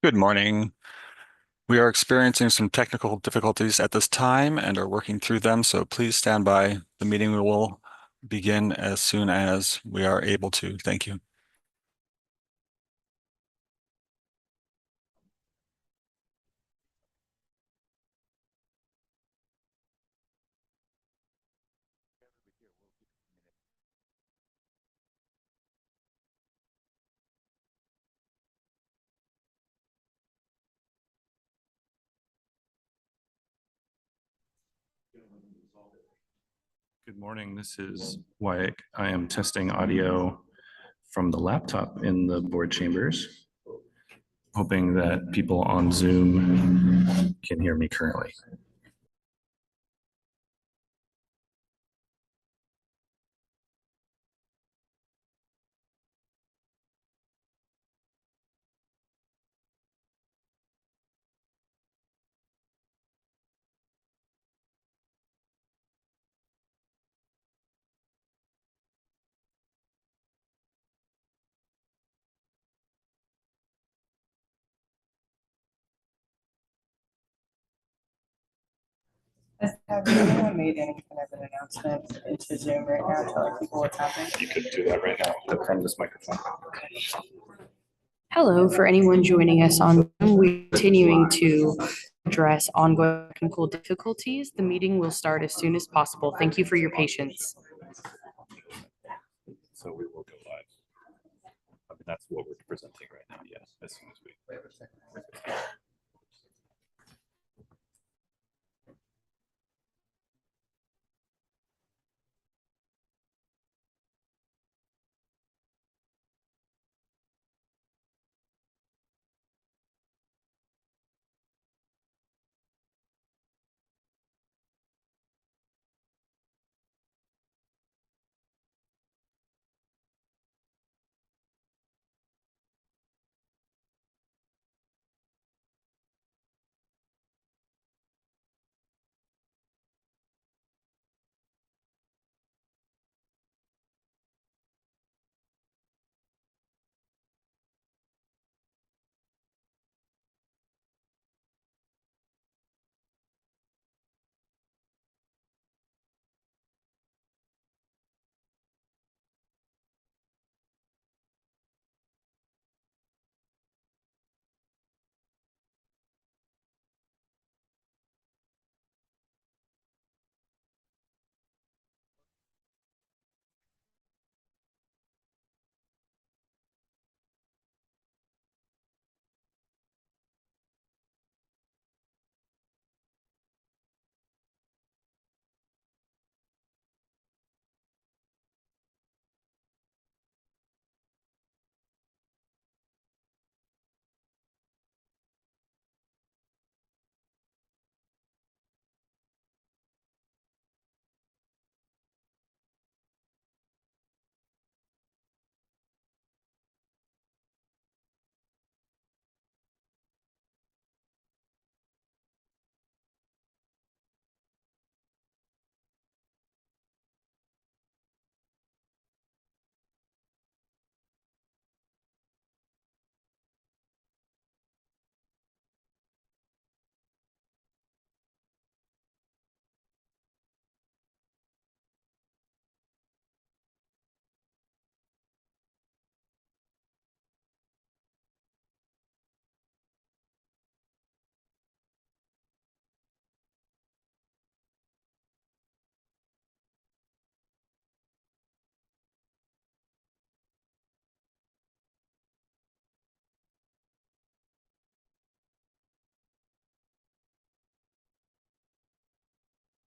Good morning. We are experiencing some technical difficulties at this time and are working through them, so please stand by. The meeting will begin as soon as we are able to. Thank you. Good morning, this is Wyatt. I am testing audio from the laptop in the board chambers, hoping that people on Zoom can hear me currently. Have anyone made any kind of an announcement into Zoom right now to tell people what's happening? You could do that right now from this microphone. Hello, for anyone joining us on Zoom, we're continuing to address ongoing technical difficulties. The meeting will start as soon as possible. Thank you for your patience. So we will go live. I mean, that's what we're presenting right now, yes, as soon as we.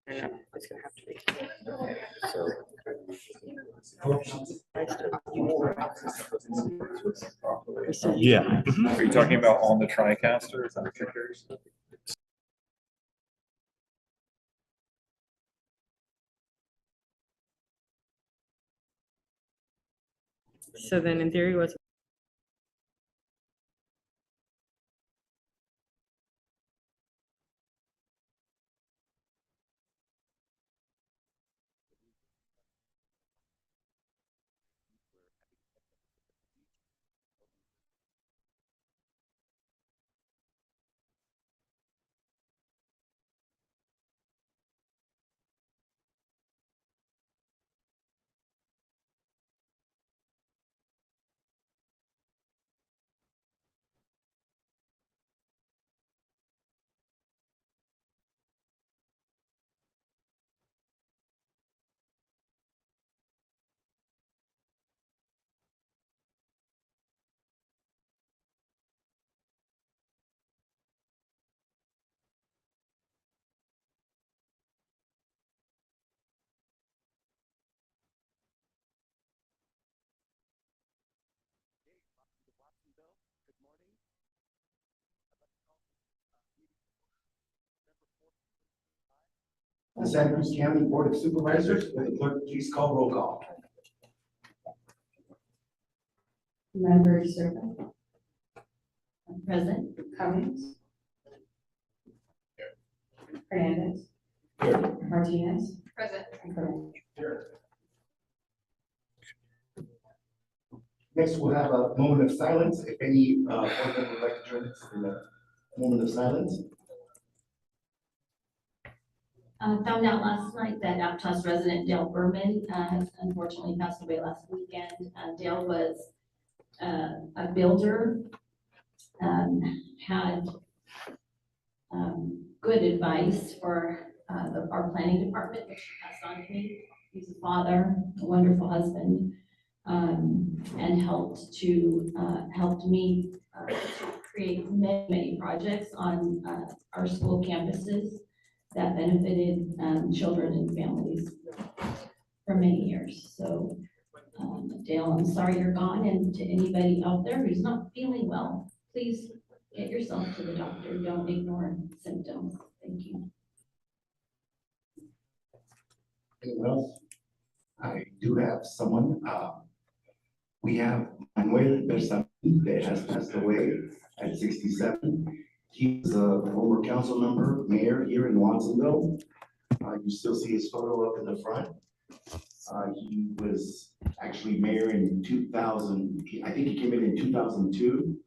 It's gonna have to be. Yeah. Are you talking about on the TriCaster? Is that what you're curious? So then in theory, what's The Santa Cruz County Board of Supervisors. Will the clerk please call roll call? Member Serpa. Present. Cummings. Hernandez. Here. Martinez. Present. And Cruz. Here. Next, we'll have a moment of silence. If any board member would like to join us in a moment of silence. Found out last night that Aptos resident Dale Berman has unfortunately passed away last weekend. Dale was a builder, had good advice for our planning department, which he passed on to me. He's a father, a wonderful husband, and helped me to create many projects on our school campuses that benefited children and families for many years. So Dale, I'm sorry you're gone, and to anybody out there who's not feeling well, please get yourself to the doctor. Don't ignore symptoms. Thank you. Anyone else? I do have someone. We have Manuel Bersamin that has passed away at 67. He's a former council member, mayor here in Watsonville. You still see his photo up in the front. He was actually mayor in 2000. I think he came in 2002.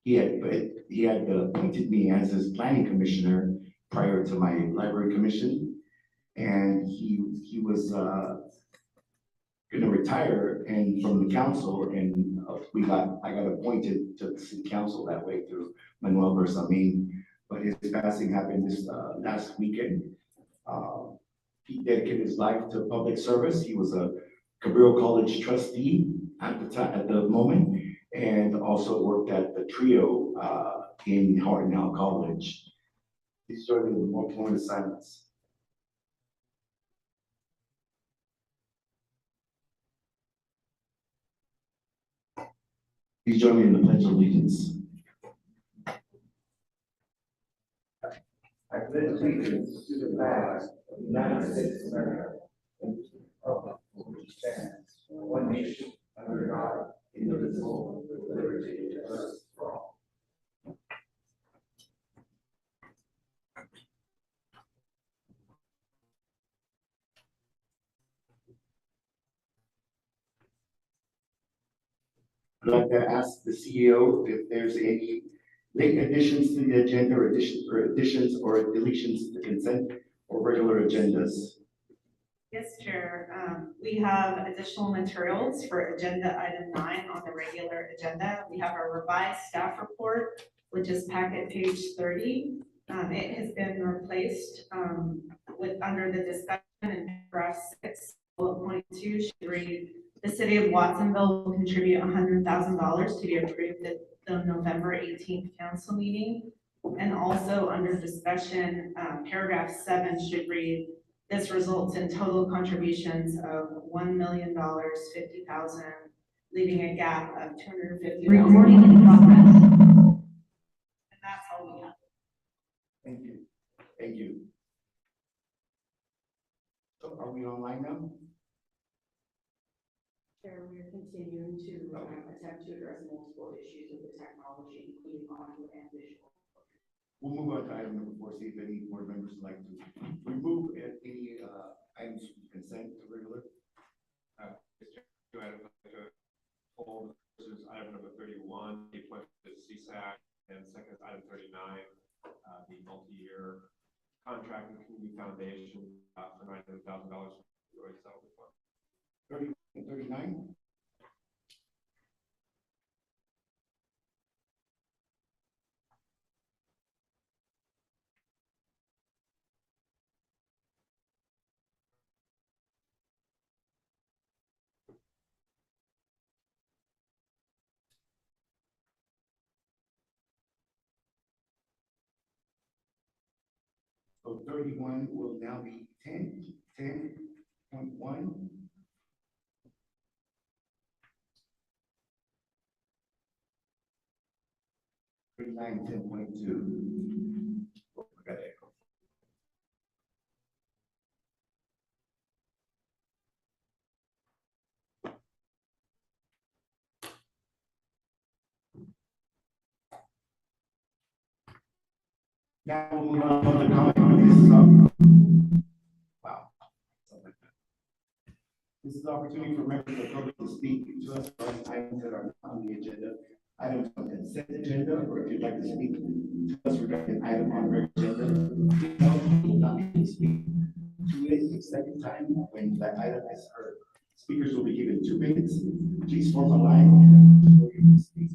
He had appointed me as his planning commissioner prior to my library commission, and he was going to retire and from the council, and I got appointed to the city council that way through Manuel Bersamin. But his passing happened this last weekend. He dedicated his life to public service. He was a Cabrillo College trustee at the moment, and also worked at the trio in Hartnell College. Please join me in one moment of silence. Please join me in the Pledge of Allegiance. I pledge allegiance to the flag of the United States of America and to the republic for which it stands, one nation, under God, indivisible, with liberty and justice for all. I'd like to ask the CEO if there's any late additions to the agenda, or additions or deletions to the consent or regular agendas. Yes, Chair. We have additional materials for agenda item 9 on the regular agenda. We have our revised staff report, which is packet page 30. It has been replaced with under the discussion in paragraph 6, bullet point 2 should read, the city of Watsonville will contribute $100,000 to be approved at the November 18th council meeting. And also under discussion, paragraph 7 should read, this results in total contributions of $1,050,000, leaving a gap of $250,000. Recording in progress. And that's all we have. Thank you. Thank you. So are we online now? Chair, we are continuing to attempt to address multiple issues with the technology, including audio and visual. We'll move on to item number 4, see if any board members would like to remove any items from consent to regular. Two items to hold. This is item number 31, the appointment to CSAC, and second is item 39, the multi-year contract with Community Foundation for $900,000. 30 and 39. So 31 will now be 10.1. Got echo. Now we'll move on to public comment. This is wow. This is the opportunity for members of the public to speak to us about items that are not on the agenda. Items on the consent agenda, or if you'd like to speak to us regarding an item on the agenda, please know you will not be able to speak to it a second time when that item is heard. Speakers will be given 2 minutes. Please form a line and before you speak.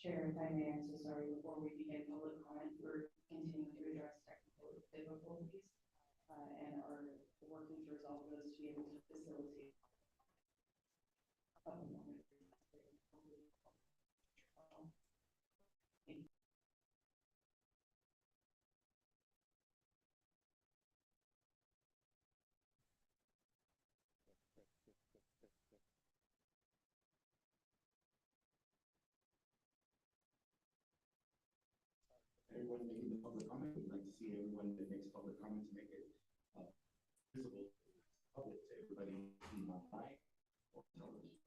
Chair, if I may, I'm so sorry, before we begin public comment, we're continuing to address technical difficulties and are working to resolve those to be able to facilitate. Everyone making the public comment, we'd like to see everyone that makes public comment to make it visible to the public, to everybody online or television.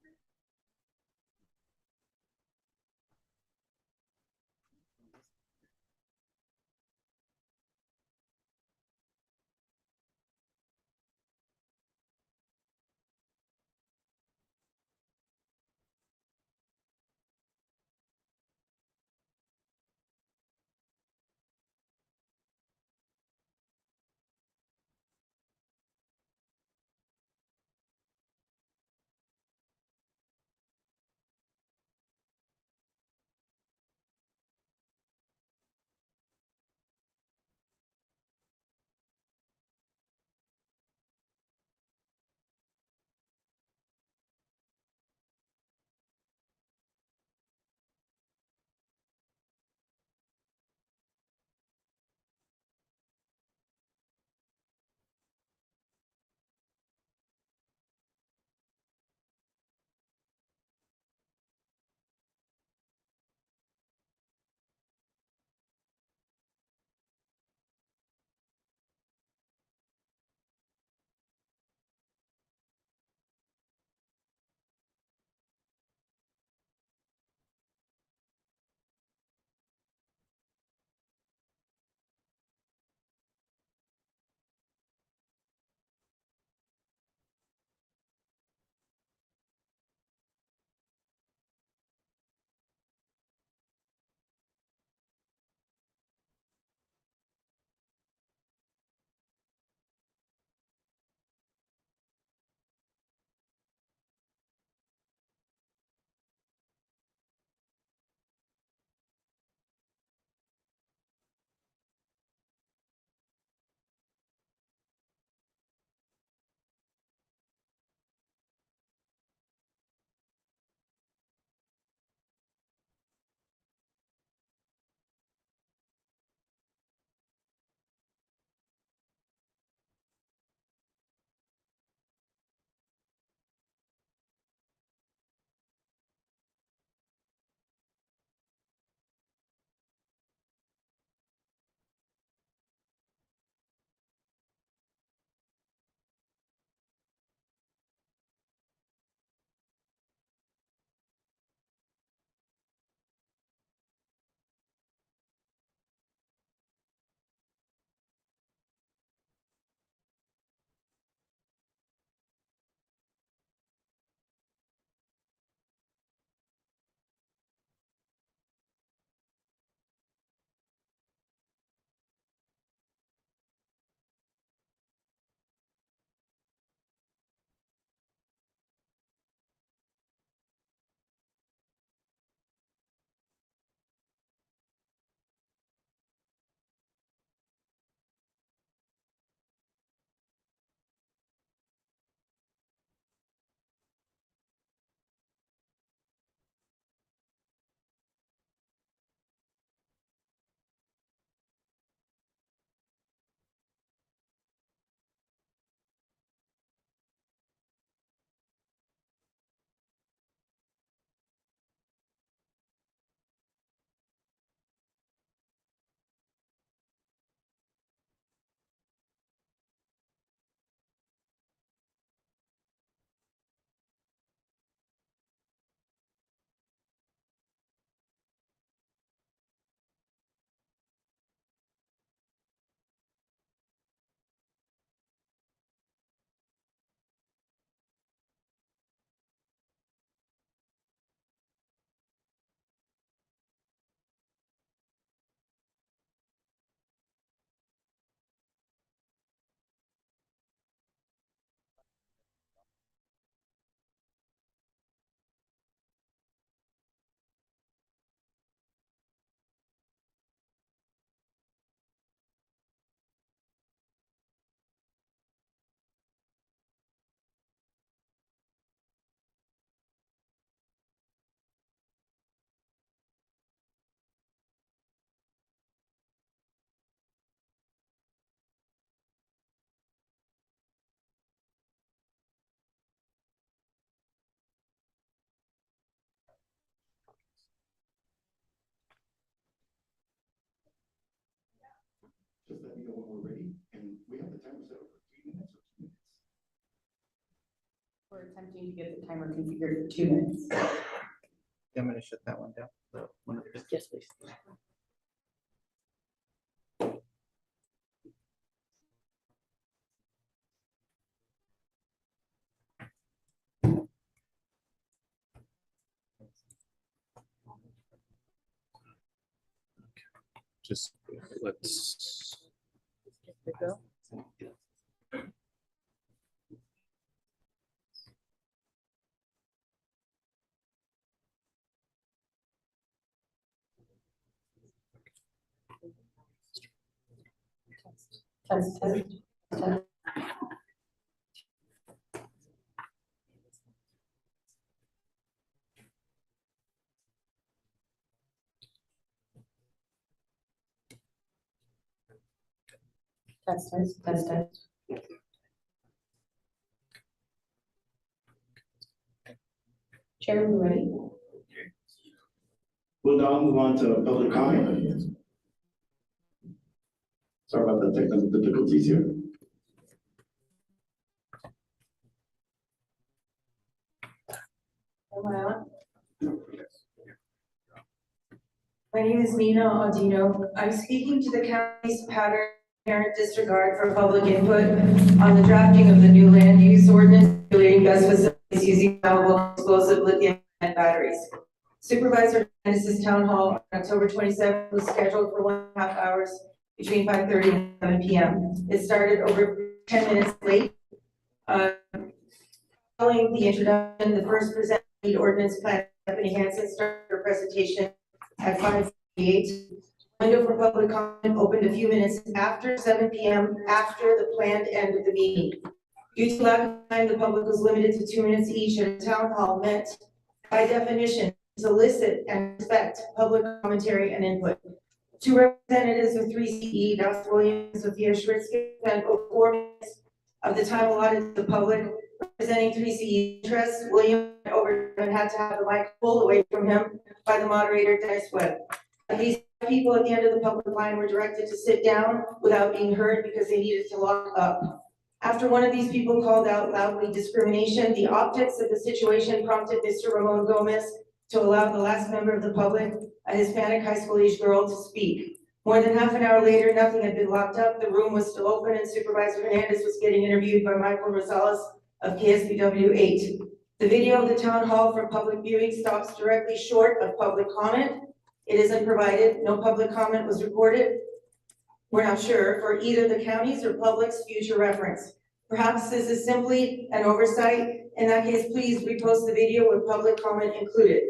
know when we're ready, and we have the timer set up for 3 minutes or 2 minutes. We're attempting to get the timer configured for 2 minutes. I'm gonna shut that one down. The one that just- Yes, please. Just let's. Test, test, test. Test, test, test, test. Chairman, we ready? We'll now move on to public comment. Sorry about the technical difficulties here. Am I on? My name is Nina Audino. I'm speaking to the county's pattern apparent disregard for public input on the drafting of the new land use ordinance regulating best facilities using flammable explosive lithium ion batteries. Supervisor Hernandez's town hall on October 27th was scheduled for 1.5 hours between 5:30 and 7 p.m. It started over 10 minutes late. Following the introduction, the first presented lead ordinance plan, Stephanie Hansen, started her presentation at 5:48. Window for public comment opened a few minutes after 7 p.m. after the planned end of the meeting. Due to lack of time, the public was limited to 2 minutes each, and the town hall meant, by definition, to solicit and respect public commentary and input. Two representatives of 3CE, Dust Williams, Sophia Schritzky, spent over 4 minutes of the time allotted to the public representing 3CE interests. William had to have the mic pulled away from him by the moderator, Dennis Webb. At least people at the end of the public line were directed to sit down without being heard because they needed to lock up. After one of these people called out loudly discrimination, the optics of the situation prompted Mr. Ramon Gomez to allow the last member of the public, a Hispanic high school age girl, to speak. More than half an hour later, nothing had been locked up, the room was still open, and Supervisor Hernandez was getting interviewed by Michael Rosales of KSBW 8. The video of the town hall for public viewing stops directly short of public comment. It isn't provided, no public comment was recorded. We're not sure for either the county's or public's future reference. Perhaps this is simply an oversight. In that case, please repost the video with public comment included.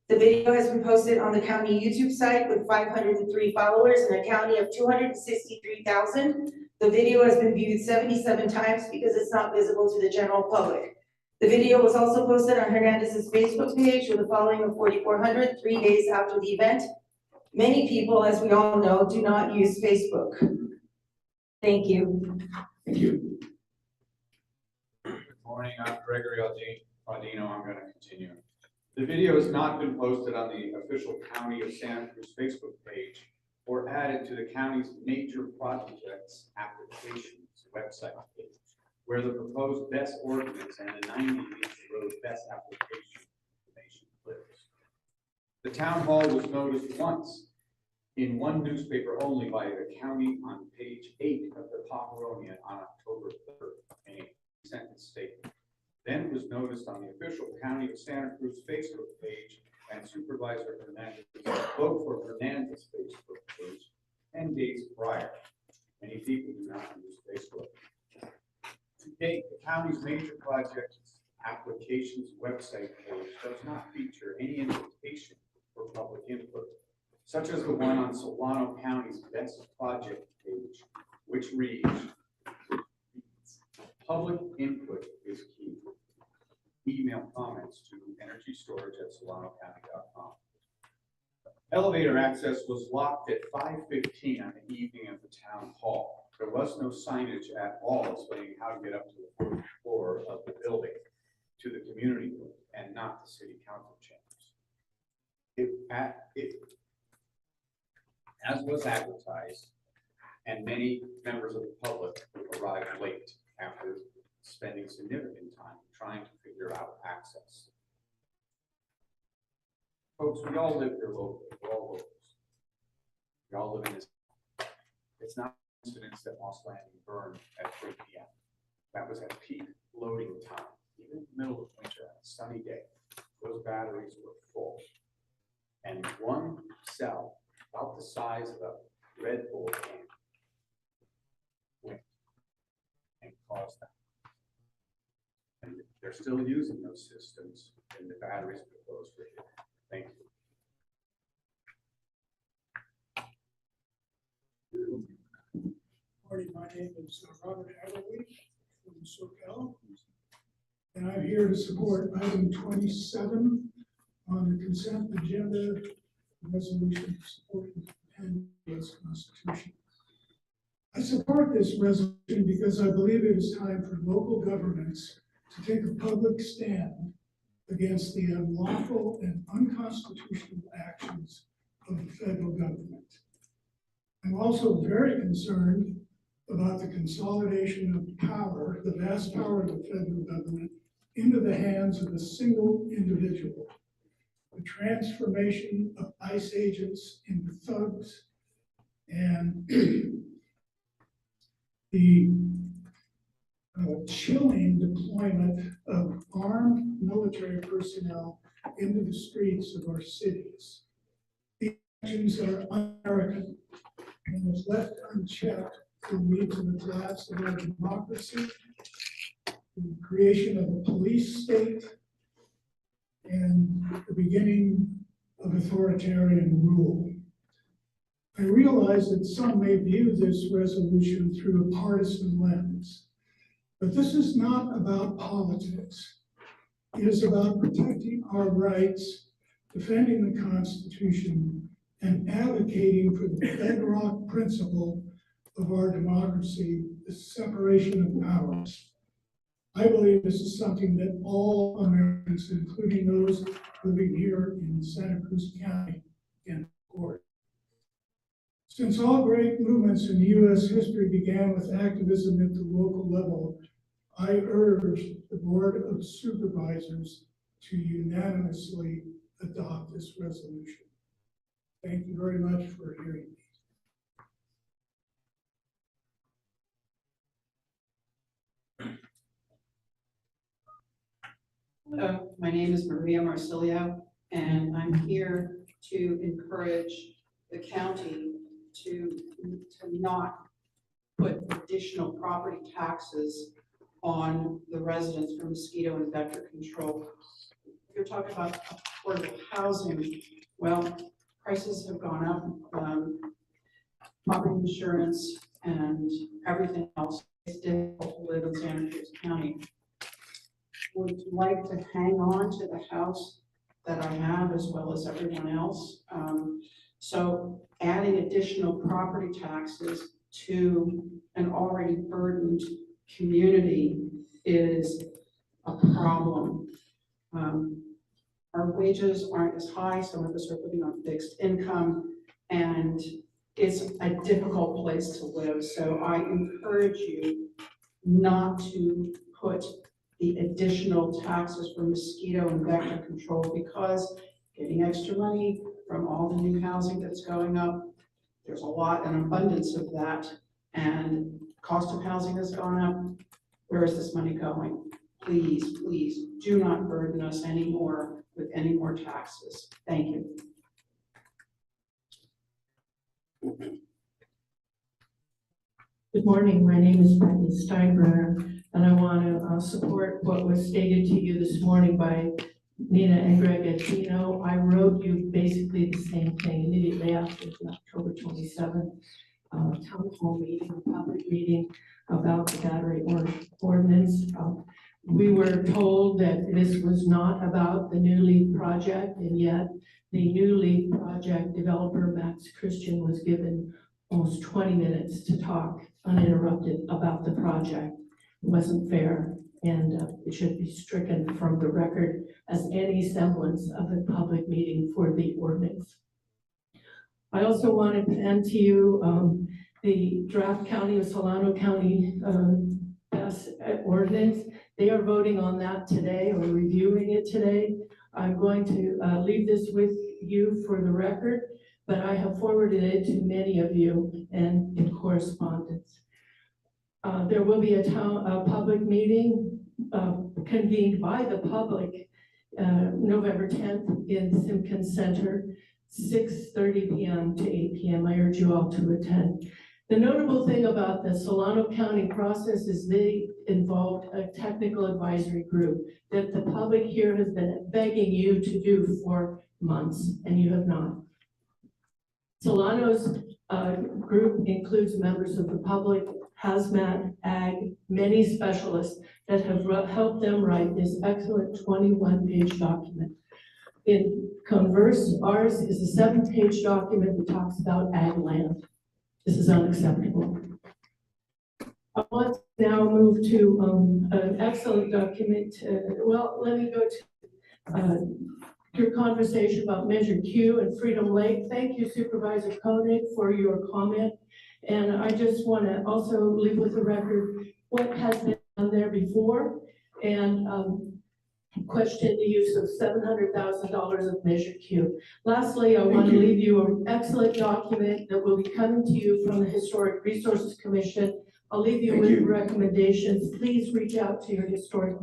The video has been posted on the county YouTube site with 503 followers in a county of 263,000. The video has been viewed 77 times because it's not visible to the general public. The video was also posted on Hernandez's Facebook page with a following of 4,400 3 days after the event. Many people, as we all know, do not use Facebook. Thank you. Thank you. Good morning, I'm Gregory Audino. I'm going to continue. The video has not been posted on the official County of Santa Cruz Facebook page or added to the county's major projects applications website page, where the proposed best ordinance and the 90-inch road best application information lives. The town hall was noticed once in one newspaper only by the county on page 8 of the Paparonian on October 3rd, in a sentence statement. Then it was noticed on the official County of Santa Cruz Facebook page and Supervisor Hernandez vote for Hernandez Facebook page 10 days prior. Many people do not use Facebook. To date, the county's major projects applications website page does not feature any invitation for public input, such as the one on Solano County's best project page, which reads, public input is key. Email comments to energystorage@solanocounty.com. Elevator access was locked at 5:15 on the evening of the town hall. There was no signage at all explaining how to get up to the 4th floor of the building to the community room and not the city council chambers. As was advertised, and many members of the public arrived late after spending significant time trying to figure out access. Folks, we all live here locally, we're all locals. We all live in this. It's not a coincidence that Moss Landing burned at 3 p.m. That was at peak loading time, even in the middle of winter on a sunny day. Those batteries were full. And one cell, about the size of a Red Bull can, went and caused that. And they're still using those systems, and the batteries are closed for here. Thank you. Morning, my name is Robert Adderley from SoCal, and I'm here to support item 27 on the consent agenda, resolution supporting the U.S. Constitution. I support this resolution because I believe it is time for local governments to take a public stand against the unlawful and unconstitutional actions of the federal government. I'm also very concerned about the consolidation of power, the vast power of the federal government, into the hands of a single individual. The transformation of ICE agents into thugs and the chilling deployment of armed military personnel into the streets of our cities. These actions are un-American and if left unchecked will lead to the collapse of our democracy, the creation of a police state, and the beginning of authoritarian rule. I realize that some may view this resolution through a partisan lens, but this is not about politics. It is about protecting our rights, defending the Constitution, and advocating for the bedrock principle of our democracy, the separation of powers. I believe this is something that all Americans, including those living here in Santa Cruz County, can support. Since all great movements in U.S. history began with activism at the local level, I urge the Board of Supervisors to unanimously adopt this resolution. Thank you very much for hearing me. Hello, my name is Maria Marsilio, and I'm here to encourage the county to not put additional property taxes on the residents for mosquito and vector control. You're talking about affordable housing. Well, prices have gone up, property insurance and everything else. It's difficult to live in Santa Cruz County. Would like to hang on to the house that I have as well as everyone else. So adding additional property taxes to an already burdened community is a problem. Our wages aren't as high. Some of us are living on fixed income, and it's a difficult place to live. So I encourage you not to put the additional taxes for mosquito and vector control, because getting extra money from all the new housing that's going up, there's an abundance of that, and cost of housing has gone up. Where is this money going? Please, please do not burden us anymore with any more taxes. Thank you. Good morning, my name is Becky Steinbrenner, and I want to support what was stated to you this morning by Nina and Greg Aquino. I wrote you basically the same thing immediately after the October 27th town hall meeting, a public meeting about the battery ordinance. We were told that this was not about the New Leaf project, and yet the New Leaf project developer, Max Christian, was given almost 20 minutes to talk uninterrupted about the project. It wasn't fair, and it should be stricken from the record as any semblance of a public meeting for the ordinance. I also wanted to end to you the draft County of Solano County best ordinance. They are voting on that today or reviewing it today. I'm going to leave this with you for the record, but I have forwarded it to many of you and in correspondence. There will be a public meeting convened by the public November 10th in Simpkins Center, 6:30 p.m. to 8 p.m. I urge you all to attend. The notable thing about the Solano County process is they involved a technical advisory group that the public here has been begging you to do for months, and you have not. Solano's group includes members of the public, hazmat, ag, many specialists that have helped them write this excellent 21-page document. In converse, ours is a 7-page document that talks about ag land. This is unacceptable. I want to now move to an excellent document. Well, let me go to your conversation about Measure Q and Freedom Lake. Thank you, Supervisor Koenig, for your comment. And I just want to also leave with the record what has been done there before and question the use of $700,000 of Measure Q. Lastly, I want to leave you an excellent document that will be coming to you from the Historic Resources Commission. I'll leave you with recommendations. Please reach out to your Historic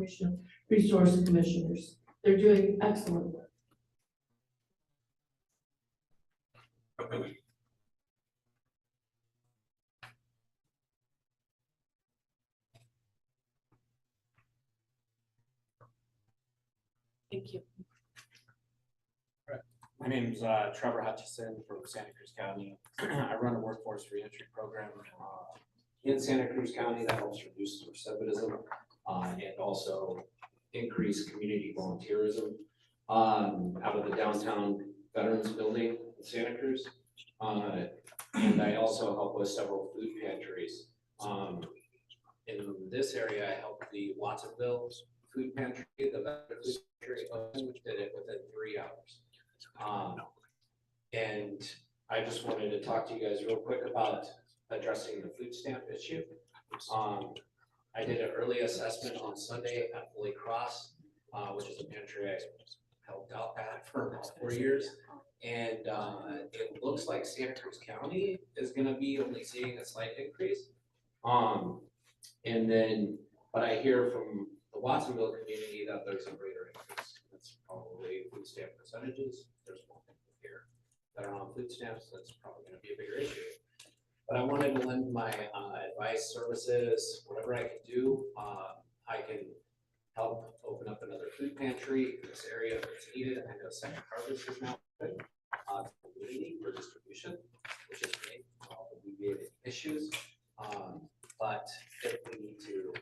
Resource Commissioners. They're doing excellent work. Thank you. My name's Trevor Hutchison from Santa Cruz County. I run a workforce reentry program in Santa Cruz County that helps reduce recidivism and also increase community volunteerism out of the downtown Veterans Building in Santa Cruz. And I also help with several food pantries. In this area, I help the Watsonville food pantry, the Veterans Food Pantry, which did it within 3 hours. And I just wanted to talk to you guys real quick about addressing the food stamp issue. I did an early assessment on Sunday at Holy Cross, which is a pantry I helped out at for about 4 years. And it looks like Santa Cruz County is gonna be only seeing a slight increase. But I hear from the Watsonville community that there's a greater increase. That's probably food stamp percentages. There's more people here that are on food stamps. That's probably gonna be a bigger issue. But I wanted to lend my advice, services, whatever I can do. I can help open up another food pantry in this area if it's needed. I know Second Harvest is now open community for distribution, which is great. Alleviated issues. But if we need to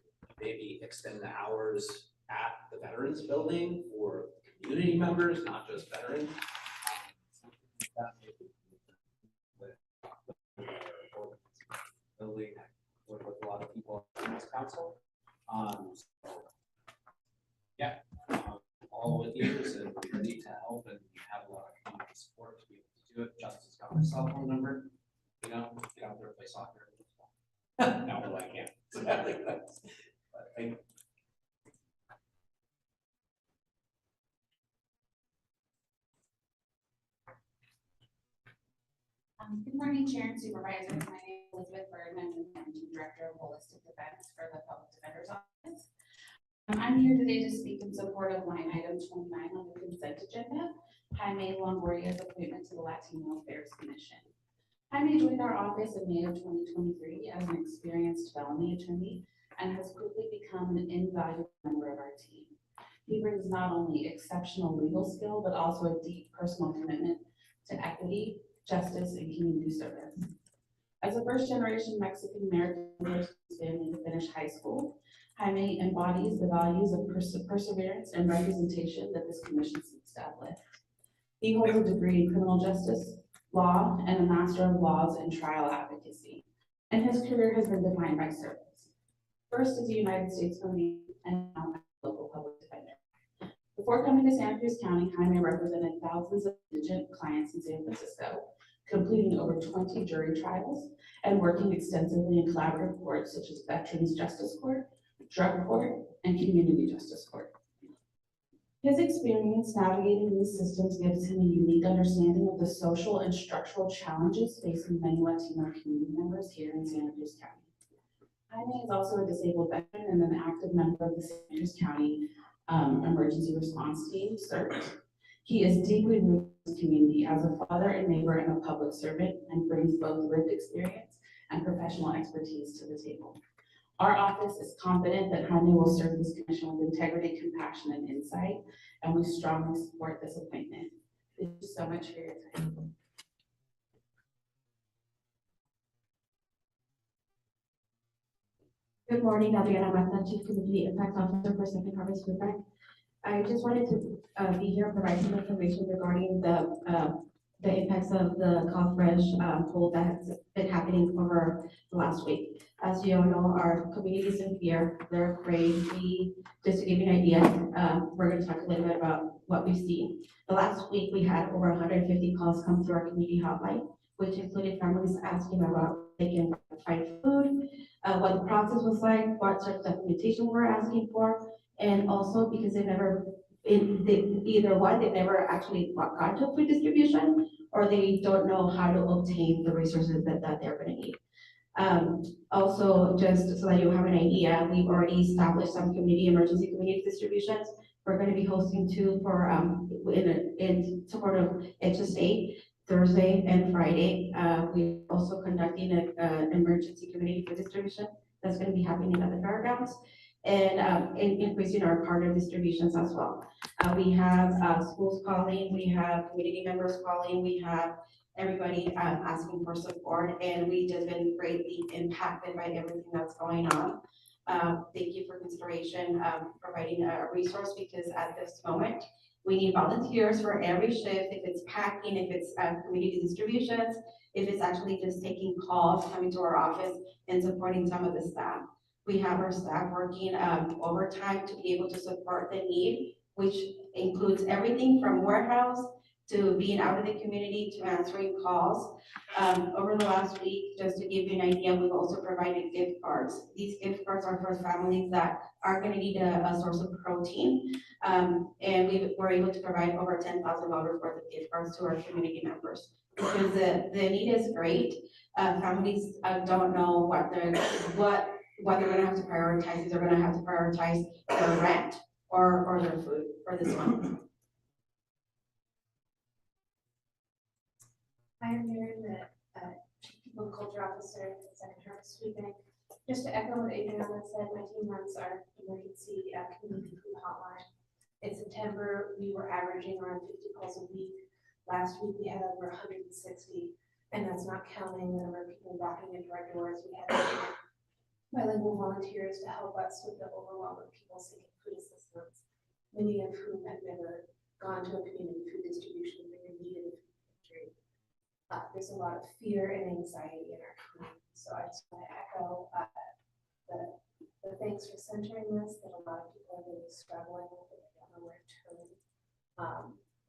maybe extend the hours at the Veterans Building for community members, not just veterans. Building, I work with a lot of people in this council. Yeah, all with you and ready to help and have a lot of community support to be able to do it. Justice got my cell phone number, you know, get out there and play soccer. No, well, I can't. But thank you. Good morning, Chair and Supervisors. My name is Elizabeth Bergman. I'm the Managing Director of Holistic Defense for the Public Defender's Office. I'm here today to speak in support of line item 29 on the consent agenda, Jaime Longoria's appointment to the Latino Affairs Commission. Jaime joined our office in May of 2023 as an experienced felony attorney and has quickly become an invaluable member of our team. He brings not only exceptional legal skill, but also a deep personal commitment to equity, justice, and community service. As a first-generation Mexican American family to finish high school, Jaime embodies the values of perseverance and representation that this commission seeks to uplift. He holds a degree in criminal justice, law, and a Master of Laws in trial advocacy, and his career has been defined by service. First as a United States Marine and now as a local public defender. Before coming to Santa Cruz County, Jaime represented thousands of indigent clients in San Francisco, completing over 20 jury trials, and working extensively in collaborative courts such as Veterans Justice Court, Drug Court, and Community Justice Court. His experience navigating these systems gives him a unique understanding of the social and structural challenges facing many Latino community members here in Santa Cruz County. Jaime is also a disabled veteran and an active member of the Santa Cruz County Emergency Response Team, CERT. He is deeply rooted in his community as a father and neighbor and a public servant, and brings both lived experience and professional expertise to the table. Our office is confident that Jaime will serve this commission with integrity, compassion, and insight, and we strongly support this appointment. Thank you so much for your time. Good morning, Adriana Mata, Chief Community Impact Officer for Second Harvest Food Bank. I just wanted to be here and provide some information regarding the impacts of the cough fresh hold that has been happening over the last week. As you all know, our community is in fear. They're afraid. Just to give you an idea, we're going to talk a little bit about what we've seen. The last week, we had over 150 calls come through our community hotline, which included families asking about if they can find food, what the process was like, what sort of documentation we're asking for, and also because they've never, either one, they've never actually gone to food distribution, or they don't know how to obtain the resources that they're going to need. Also, just so that you have an idea, we've already established some emergency community distributions. We're going to be hosting two for in support of HSA, Thursday and Friday. We're also conducting an emergency community food distribution that's going to be happening at the fairgrounds, and increasing our partner distributions as well. We have schools calling, we have community members calling, we have everybody asking for support, and we just been greatly impacted by everything that's going on. Thank you for consideration, providing a resource, because at this moment, we need volunteers for every shift, if it's packing, if it's community distributions, if it's actually just taking calls, coming to our office and supporting some of the staff. We have our staff working overtime to be able to support the need, which includes everything from warehouse to being out in the community to answering calls. Over the last week, just to give you an idea, we've also provided gift cards. These gift cards are for families that are going to need a source of protein. And we were able to provide over $10,000 worth of gift cards to our community members, because the need is great. Families don't know what they're going to have to prioritize. If they're going to have to prioritize their rent or their food for this month. I am Mary, the Chief People and Culture Officer at Second Harvest Food Bank. Just to echo what Adriana said, my team runs our emergency community food hotline. In September, we were averaging around 50 calls a week. Last week, we had over 160, and that's not counting the number of people walking into our doors. We had bilingual volunteers to help us with the overwhelm of people seeking food assistance, many of whom have never gone to a community food distribution, never needed a food pantry. There's a lot of fear and anxiety in our community. So I just want to echo the thanks for centering this, that a lot of people are really struggling with it, they don't know where to turn.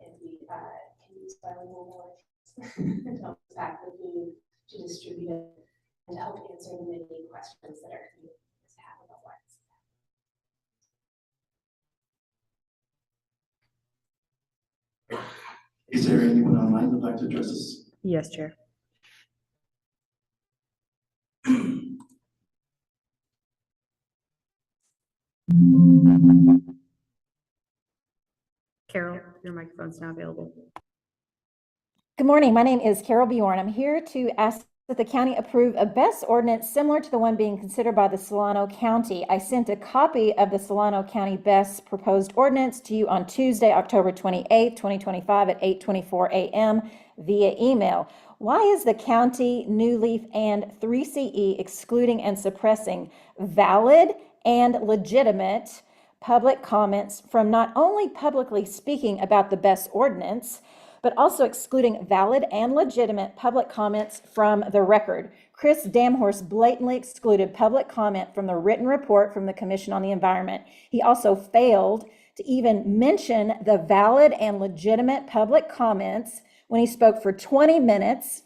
And we can use bilingual volunteers to help us pack the food, to distribute it, and to help answer the many questions that our communities have about why it's happening. Is there anyone online who'd like to address us? Yes, Chair. Carol, your microphone's now available. Good morning. My name is Carol Bjorn. I'm here to ask that the county approve a BESS ordinance similar to the one being considered by the Solano County. I sent a copy of the Solano County BESS proposed ordinance to you on Tuesday, October 28, 2025 at 8:24 a.m. via email. Why is the county, New Leaf, and 3CE excluding and suppressing valid and legitimate public comments from not only publicly speaking about the BESS ordinance, but also excluding valid and legitimate public comments from the record? Chris Damhorst blatantly excluded public comment from the written report from the Commission on the Environment. He also failed to even mention the valid and legitimate public comments when he spoke for 20 minutes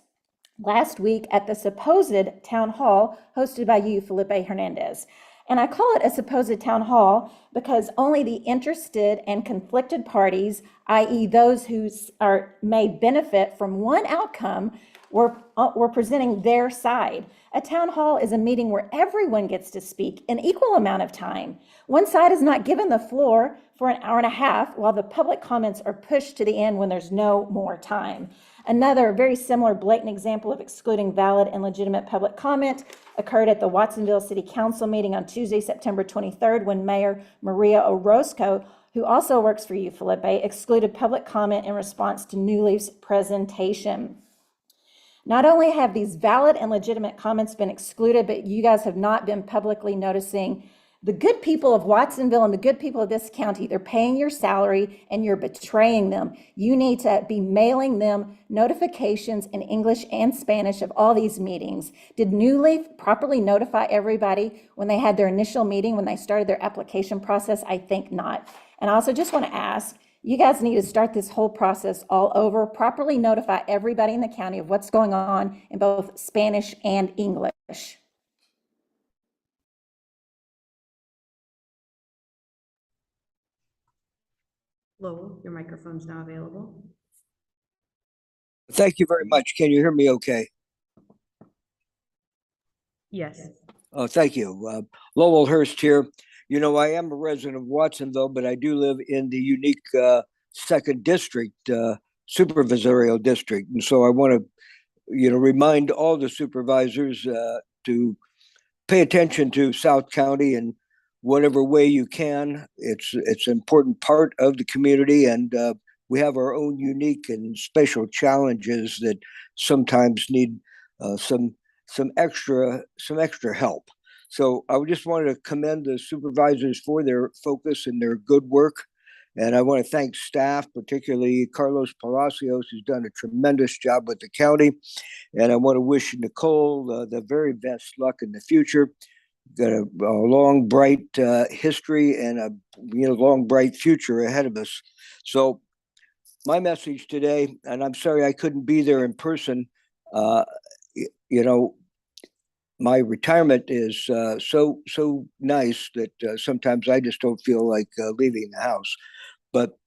last week at the supposed town hall hosted by you, Felipe Hernandez. And I call it a supposed town hall because only the interested and conflicted parties, i.e. those who may benefit from one outcome, were presenting their side. A town hall is a meeting where everyone gets to speak an equal amount of time. One side is not given the floor for an hour and a half while the public comments are pushed to the end when there's no more time. Another very similar blatant example of excluding valid and legitimate public comment occurred at the Watsonville City Council meeting on Tuesday, September 23rd, when Mayor Maria Orozco, who also works for you, Felipe, excluded public comment in response to New Leaf's presentation. Not only have these valid and legitimate comments been excluded, but you guys have not been publicly noticing the good people of Watsonville and the good people of this county. They're paying your salary and you're betraying them. You need to be mailing them notifications in English and Spanish of all these meetings. Did New Leaf properly notify everybody when they had their initial meeting, when they started their application process? I think not. And I also just want to ask, you guys need to start this whole process all over, properly notify everybody in the county of what's going on in both Spanish and English. Lowell, your microphone's now available. Thank you very much. Can you hear me okay? Yes. Thank you. Lowell Hurst here. You know, I am a resident of Watsonville, but I do live in the unique second district, supervisorial district. And so I want to, remind all the supervisors to pay attention to South County in whatever way you can. It's an important part of the community, and we have our own unique and special challenges that sometimes need some extra help. So I just wanted to commend the supervisors for their focus and their good work. And I want to thank staff, particularly Carlos Palacios, who's done a tremendous job with the county. And I want to wish Nicole the very best luck in the future. Got a long, bright history and a long, bright future ahead of us. So my message today, and I'm sorry I couldn't be there in person, my retirement is so nice that sometimes I just don't feel like leaving the house. But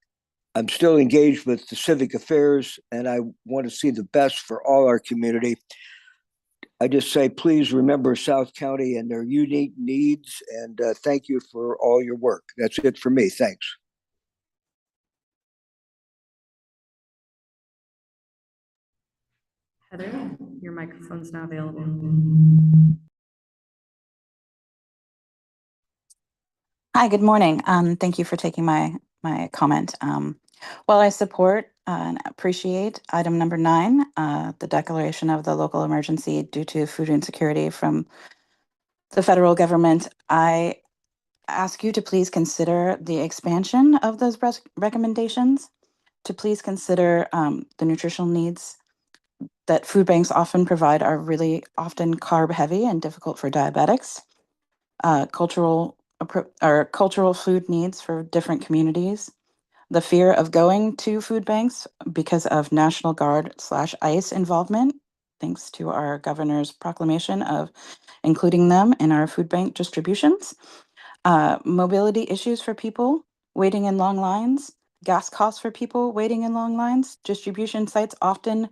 I'm still engaged with the civic affairs, and I want to see the best for all our community. I just say, please remember South County and their unique needs, and thank you for all your work. That's it for me. Thanks. Heather, your microphone's now available. Hi, good morning. Thank you for taking my comment. While I support and appreciate item number 9, the declaration of the local emergency due to food insecurity from the federal government, I ask you to please consider the expansion of those recommendations, to please consider the nutritional needs that food banks often provide are really often carb heavy and difficult for diabetics. Cultural food needs for different communities, the fear of going to food banks because of National Guard/ICE involvement, thanks to our governor's proclamation of including them in our food bank distributions, mobility issues for people waiting in long lines, gas costs for people waiting in long lines, distribution sites often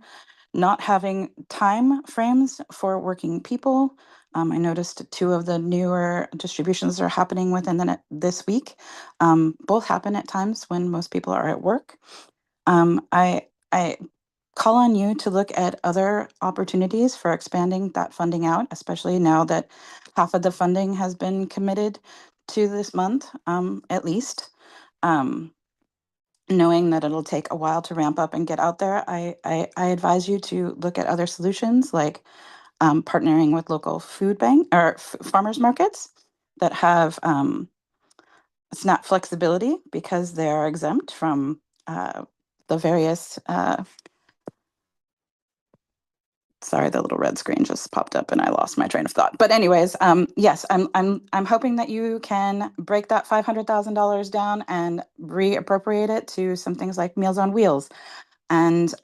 not having time frames for working people. I noticed 2 of the newer distributions are happening within this week. Both happen at times when most people are at work. I call on you to look at other opportunities for expanding that funding out, especially now that half of the funding has been committed to this month, at least. Knowing that it'll take a while to ramp up and get out there, I advise you to look at other solutions like partnering with local food bank or farmers markets that have SNAP flexibility because they are exempt from the various. Sorry, the little red screen just popped up and I lost my train of thought. But anyways, yes, I'm hoping that you can break that $500,000 down and reappropriate it to some things like Meals on Wheels, and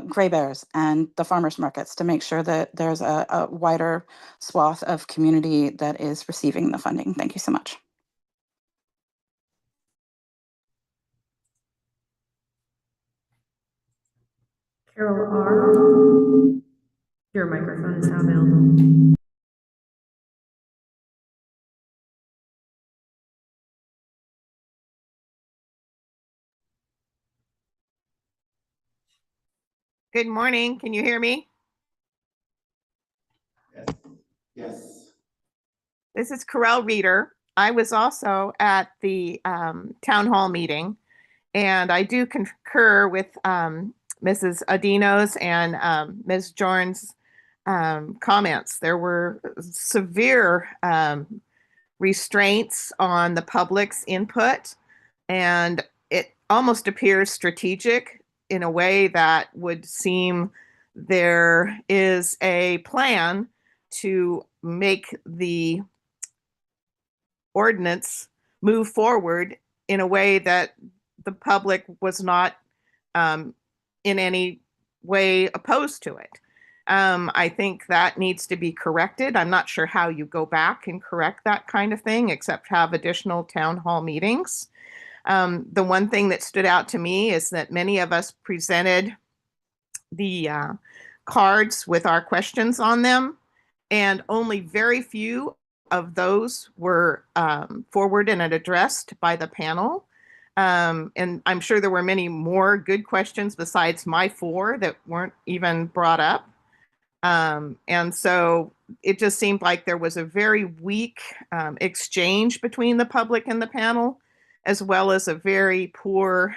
gray bears and the farmers markets to make sure that there's a wider swath of community that is receiving the funding. Thank you so much. Carol R. Your microphone is now available. Good morning. Can you hear me? Yes. This is Corel Reeder. I was also at the town hall meeting, and I do concur with Mrs. Adino's and Ms. Jorn's comments. There were severe restraints on the public's input, and it almost appears strategic in a way that would seem there is a plan to make the ordinance move forward in a way that the public was not in any way opposed to it. I think that needs to be corrected. I'm not sure how you go back and correct that kind of thing, except have additional town hall meetings. The one thing that stood out to me is that many of us presented the cards with our questions on them, and only very few of those were forwarded and addressed by the panel. And I'm sure there were many more good questions besides my 4 that weren't even brought up. And so it just seemed like there was a very weak exchange between the public and the panel, as well as a very poor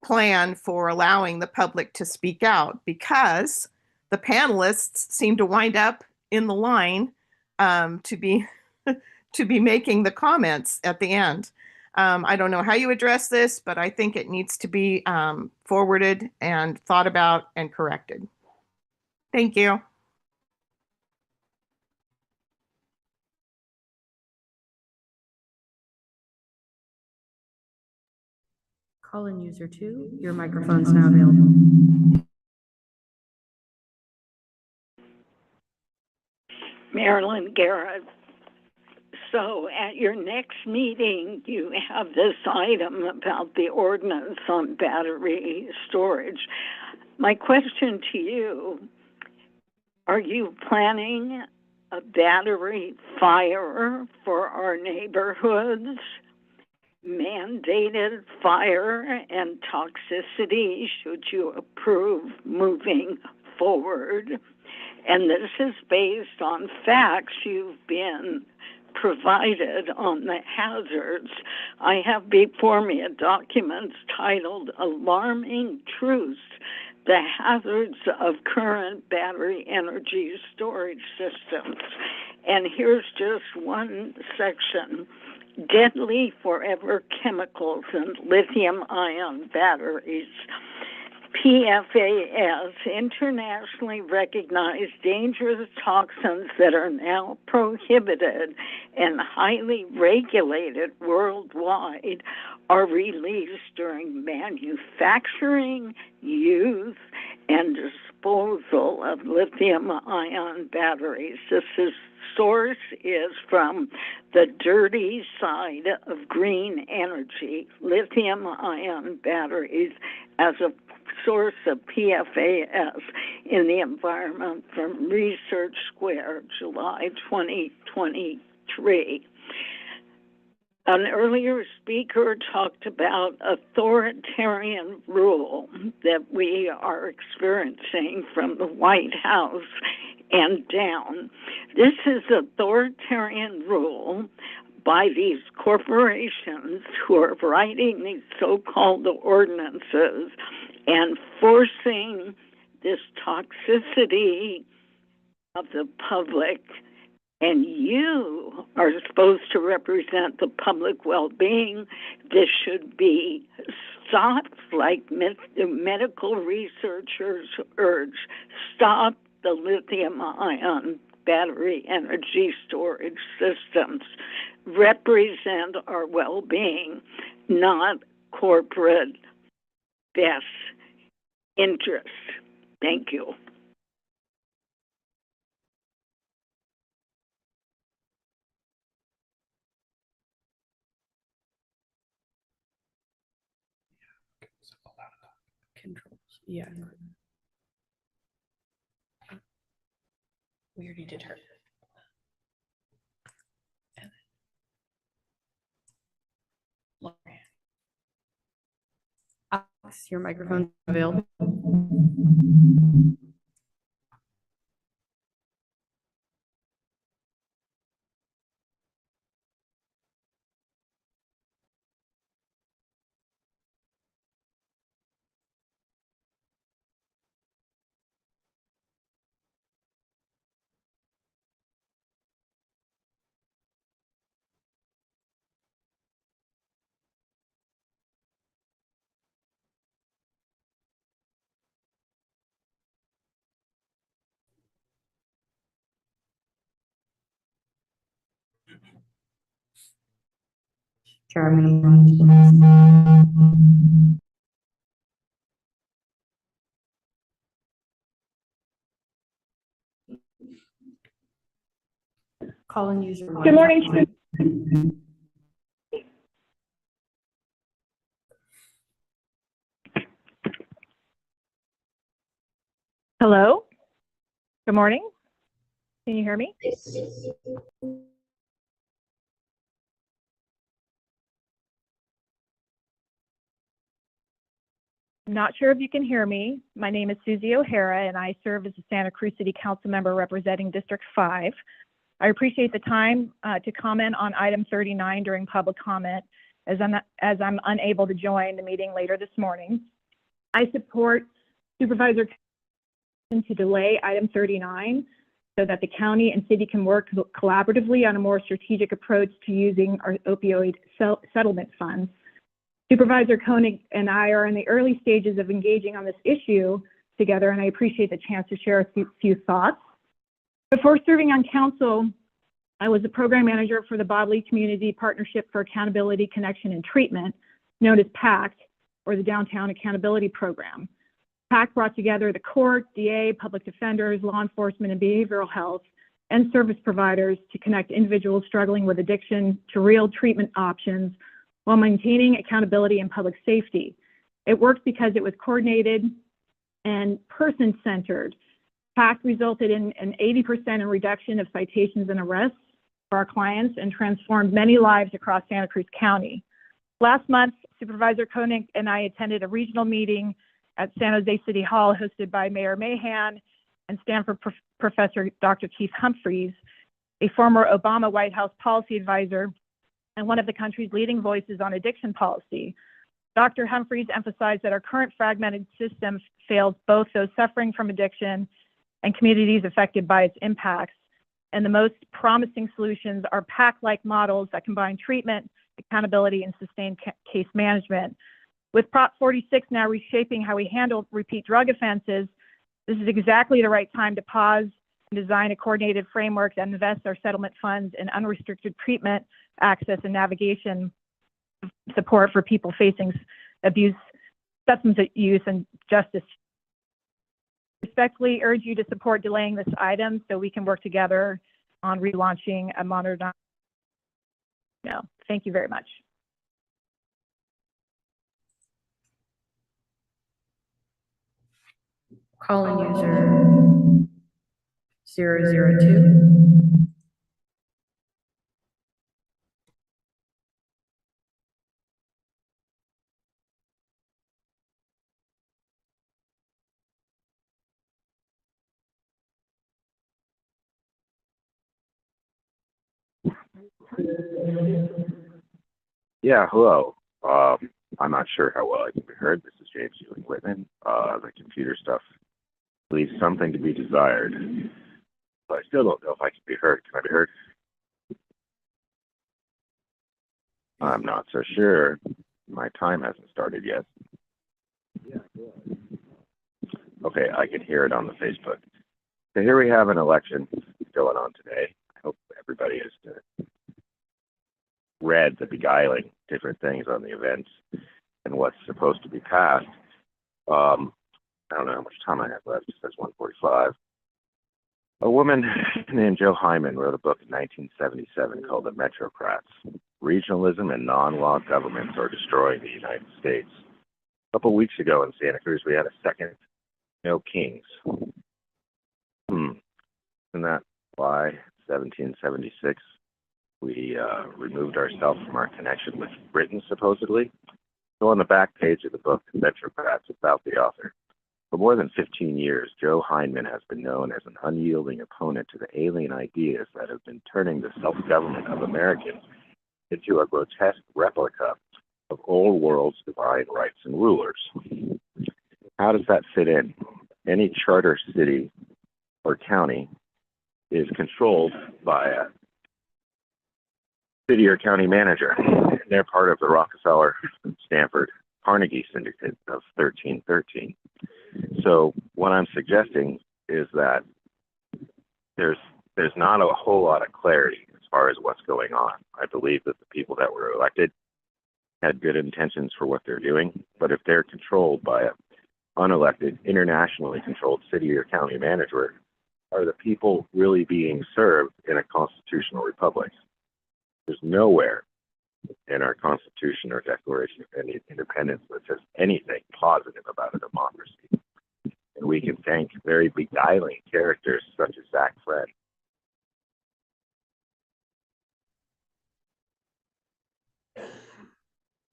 plan for allowing the public to speak out, because the panelists seem to wind up in the line to be to be making the comments at the end. I don't know how you address this, but I think it needs to be forwarded and thought about and corrected. Thank you. Call-in user 2, your microphone is now available. Marilyn Garrett. So at your next meeting, you have this item about the ordinance on battery storage. My question to you, are you planning a battery fire for our neighborhoods? Mandated fire and toxicity should you approve moving forward? And this is based on facts you've been provided on the hazards. I have before me a document titled Alarming Truths, the Hazards of Current Battery Energy Storage Systems. And here's just one section. Deadly forever chemicals in lithium-ion batteries. PFAS, internationally recognized dangerous toxins that are now prohibited and highly regulated worldwide, are released during manufacturing, use, and disposal of lithium-ion batteries. Source is from the dirty side of green energy, lithium-ion batteries as a source of PFAS in the environment, from Research Square, July 2023. An earlier speaker talked about authoritarian rule that we are experiencing from the White House and down. This is authoritarian rule by these corporations who are writing these so-called ordinances and forcing this toxicity of the public. And you are supposed to represent the public well-being. This should be stopped, like medical researchers urge. Stop the lithium-ion battery energy storage systems. Represent our well-being, not corporate best interest. Thank you. Controls, yeah. We already did her. Alex, your microphone available. Jeremy. Calling user. Good morning. Hello? Good morning. Can you hear me? I'm not sure if you can hear me. My name is Susie O'Hara, and I serve as a Santa Cruz City Council member representing District 5. I appreciate the time to comment on item 39 during public comment, as I'm unable to join the meeting later this morning. I support Supervisor to delay item 39 so that the county and city can work collaboratively on a more strategic approach to using our opioid settlement funds. Supervisor Koenig and I are in the early stages of engaging on this issue together, and I appreciate the chance to share a few thoughts. Before serving on council, I was a program manager for the Bodley Community Partnership for Accountability, Connection, and Treatment, known as PACT, or the Downtown Accountability Program. PACT brought together the court, DA, public defenders, law enforcement, and behavioral health, and service providers to connect individuals struggling with addiction to real treatment options while maintaining accountability and public safety. It worked because it was coordinated and person-centered. PACT resulted in an 80% reduction of citations and arrests for our clients and transformed many lives across Santa Cruz County. Last month, Supervisor Koenig and I attended a regional meeting at San Jose City Hall hosted by Mayor Mahan and Stanford Professor Dr. Keith Humphreys, a former Obama White House policy advisor and one of the country's leading voices on addiction policy. Dr. Humphreys emphasized that our current fragmented system fails both those suffering from addiction and communities affected by its impacts. And the most promising solutions are PAC-like models that combine treatment, accountability, and sustained case management. With Prop 46 now reshaping how we handle repeat drug offenses, this is exactly the right time to pause and design a coordinated framework that invests our settlement funds in unrestricted treatment, access, and navigation support for people facing abuse, substance use, and justice. Respectfully urge you to support delaying this item so we can work together on relaunching a modern. No, thank you very much. Calling user 002. Yeah, hello. I'm not sure how well I can be heard. This is James Ewing Whitman. The computer stuff leaves something to be desired. But I still don't know if I can be heard. Can I be heard? I'm not so sure. My time hasn't started yet. Okay, I can hear it on the Facebook. So here we have an election going on today. I hope everybody has read the beguiling different things on the events and what's supposed to be passed. I don't know how much time I have left. It says 1:45. A woman named Jo Hyman wrote a book in 1977 called The Metrocrats. Regionalism and non-law governments are destroying the United States. A couple weeks ago in Santa Cruz, we had a second No Kings. Isn't that why 1776 we removed ourselves from our connection with Britain, supposedly? So on the back page of the book, Metrocrats, about the author. For more than 15 years, Jo Hyman has been known as an unyielding opponent to the alien ideas that have been turning the self-government of Americans into a grotesque replica of old world's divine rights and rulers. How does that fit in? Any charter city or county is controlled by a city or county manager. They're part of the Rockefeller, Stanford, Carnegie syndicate of 1313. So what I'm suggesting is that there's not a whole lot of clarity as far as what's going on. I believe that the people that were elected had good intentions for what they're doing, but if they're controlled by an unelected, internationally controlled city or county manager, are the people really being served in a constitutional republic? There's nowhere in our Constitution or Declaration of Independence that says anything positive about a democracy. And we can thank very beguiling characters such as Zach Fred.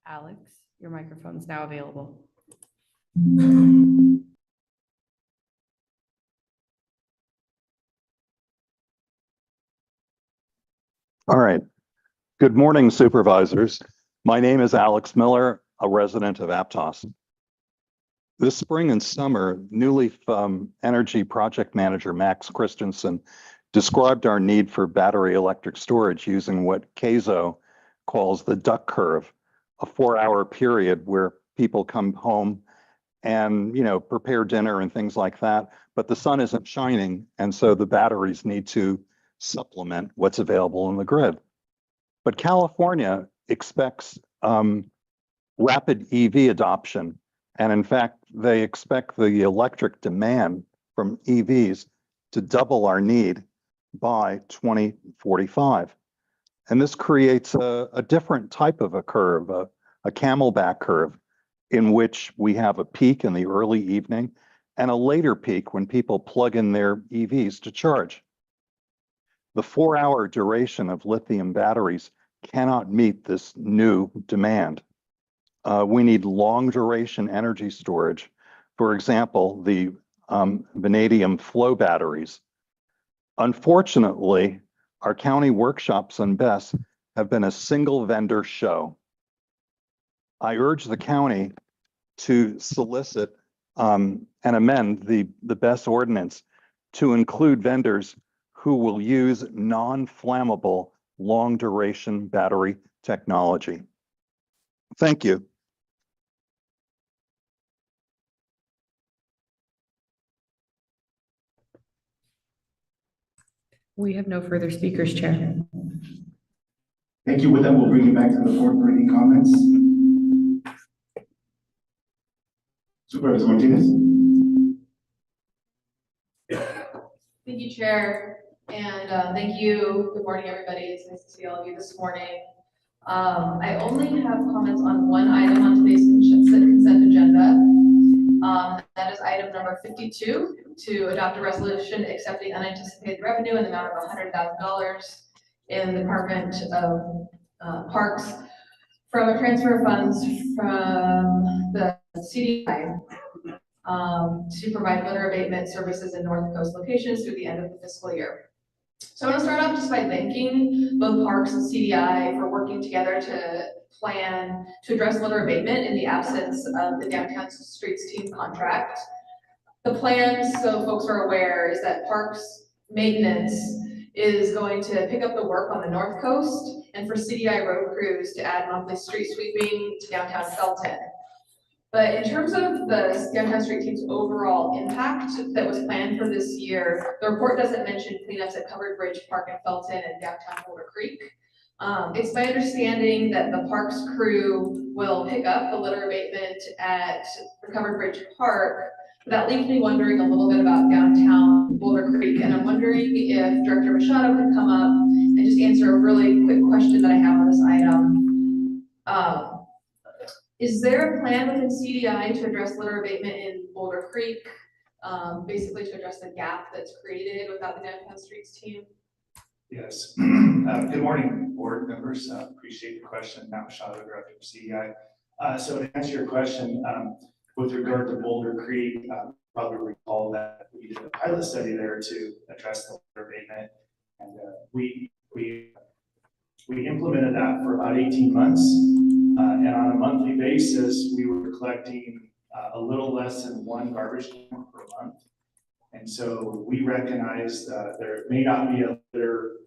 Alex, your microphone is now available. All right. Good morning, supervisors. My name is Alex Miller, a resident of Aptos. This spring and summer, Newleaf Energy Project Manager Max Christensen described our need for battery electric storage using what CAISO calls the duck curve, a 4-hour period where people come home and, prepare dinner and things like that, but the sun isn't shining, and so the batteries need to supplement what's available in the grid. But California expects rapid EV adoption. And in fact, they expect the electric demand from EVs to double our need by 2045. And this creates a different type of a curve, a camelback curve, in which we have a peak in the early evening and a later peak when people plug in their EVs to charge. The 4-hour duration of lithium batteries cannot meet this new demand. We need long duration energy storage. For example, the vanadium flow batteries. Unfortunately, our county workshops and BESS have been a single vendor show. I urge the county to solicit and amend the BESS ordinance to include vendors who will use non-flammable long duration battery technology. Thank you. We have no further speakers, Chair. Thank you. With that, we'll bring it back to the floor for any comments. Supervisor Martinez. Thank you, Chair, and thank you. Good morning, everybody. It's nice to see all of you this morning. I only have comments on one item on today's consent agenda. That is item number 52, to adopt a resolution accepting unanticipated revenue in the amount of $100,000 in the Department of Parks from a transfer of funds from the CDI to provide litter abatement services in North Coast locations through the end of the fiscal year. So I want to start off just by thanking both Parks and CDI for working together to plan to address litter abatement in the absence of the Downtown Streets Team contract. The plan, so folks are aware, is that Parks maintenance is going to pick up the work on the North Coast and for CDI road crews to add monthly street sweeping to downtown Felton. But in terms of the Downtown Street Team's overall impact that was planned for this year, the report doesn't mention cleanups at Covered Bridge Park in Felton and downtown Boulder Creek. It's my understanding that the Parks crew will pick up the litter abatement at the Covered Bridge Park, That leaves me wondering a little bit about downtown Boulder Creek, and I'm wondering if Director Machado could come up and just answer a really quick question that I have on this item. Is there a plan within CDI to address litter abatement in Boulder Creek? Basically to address the gap that's created without the downtown streets team? Yes. Good morning, board members. Appreciate the question. Matt Machado, Director of CDI. So to answer your question, with regard to Boulder Creek, probably recall that we did a pilot study there to address the litter abatement, and we implemented that for about 18 months, and on a monthly basis, we were collecting a little less than 1 garbage can per month. And so we recognize that there may not be a litter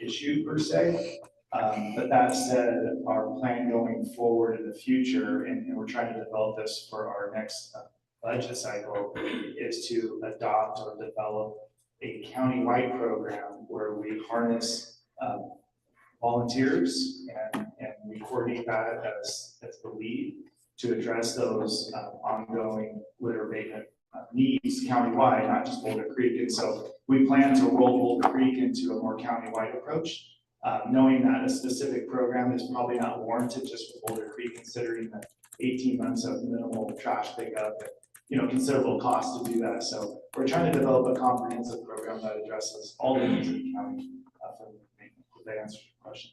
issue per se, but that said, our plan going forward in the future, and we're trying to develop this for our next budget cycle, is to adopt or develop a county-wide program where we harness volunteers and we coordinate that as the lead to address those ongoing litter abatement needs countywide, not just Boulder Creek. And so we plan to roll Boulder Creek into a more countywide approach, knowing that a specific program is probably not warranted just for Boulder Creek, considering the 18 months of minimal trash pickup and considerable cost to do that. So we're trying to develop a comprehensive program that addresses all the needs of the county. If that answers your question.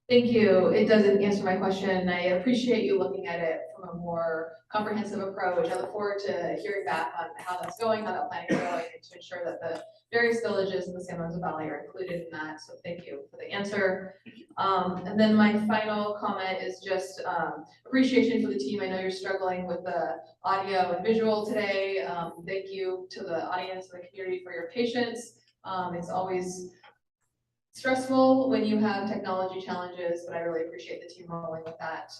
Thank you. It doesn't answer my question. I appreciate you looking at it from a more comprehensive approach. I look forward to hearing back on how that's going, how that planning is going, and to ensure that the various villages in the San Lorenzo Valley are included in that. So thank you for the answer. And then my final comment is just appreciation for the team. I know you're struggling with the audio and visual today. Thank you to the audience and the community for your patience. It's always stressful when you have technology challenges, but I really appreciate the team rolling with that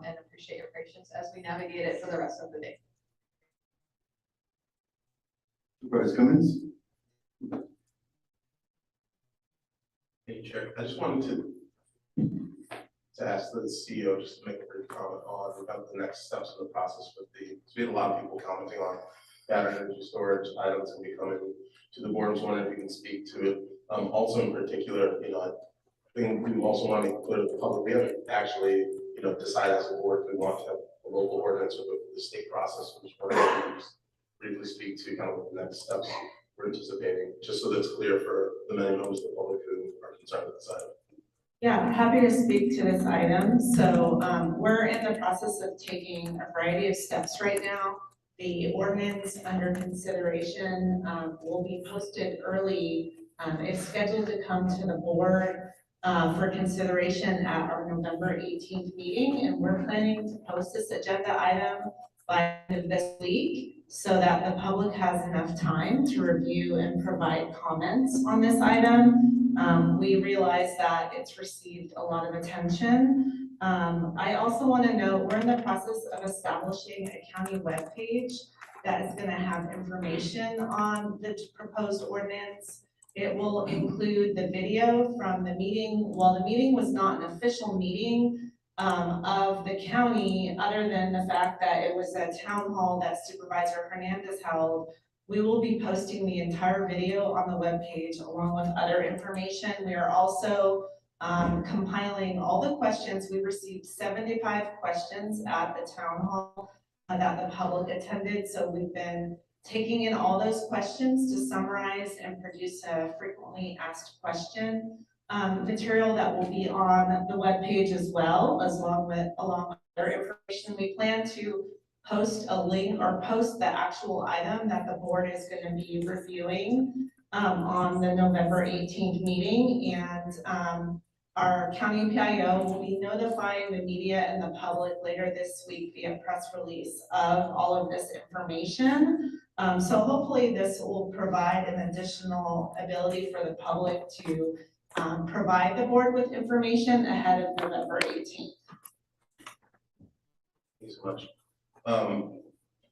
and appreciate your patience as we navigate it for the rest of the day. Supervisor Cummins? Hey, Chair. I just wanted to ask the CEO just to make a brief comment on about the next steps in the process with so we had a lot of people commenting on battery energy storage items and be coming to the board. I was wondering if you can speak to it. Also in particular, I think we also want to include the public. We haven't actually, decided as a board if we want to have a local ordinance or the state process. So just wanted to just briefly speak to kind of what the next steps we're anticipating, just so that's clear for the many members of the public who are concerned with this item. Yeah, I'm happy to speak to this item. So we're in the process of taking a variety of steps right now. The ordinance under consideration will be posted early. It's scheduled to come to the board for consideration at our November 18th meeting, and we're planning to post this agenda item by the end of this week so that the public has enough time to review and provide comments on this item. We realize that it's received a lot of attention. I also want to note we're in the process of establishing a county webpage that is going to have information on the proposed ordinance. It will include the video from the meeting. While the meeting was not an official meeting of the county, other than the fact that it was a town hall that Supervisor Hernandez held, we will be posting the entire video on the webpage along with other information. We are also compiling all the questions. We received 75 questions at the town hall that the public attended. So we've been taking in all those questions to summarize and produce a frequently asked question material that will be on the webpage as well, along with other information. We plan to post a link or post the actual item that the board is going to be reviewing on the November 18th meeting, and our county PIO will be notifying the media and the public later this week via press release of all of this information. So hopefully this will provide an additional ability for the public to provide the board with information ahead of November 18th. Thanks so much.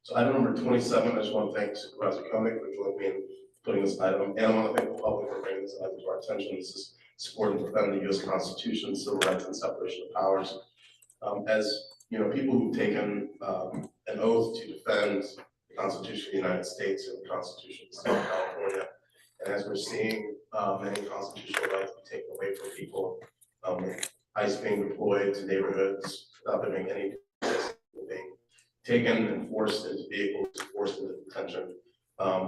So item number 27, I just want to thank Supervisor Koenig for joining me in putting this item, and I want to thank the public for bringing this item to our attention. This is supporting and defending the U.S. Constitution, civil rights, and separation of powers. As people who've taken an an oath to defend the Constitution of the United States and the Constitution of the State of California. And as we're seeing many constitutional rights be taken away from people, with ICE being deployed to neighborhoods without there being any being taken and forced into vehicles, forced into detention,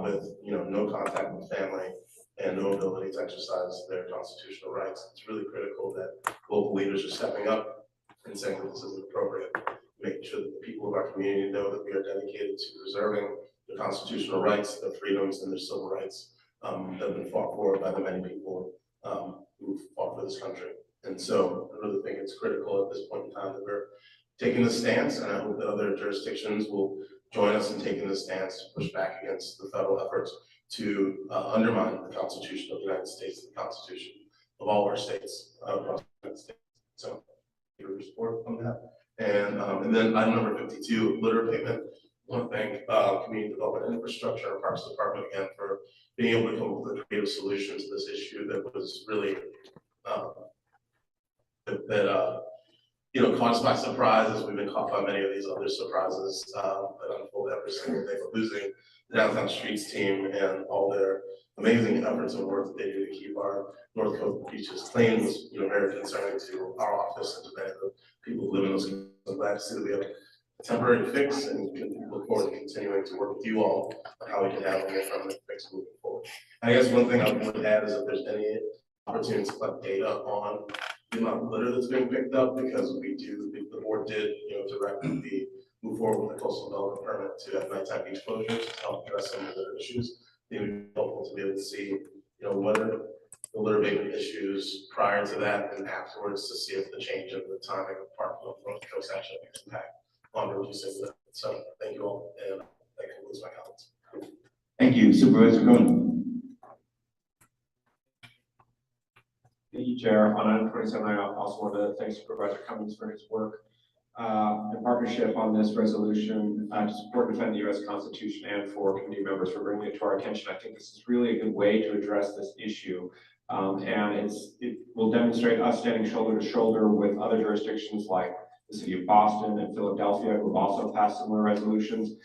with no contact with family and no ability to exercise their constitutional rights. It's really critical that local leaders are stepping up and saying that this isn't appropriate, making sure that the people of our community know that we are dedicated to preserving their constitutional rights, their freedoms, and their civil rights that have been fought for by the many people who fought for this country. And so I really think it's critical at this point in time that we're taking this stance, and I hope that other jurisdictions will join us in taking this stance to push back against the federal efforts to undermine the Constitution of the United States and the Constitution of all our states across the United States. So, thank you for your support on that. And then item number 52, litter abatement. I want to thank Community Development and Infrastructure and Parks Department again for being able to come up with a creative solution to this issue that was really caught us by surprise, as we've been caught by many of these other surprises that unfold every single day. But losing the Downtown Streets team and all their amazing efforts and work that they do to keep our North Coast beaches clean was very concerning to our office and to many of the people who live in those communities. I'm glad to see that we have a temporary fix and can look forward to continuing to work with you all on how we can have a more permanent fix moving forward. I guess one thing I would add is if there's any opportunity to collect data on the amount of litter that's being picked up, because the board did, directly move forward with the coastal development permit to have nighttime beach closures to help address some of the litter issues. I think it would be helpful to be able to see, what are the litter abatement issues prior to that and afterwards to see if the change in the timing of Park North Coast actually makes an impact on reducing litter. So thank you all, and that concludes my comments. Thank you, Supervisor Cohen. Thank you, Chair. On item 27, I also want to thank Supervisor Cummings for his work in partnership on this resolution to support and defend the U.S. Constitution, and for committee members for bringing it to our attention. I think this is really a good way to address this issue, and it will demonstrate us standing shoulder to shoulder with other jurisdictions like the city of Boston and Philadelphia, who have also passed similar resolutions.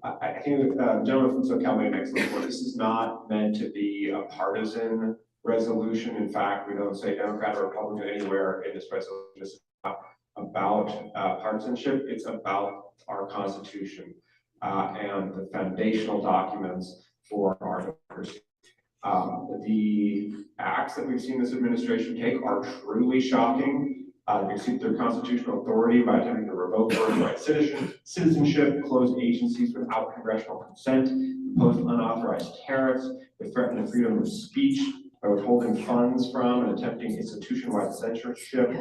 I think the gentleman from SoCal made an excellent point. This is not meant to be a partisan resolution. In fact, we don't say Democrat or Republican anywhere in this resolution. This is not about partisanship. It's about our Constitution and the foundational documents for our democracy. The acts that we've seen this administration take are truly shocking. They exceed their constitutional authority by attempting to revoke birthright citizenship, close agencies without congressional consent, impose unauthorized tariffs, they threaten the freedom of speech by withholding funds from and attempting institution-wide censorship.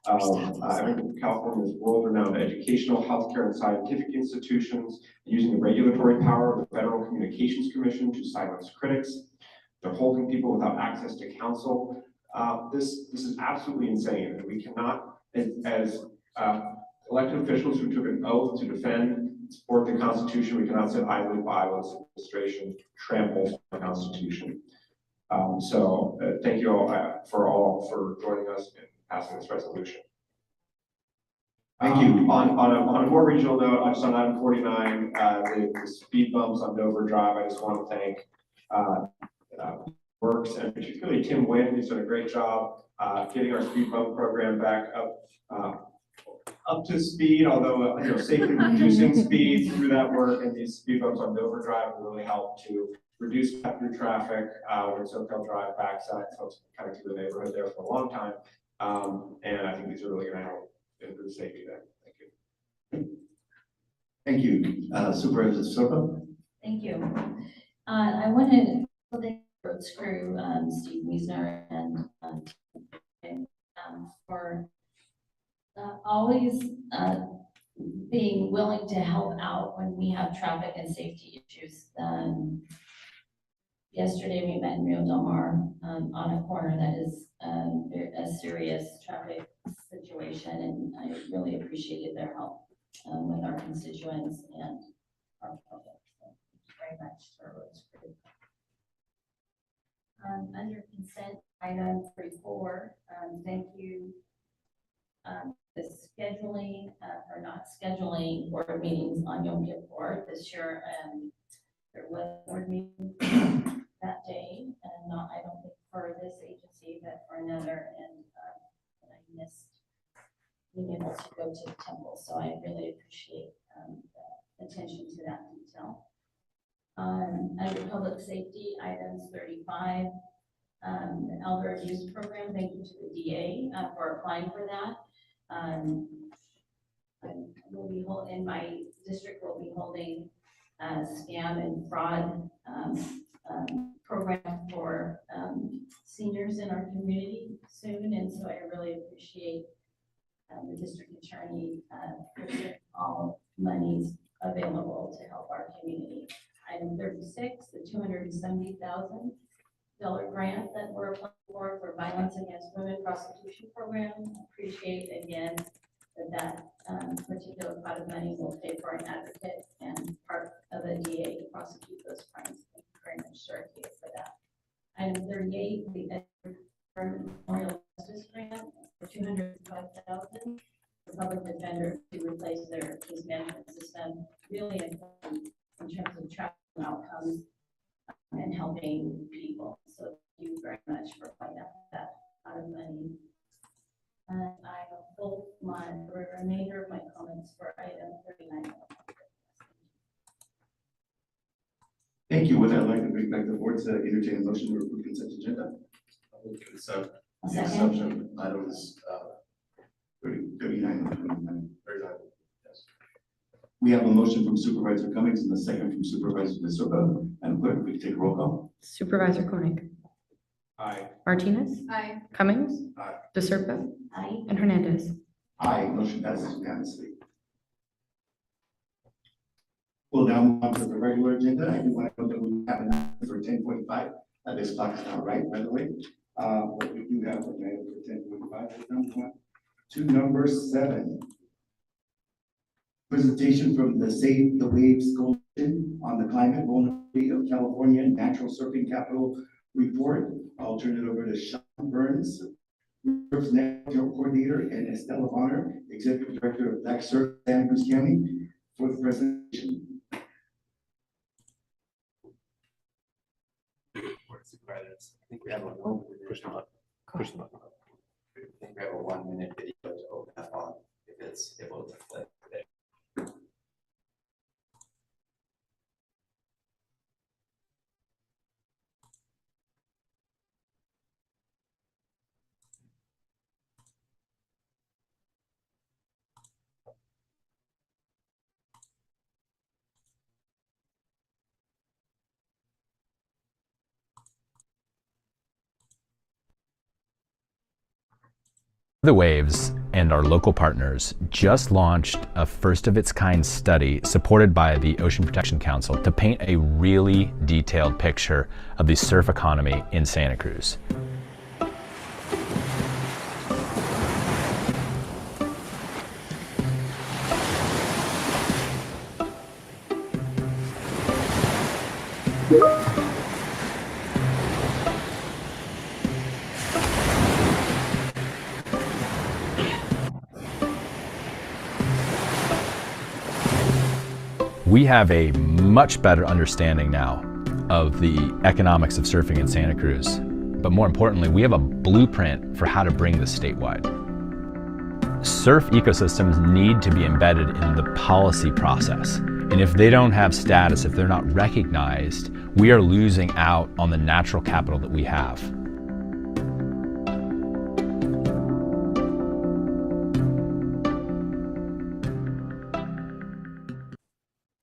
California's world-renowned educational, healthcare, and scientific institutions, using the regulatory power of the Federal Communications Commission to silence critics. They're holding people without access to counsel. This is absolutely insane, and we cannot, as elected officials who took an oath to defend and support the Constitution, we cannot sit idly by while this administration tramples the Constitution. Thank you all for joining us in passing this resolution. Thank you. On a more regional note, just on item 49, the speed bumps on Dover Drive, I just want to thank Works and particularly Tim Wynn, who's done a great job getting our speed bump program back up to speed, although safely reducing speed through that work, and these speed bumps on Dover Drive will really help to reduce cut-through traffic when SoCal Drive backs out. Folks kind of through the neighborhood there for a long time, and I think these are really going to help improve safety there. Thank you. Thank you, Supervisor Soto. Thank you. I wanted to thank the roads crew, Steve Wiesner and for always being willing to help out when we have traffic and safety issues. Yesterday we met in Rio Del Mar on a corner that is a serious traffic situation, and I really appreciated their help with our constituents and our public. So thank you very much to our roads crew. Under consent item 34, thank you the scheduling, or not scheduling board meetings on Yom Kippur. This year, there was a board meeting that day, and not, I don't think for this agency, but for another, and I missed being able to go to the temple, so I really appreciate the attention to that detail. Under public safety, items 35, the elder abuse program, thank you to the DA for applying for that. In my district, we'll be holding a scam and fraud program for seniors in our community soon, and so I really appreciate the district attorney pushing all monies available to help our community. Item 36, the $270,000 grant that we're applying for Violence Against Women Prostitution Program. Appreciate again that particular pot of money will pay for an advocate and part of a DA to prosecute those crimes. Thank you very much, Sir, for that. Item 38, the Memorial Justice Grant for $205,000 for public defender to replace their case management system. Really important in terms of traffic outcomes and helping people. So thank you very much for finding out that pot of money. And I have pulled the remainder of my comments for item 39. Thank you. With that, I'd like to bring back the board to entertain a motion to approve consent agenda. Consent. The exception items 39 and 29. Yes. We have a motion from Supervisor Cummings and a second from Supervisor DeSoto. And clerk, we can take a roll call. Supervisor Koenig. Aye. Martinez. Aye. Cummings. Aye. DeSerpa. Aye. And Hernandez. Aye, motion passes unanimously. We'll now move on to the regular agenda. I do want to know that we have an item for 10:45. This clock is not right, by the way. But we do have an item for 10:45. To number 7. Presentation from the Save the Waves Coalition on the climate vulnerability of California Natural Surfing Capital report. I'll turn it over to Sean Burns, Surf's National Coordinator, and Estella Bonner, Executive Director of Black Surf, Santa Cruz County, for the presentation. Supervisors, I think we have a push them up. I think we have a 1-minute video to open up on if it's able to play today. The Waves and our local partners just launched a first-of-its-kind study supported by the Ocean Protection Council to paint a really detailed picture of the surf economy in Santa Cruz. We have a much better understanding now of the economics of surfing in Santa Cruz. But more importantly, we have a blueprint for how to bring this statewide. Surf ecosystems need to be embedded in the policy process. And if they don't have status, if they're not recognized, we are losing out on the natural capital that we have.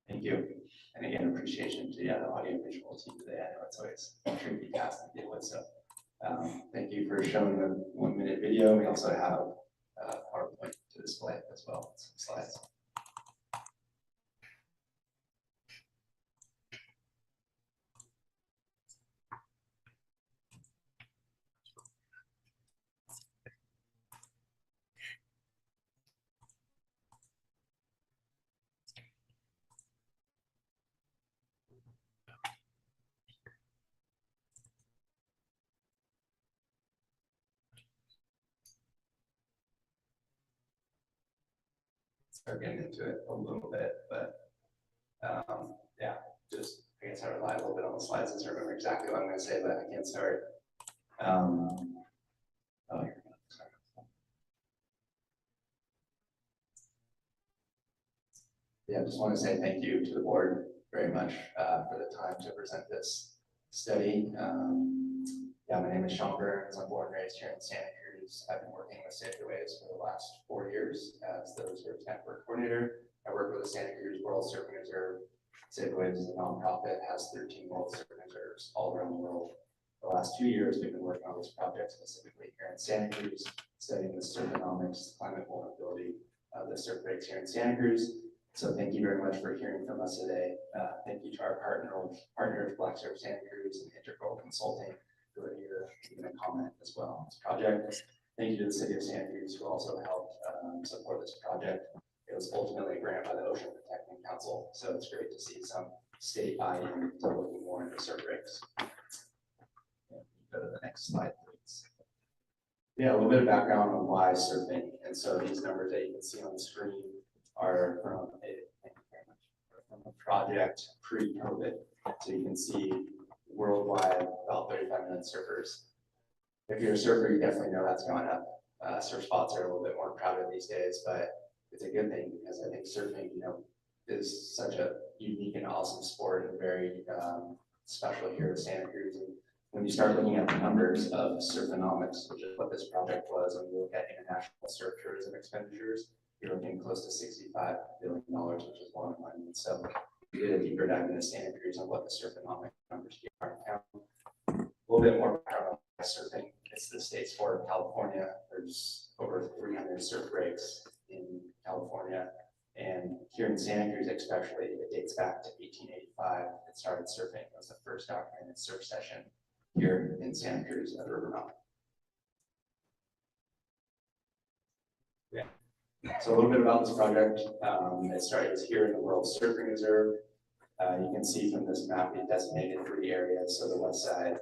Thank you. And again, appreciation to the audio visual team today. I know it's always a tricky task to deal with. So thank you for showing the 1-minute video. We also have PowerPoint to display as well, some slides. start getting into it a little bit, but yeah, just I guess I rely a little bit on the slides to remember exactly what I'm going to say, but I can't start. Oh, here we go. Sorry. Yeah, I just want to say thank you to the board very much for the time to present this study. Yeah, my name is Sean Burns. I'm born and raised here in Santa Cruz. I've been working with Safety Waves for the last 4 years as the Reserve Network Coordinator. I work with the Santa Cruz World Surfing Reserve. Safety Waves is a nonprofit, has 13 World Surfing Reserves all around the world. The last 2 years, we've been working on this project specifically here in Santa Cruz, studying the surfonomics, climate vulnerability of the surf breaks here in Santa Cruz. So thank you very much for hearing from us today. Thank you to our partners, Black Surf Santa Cruz and Integral Consulting, who are here giving a comment as well on this project. Thank you to the City of Santa Cruz, who also helped support this project. It was ultimately a grant by the Ocean Protecting Council, so it's great to see some state buy-in to looking more into surf breaks. Go to the next slide, please. Yeah, a little bit of background on why surfing. And so these numbers that you can see on the screen are from a project pre-COVID. So you can see worldwide about 35 million surfers. If you're a surfer, you definitely know that's gone up. Surf spots are a little bit more crowded these days, but it's a good thing because I think surfing, is such a unique and awesome sport and very special here in Santa Cruz. And when you start looking at the numbers of surfonomics, which is what this project was, and you look at international surf tourism expenditures, you're looking close to $65 billion, which is a lot of money. And so we did a deeper dive into Santa Cruz on what the surfonomic numbers are in town. A little bit more background on surfing. It's the state sport of California. There's over 300 surf breaks in California. And here in Santa Cruz especially, it dates back to 1885. It started surfing. It was the first documented surf session here in Santa Cruz at the River Mountain. Yeah. So a little bit about this project. It started here in the World Surfing Reserve. You can see from this map, we designated 3 areas. So the west side,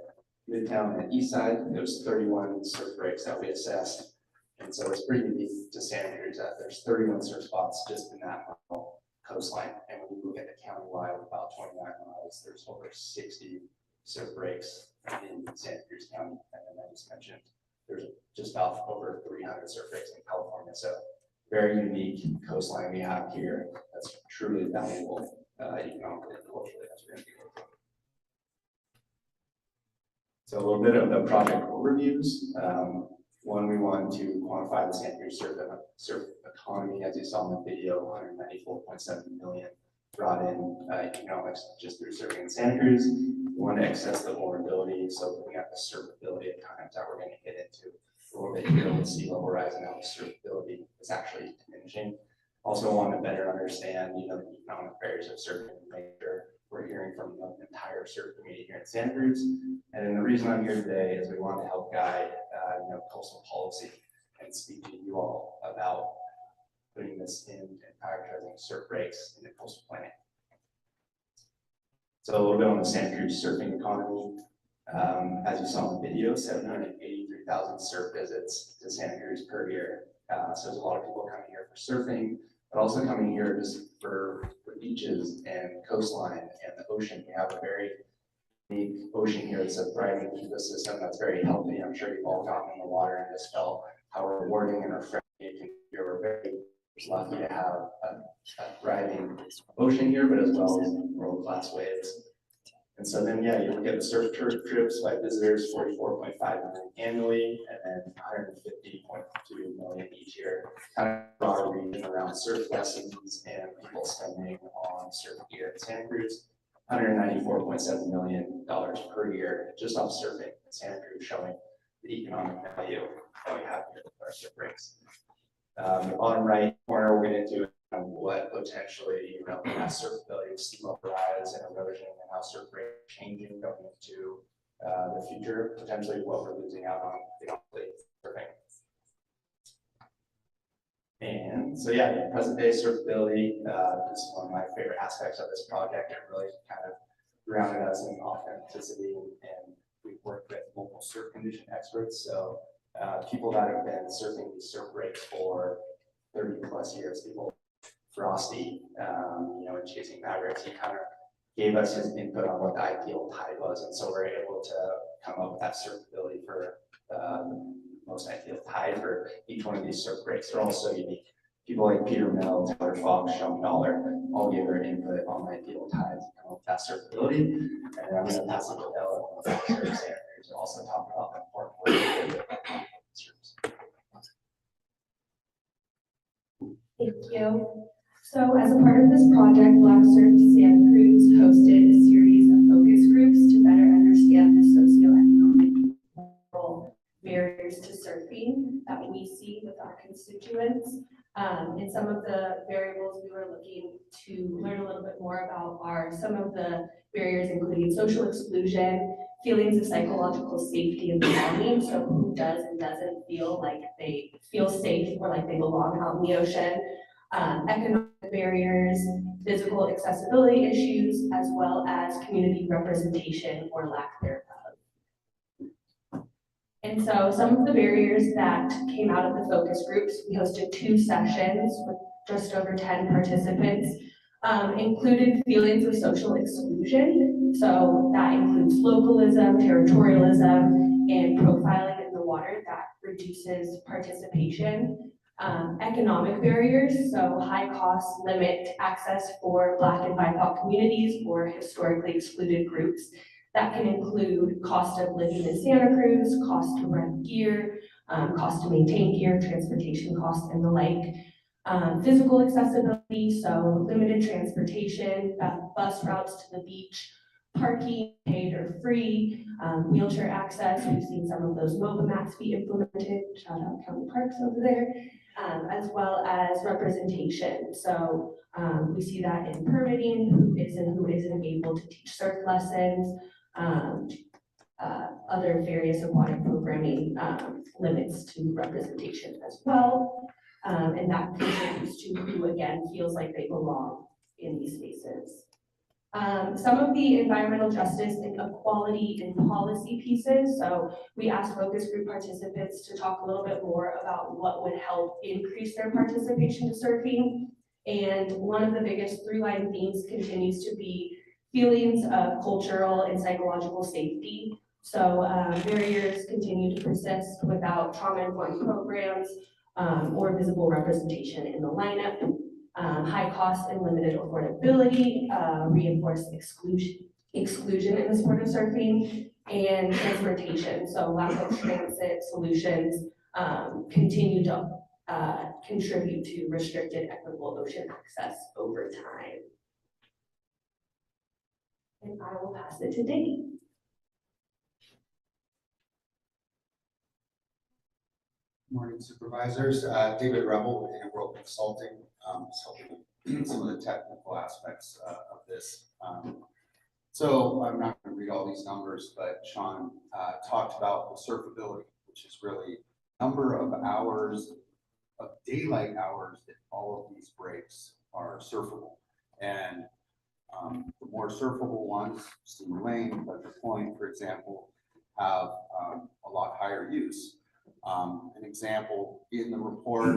Midtown, and east side, there's 31 surf breaks that we assessed. And so it's pretty unique to Santa Cruz that there's 31 surf spots just in that coastline. And when you look at the countywide, about 29 miles, there's over 60 surf breaks in Santa Cruz County. And then I just mentioned, there's just about over 300 surf breaks in California. So very unique coastline we have here that's truly valuable economically and culturally as we're going to be looking. So a little bit of the project overviews. One, we want to quantify the Santa Cruz surf economy, as you saw in the video, 194.7 million brought in economics just through surfing in Santa Cruz. We want to assess the vulnerability, so looking at the surfability at times that we're going to get into a little bit here with sea level rise and how the surfability is actually diminishing. Also want to better understand, the economic barriers of surfing and make sure we're hearing from the entire surf community here in Santa Cruz. And then the reason I'm here today is we want to help guide, coastal policy and speak to you all about putting this in and prioritizing surf breaks in the coastal planning. So a little bit on the Santa Cruz surfing economy. As you saw in the video, 783,000 surf visits to Santa Cruz per year. So there's a lot of people coming here for surfing, but also coming here just for beaches and coastline and the ocean. We have a very unique ocean here. It's a thriving ecosystem that's very healthy. I'm sure you've all gotten in the water and just felt how rewarding and refreshing it can be. We're very lucky to have a thriving ocean here, but as well as world-class waves. And so then, yeah, you look at the surf trips by visitors, 44.5 million annually, and then 150.2 million each year. Kind of broader region around surf lessons and people spending on surf gear in Santa Cruz. $194.7 million per year just off surfing in Santa Cruz, showing the economic value that we have here with our surf breaks. The bottom right corner, we'll get into what potentially, has surfability with sea level rise and erosion and how surf rates are changing going into the future, potentially what we're losing out on surfing. And so, yeah, the present day surfability is one of my favorite aspects of this project. It really kind of grounded us in authenticity, and we've worked with local surf condition experts. So people that have been surfing these surf breaks for 30 plus years, people Frosty, and Chasing Mavericks. He kind of gave us his input on what the ideal tide was, and so we're able to come up with that surfability for the most ideal tide for each one of these surf breaks. They're all so unique. People like Peter Mill, Tyler Fox, Sean Dollar, all gave their input on the ideal tides and come up with that surfability. And I'm going to pass it to Ella, who's also talk about the important work. Thank you. So as a part of this project, Black Surf Santa Cruz hosted a series of focus groups to better understand the socioeconomic barriers to surfing that we see with our constituents. And some of the variables we were looking to learn a little bit more about are some of the barriers, including social exclusion, feelings of psychological safety and belonging. So who does and doesn't feel like they feel safe or like they belong out in the ocean. Economic barriers, physical accessibility issues, as well as community representation or lack thereof. And so some of the barriers that came out of the focus groups, we hosted 2 sessions with just over 10 participants, included feelings of social exclusion. So that includes localism, territorialism, and profiling in the water that reduces participation. Economic barriers, so high costs limit access for Black and BIPOC communities or historically excluded groups. That can include cost of living in Santa Cruz, cost to rent gear, cost to maintain gear, transportation costs, and the like. Physical accessibility, so limited transportation, bus routes to the beach, parking, paid or free, wheelchair access. We've seen some of those MOBA mats be implemented, shout out County Parks over there, as well as representation. So we see that in permitting, who is and who isn't able to teach surf lessons, other various aquatic programming limits to representation as well. And that contributes to who, again, feels like they belong in these spaces. Some of the environmental justice and equality and policy pieces. So we asked focus group participants to talk a little bit more about what would help increase their participation to surfing. And one of the biggest through-line themes continues to be feelings of cultural and psychological safety. So barriers continue to persist without trauma-informed programs or visible representation in the lineup. High cost and limited affordability, reinforced exclusion in the sport of surfing, and transportation. So lack of transit solutions continue to contribute to restricted equitable ocean access over time. And I will pass it to Dave. Morning, Supervisors. David Rebel with Integral Consulting, helping with some of the technical aspects of this. So I'm not going to read all these numbers, but Sean talked about the surfability, which is really number of hours of daylight hours that all of these breaks are surfable. And the more surfable ones, Steamer Lane, Pleasure Point, for example, have a lot higher use. An example in the report,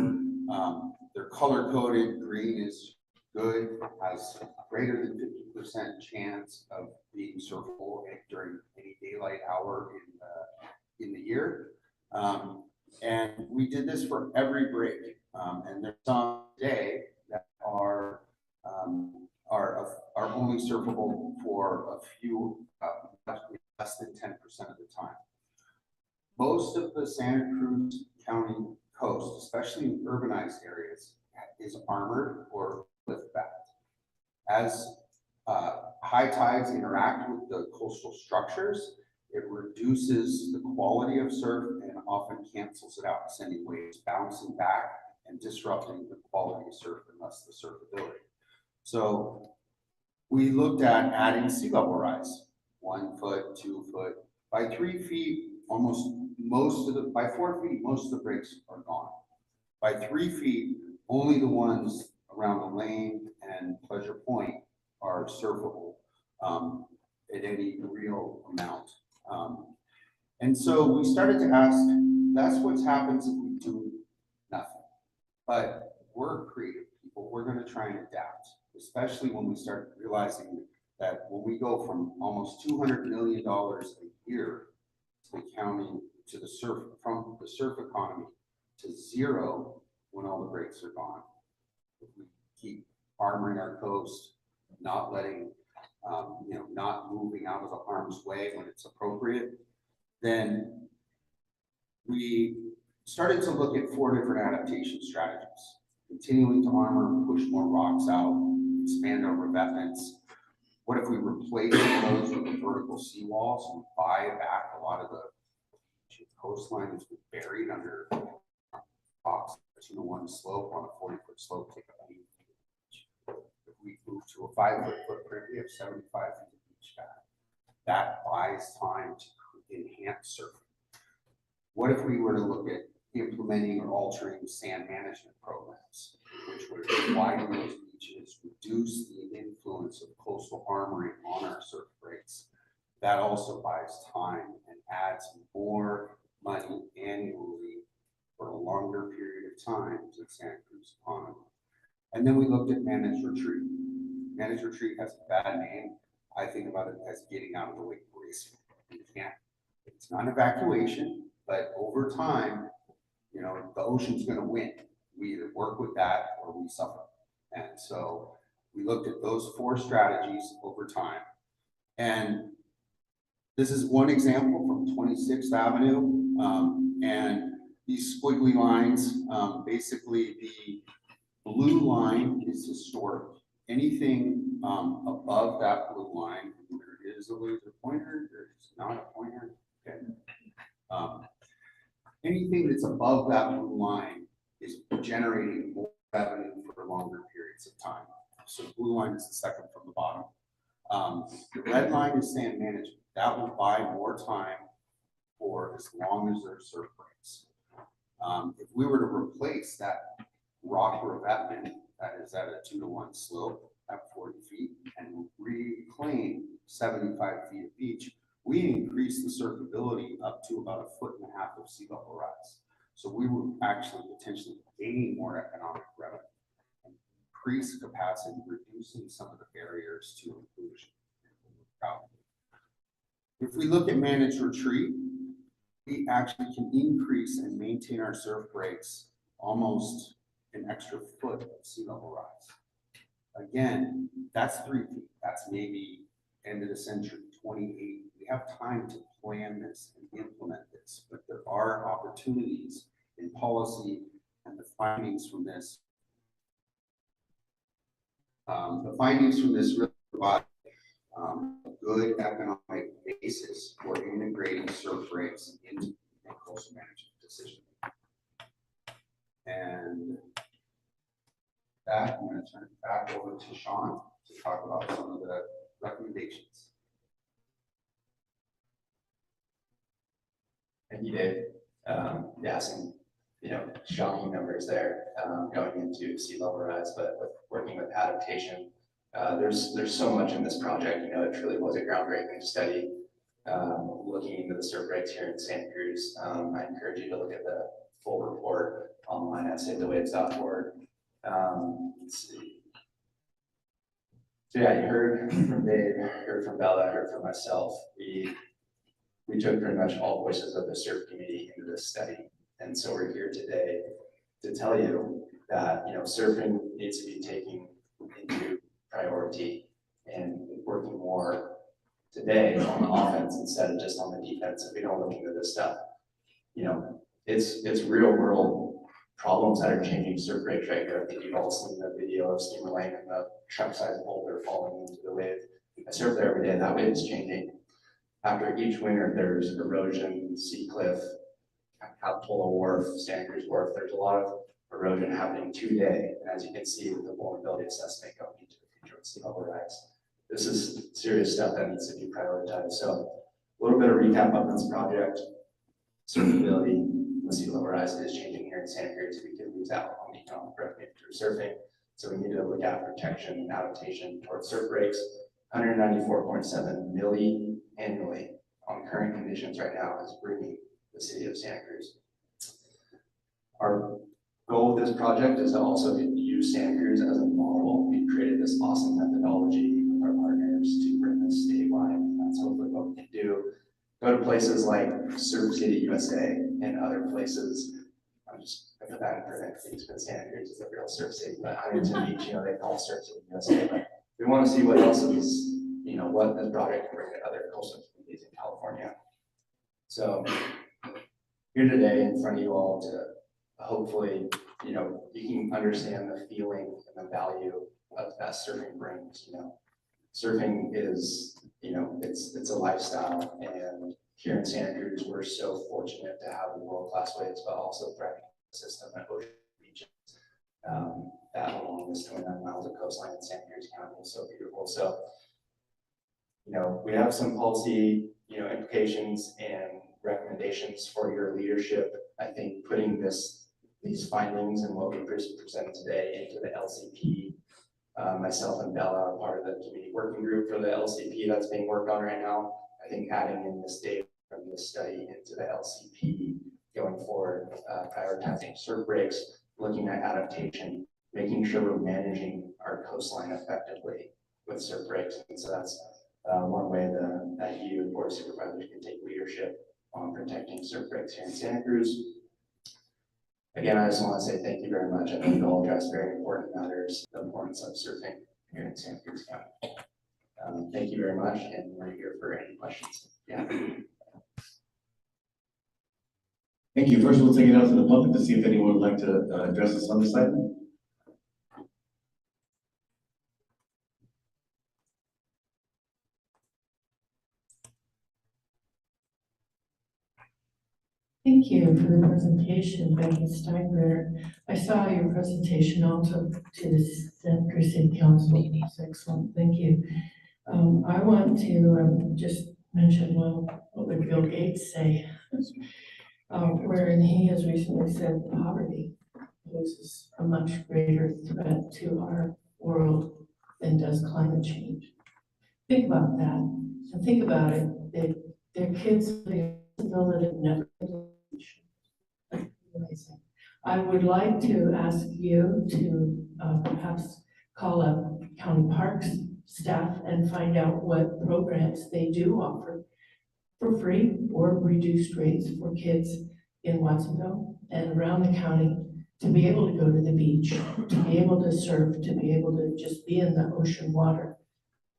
they're color coded. Green is good, has greater than 50% chance of being surfable during any daylight hour in the year. And we did this for every break. And there's some today that are only surfable for a few, less than 10% of the time. Most of the Santa Cruz County coast, especially in urbanized areas, is armored or lift-backed. As high tides interact with the coastal structures, it reduces the quality of surf and often cancels it out, sending waves bouncing back and disrupting the quality of surf and thus the surfability. So we looked at adding sea level rise, 1 foot, 2 foot, by 3 feet. By 4 feet, most of the breaks are gone. By 3 feet, only the ones around the lane and Pleasure Point are surfable at any real amount. And so we started to ask, that's what happens if we do nothing. But we're creative people. We're going to try especially when we start realizing that when we go from almost $200 million a year to the county, to the surf, from the surf economy to zero when all the brakes are gone. If we keep armoring our coast, not letting, not moving out of the harm's way when it's appropriate, then we started to look at 4 different adaptation strategies. Continuing to armor and push more rocks out, expand our revetments. What if we replace those with vertical seawalls and buy back a lot of the coastline that's been buried under rocks, 2-to-1 slope on a 40-foot slope, take up 80 feet. If we move to a 5-foot footprint, we have 75 feet of beach back. That buys time to enhance surfing. What if we were to look at implementing or altering sand management programs, which would widen those beaches, reduce the influence of coastal armoring on our surf breaks? That also buys time and adds more money annually for a longer period of time to the Santa Cruz economy. And then we looked at managed retreat. Managed retreat has a bad name. I think about it as getting out of the way gracefully. You can't, it's not an evacuation, but over time, the ocean's going to win. We either work with that or we suffer. And so we looked at those 4 strategies over time. And this is one example from 26th Avenue. And these squiggly lines, basically the blue line is historic. Anything above that blue line, there is a laser pointer, there's not a pointer. Okay. Anything that's above that blue line is generating more revenue for longer periods of time. So the blue line is the second from the bottom. The red line is sand management. That will buy more time for as long as there's surf breaks. If we were to replace that rock revetment that is at a 2-to-1 slope at 40 feet and reclaim 75 feet of beach, we increase the surfability up to about 1.5 feet of sea level rise. So we were actually potentially gaining more economic revenue and increase capacity, reducing some of the barriers to inclusion. If we look at managed retreat, we actually can increase and maintain our surf breaks almost an extra foot of sea level rise. Again, that's 3 feet. That's maybe end of the century, 28. We have time to plan this and implement this, but there are opportunities in policy and the findings from this. The findings from this really provide a good economic basis for integrating surf breaks into coastal management decision. And that, I'm going to turn it back over to Sean to talk about some of the recommendations. Thank you, Dave. Yeah, some shocking numbers there going into sea level rise, but working with adaptation, there's so much in this project. It truly was a groundbreaking study. Looking into the surf breaks here in Santa Cruz, I encourage you to look at the full report online at savethewaves.org. Let's see. So yeah, you heard from Dave, heard from Bella, heard from myself. We took pretty much all voices of the surf community into this study. And so we're here today to tell you that, surfing needs to be taken into priority and working more today on the offense instead of just on the defense. If we don't look into this stuff, it's real world problems that are changing surf breaks right here. I think you've all seen the video of Steamer Lane and the truck-sized boulder falling into the wave. I surf there every day, and that wave is changing. After each winter, there's erosion, sea cliff, Capitola Wharf, Santa Cruz Wharf. There's a lot of erosion happening today. And as you can see with the vulnerability assessment going into the future of sea level rise, this is serious stuff that needs to be prioritized. So a little bit of recap on this project. Surfability, the sea level rise is changing here in Santa Cruz. We could lose out on the economic revenue through surfing. So we need to look at protection and adaptation towards surf breaks. 194.7 million annually on current conditions right now is bringing the city of Santa Cruz. Our goal with this project is to also use use Santa Cruz as a model, we've created this awesome methodology with our partners to bring this statewide. And that's hopefully what we can do. Go to places like Surf City, USA, and other places. I put that in parentheses, but Santa Cruz is a real surf city, but Huntington Beach, you know, they call Surf City, USA. But we want to see what else is, you know, what this project can bring to other coastal communities in California. So here today in front of you all to hopefully, you know, you can understand the feeling and the value of that surfing brings. You know, surfing is, you know, it's a lifestyle, and here in Santa Cruz, we're so fortunate to have world-class waves, but also thriving system at ocean beaches. That along this 29 miles of coastline in Santa Cruz County is so beautiful. So, you know, we have some policy, you know, implications and recommendations for your leadership. I think putting these findings and what we presented today into the LCP. Myself and Bella are part of the community working group for the LCP that's being worked on right now. I think adding in this data from this study into the LCP going forward, prioritizing surf breaks, looking at adaptation, making sure we're managing our coastline effectively with surf breaks. And so that's one way that you, Board of Supervisors, can take leadership on protecting surf breaks here in Santa Cruz. Again, I just want to say thank you very much. I know you all addressed very important matters, the importance of surfing here in Santa Cruz County. Thank you very much, and we're here for any questions. Yeah. Thank you. First, we'll take it out to the public to see if anyone would like to address us on this item. Thank you for the presentation, Becky Steinbrenner. I saw your presentation also to the Santa Cruz City Council. It's excellent. Thank you. I want to just mention, well, what would Bill Gates say? Wherein he has recently said poverty poses a much greater threat to our world than does climate change. Think about that, and think about it. Their kids have never. Amazing. I would like to ask you to perhaps call up county parks staff and find out what programs they do offer for free or reduced rates for kids in Watsonville and around the county to be able to go to the beach, to be able to surf, to be able to just be in the ocean water.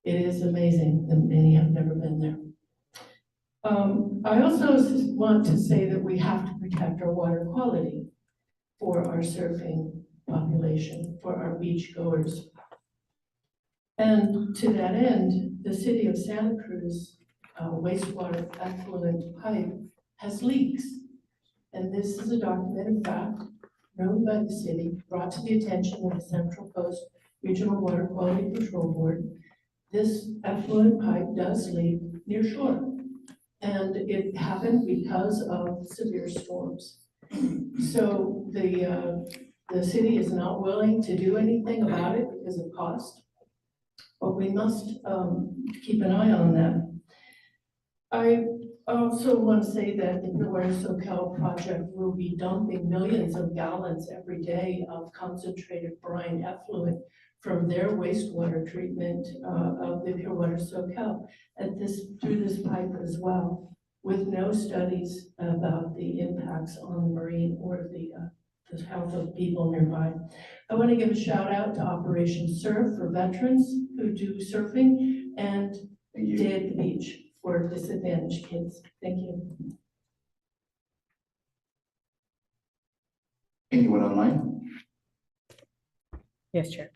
It is amazing that many have never been there. I also want to say that we have to protect our water quality for our surfing population, for our beach goers. And to that end, the city of Santa Cruz wastewater effluent pipe has leaks. And this is a documented fact known by the city, brought to the attention of the Central Coast Regional Water Quality Control Board. This effluent pipe does leak near shore. And it happened because of severe storms. So the city is not willing to do anything about it because of cost, but we must keep an eye on that. I also want to say that the Clearwater SoCal project will be dumping millions of gallons every day of concentrated brine effluent from their wastewater treatment of the Clearwater SoCal through this pipe as well, with no studies about the impacts on the marine or the health of people nearby. I want to give a shout out to Operation Surf for veterans who do surfing and Day at the Beach for disadvantaged kids. Thank you. Anyone online? Yes, Chair.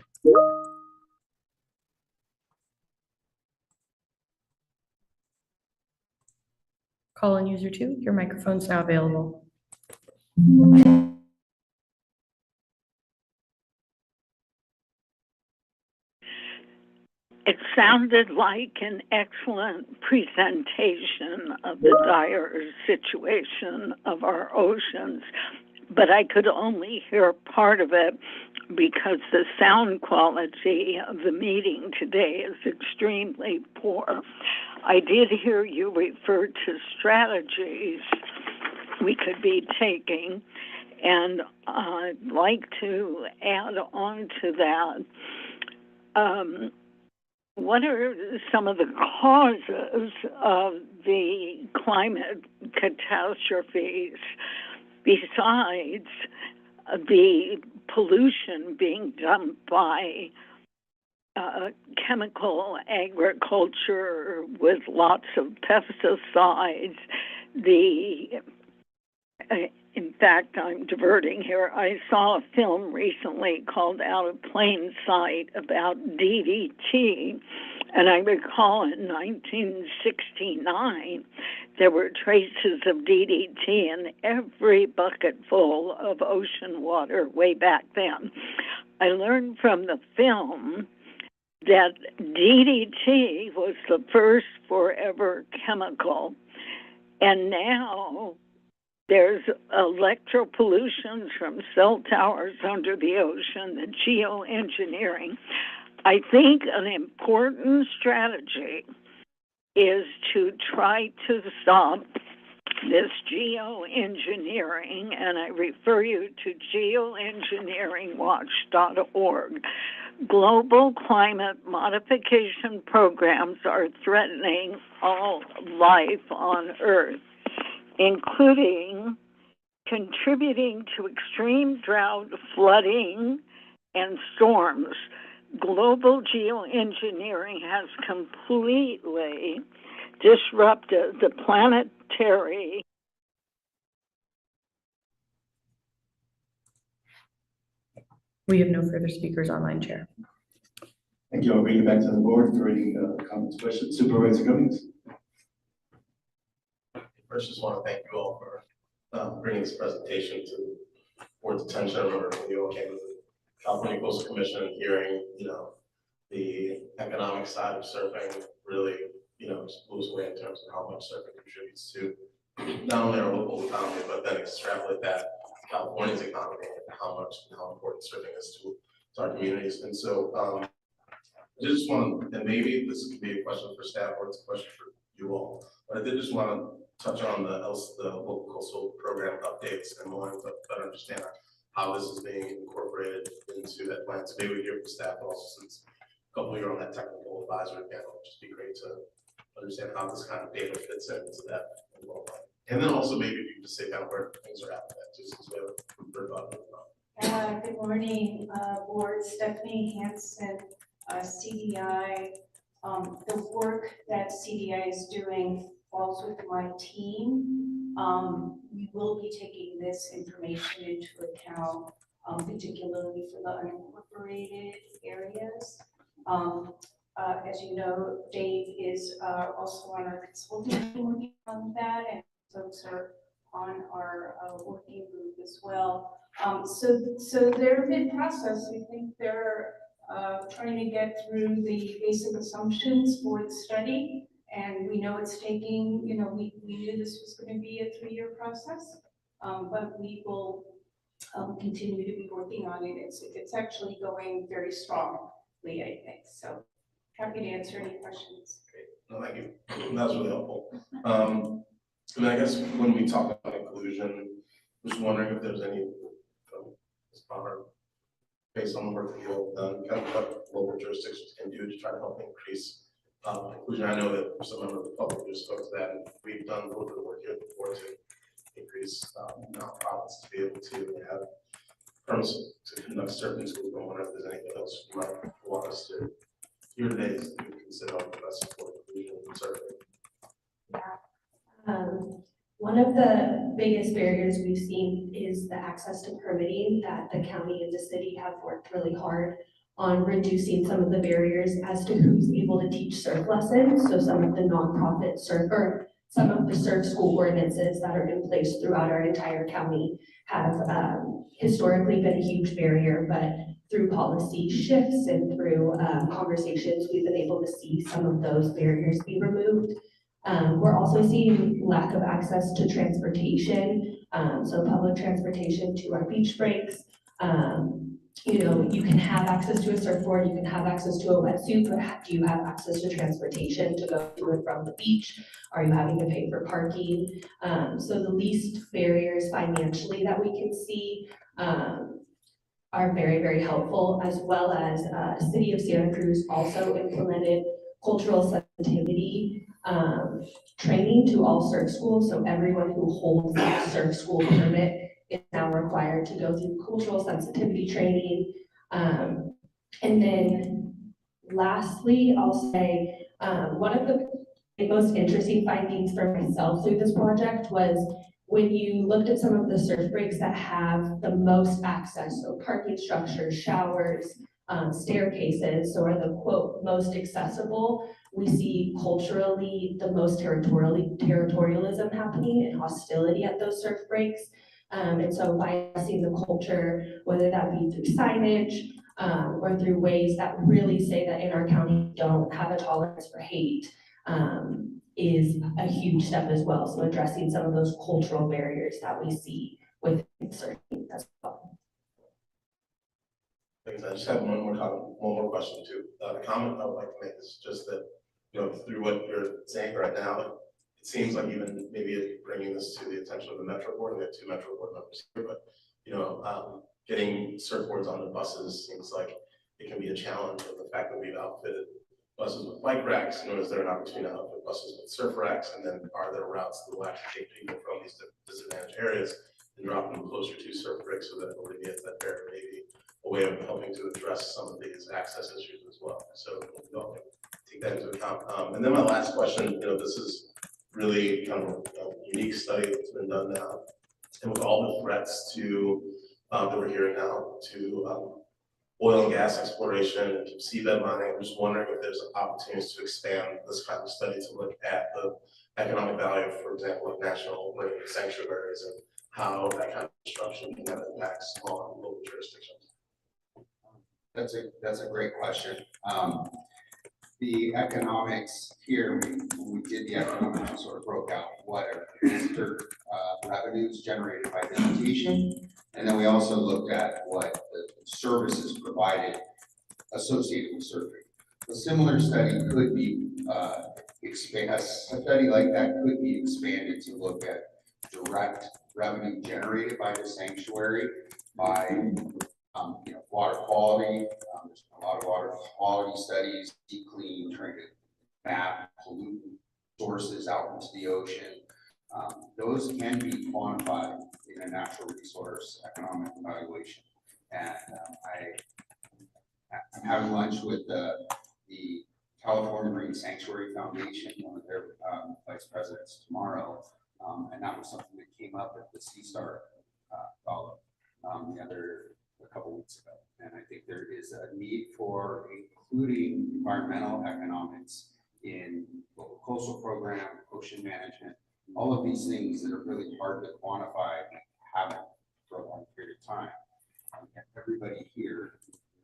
Call in user 2, your microphone's now available. It sounded like an excellent presentation of the dire situation of our oceans, but I could only hear part of it because the sound quality of the meeting today is extremely poor. I did hear you refer to strategies we could be taking, And I'd like to add on to that. What are some of the causes of the climate catastrophes besides the pollution being done by chemical agriculture with lots of pesticides? In fact, I'm diverting here. I saw a film recently called Out of Plain Sight about DDT, and I recall in 1969 there were traces of DDT in every bucketful of ocean water way back then. I learned from the film that DDT was the first forever chemical, and now there's electropollution from cell towers under the ocean, the geoengineering. I think an important strategy is to try to stop this geoengineering, and I refer you to geoengineeringwatch.org. Global climate modification programs are threatening all life on Earth, including contributing to extreme drought, flooding, and storms. Global geoengineering has completely disrupted the planetary. We have no further speakers online, Chair. Thank you. I'll bring it back to the board for any comments, questions. Supervisor Cummings. First, just want to thank you all for bringing this presentation to board's attention, or when you all came to the California Coastal Commission and hearing, the economic side of surfing really, just blows away in terms of how much surfing contributes to not only our local economy, but then extrapolate that California's economy and how important surfing is to our communities. And so I just want to, and maybe this could be a question for staff or it's a question for you all, but I did just want to touch on the local coastal program updates and want to better understand how this is being incorporated into that plan. So maybe we hear from staff also, since a couple of you are on that technical advisory panel. It'd just be great to understand how this kind of data fits into that. And then also maybe if you could just say kind of where things are at with that, just as we have heard about it. Good morning, board. Stephanie Hansen, CDI. The work that CDI is doing falls with my team. We will be taking this information into account, particularly for the unincorporated areas. As you know, Dave is also on our consulting team working on that, and folks are on our working group as well. So they're mid-process. We think they're trying to get through the basic assumptions for the study. And we know it's taking, we knew this was going to be a 3-year process, but we will continue to be working on it. It's actually going very strongly, I think. So happy to answer any questions. Great. No, thank you. That was really helpful. And I guess when we talk about inclusion, just wondering if there's any, based on the work that you all have done, kind of what local jurisdictions can do to try to help increase inclusion. I know that some members of the public just spoke to that, and we've done a little bit of work here before to increase nonprofits to be able to have permits to conduct certain schools. I wonder if there's anything else you might want us to hear today to consider the best support inclusion and surfing. One of the biggest barriers we've seen is the access to permitting, that the county and the city have worked really hard on reducing some of the barriers as to who's able to teach surf lessons. So some of the nonprofit surf, or some of the surf school ordinances that are in place throughout our entire county have historically been a huge barrier, but through policy shifts and through conversations, we've been able to see some of those barriers be removed. We're also seeing lack of access to transportation, so public transportation to our beach breaks, you know, you can have access to a surfboard, you can have access to a wetsuit, but do you have access to transportation to go to and from the beach? Are you having to pay for parking? So the least barriers financially that we can see are very, very helpful, as well as City of Santa Cruz also implemented cultural sensitivity training to all surf schools. So everyone who holds that surf school permit is now required to go through cultural sensitivity training. And then lastly, I'll say one of the most interesting findings for myself through this project was when you looked at some of the surf breaks that have the most access, so parking structures, showers, staircases, so are the quote most accessible, we see culturally the most territorialism happening and hostility at those surf breaks. And so by seeing the culture, whether that be through signage or through ways that really say that in our county don't have a tolerance for hate, is a huge step as well. So addressing some of those cultural barriers that we see with surfing as well. Thanks. I just have one more question too. The comment I would like to make is just that, you know, through what you're saying right now, it seems like even maybe bringing this to the attention of the Metro Board, and we have 2 Metro Board members here, but, you know, getting surfboards on the buses seems like it can be a challenge, and the fact that we've outfitted buses with bike racks, you know, is there an opportunity to outfit buses with surf racks, and then are there routes that will actually take people from these disadvantaged areas and drop them closer to surf breaks so that alleviates that barrier, maybe a way of helping to address some of these access issues as well. So we'll take that into account. And then my last question, you know, this is really kind of a unique study that's been done now, and with all the threats to that we're hearing now to oil and gas exploration and seabed mining, I'm just wondering if there's opportunities to expand this kind of study to look at the economic value, for example, of national marine sanctuaries and how that kind of construction can have impacts on local jurisdictions. That's a great question. The economics here, when we did the economics, we sort of broke out what are visitor revenues generated by visitation. And then we also looked at what the services provided associated with surfing. A similar study could be a study like that could be expanded to look at direct revenue generated by the sanctuary by you know, water quality. There's a lot of water quality studies, deep clean, trying to map pollutant sources out into the ocean. Those can be quantified in a natural resource economic evaluation. And I'm having lunch with the California Marine Sanctuary Foundation, one of their vice presidents tomorrow. And that was something that came up at the C-Star follow a couple weeks ago. And I think there is a need for including environmental economics in local coastal program, ocean management, all of these things that are really hard to quantify and haven't for a long period of time. Everybody here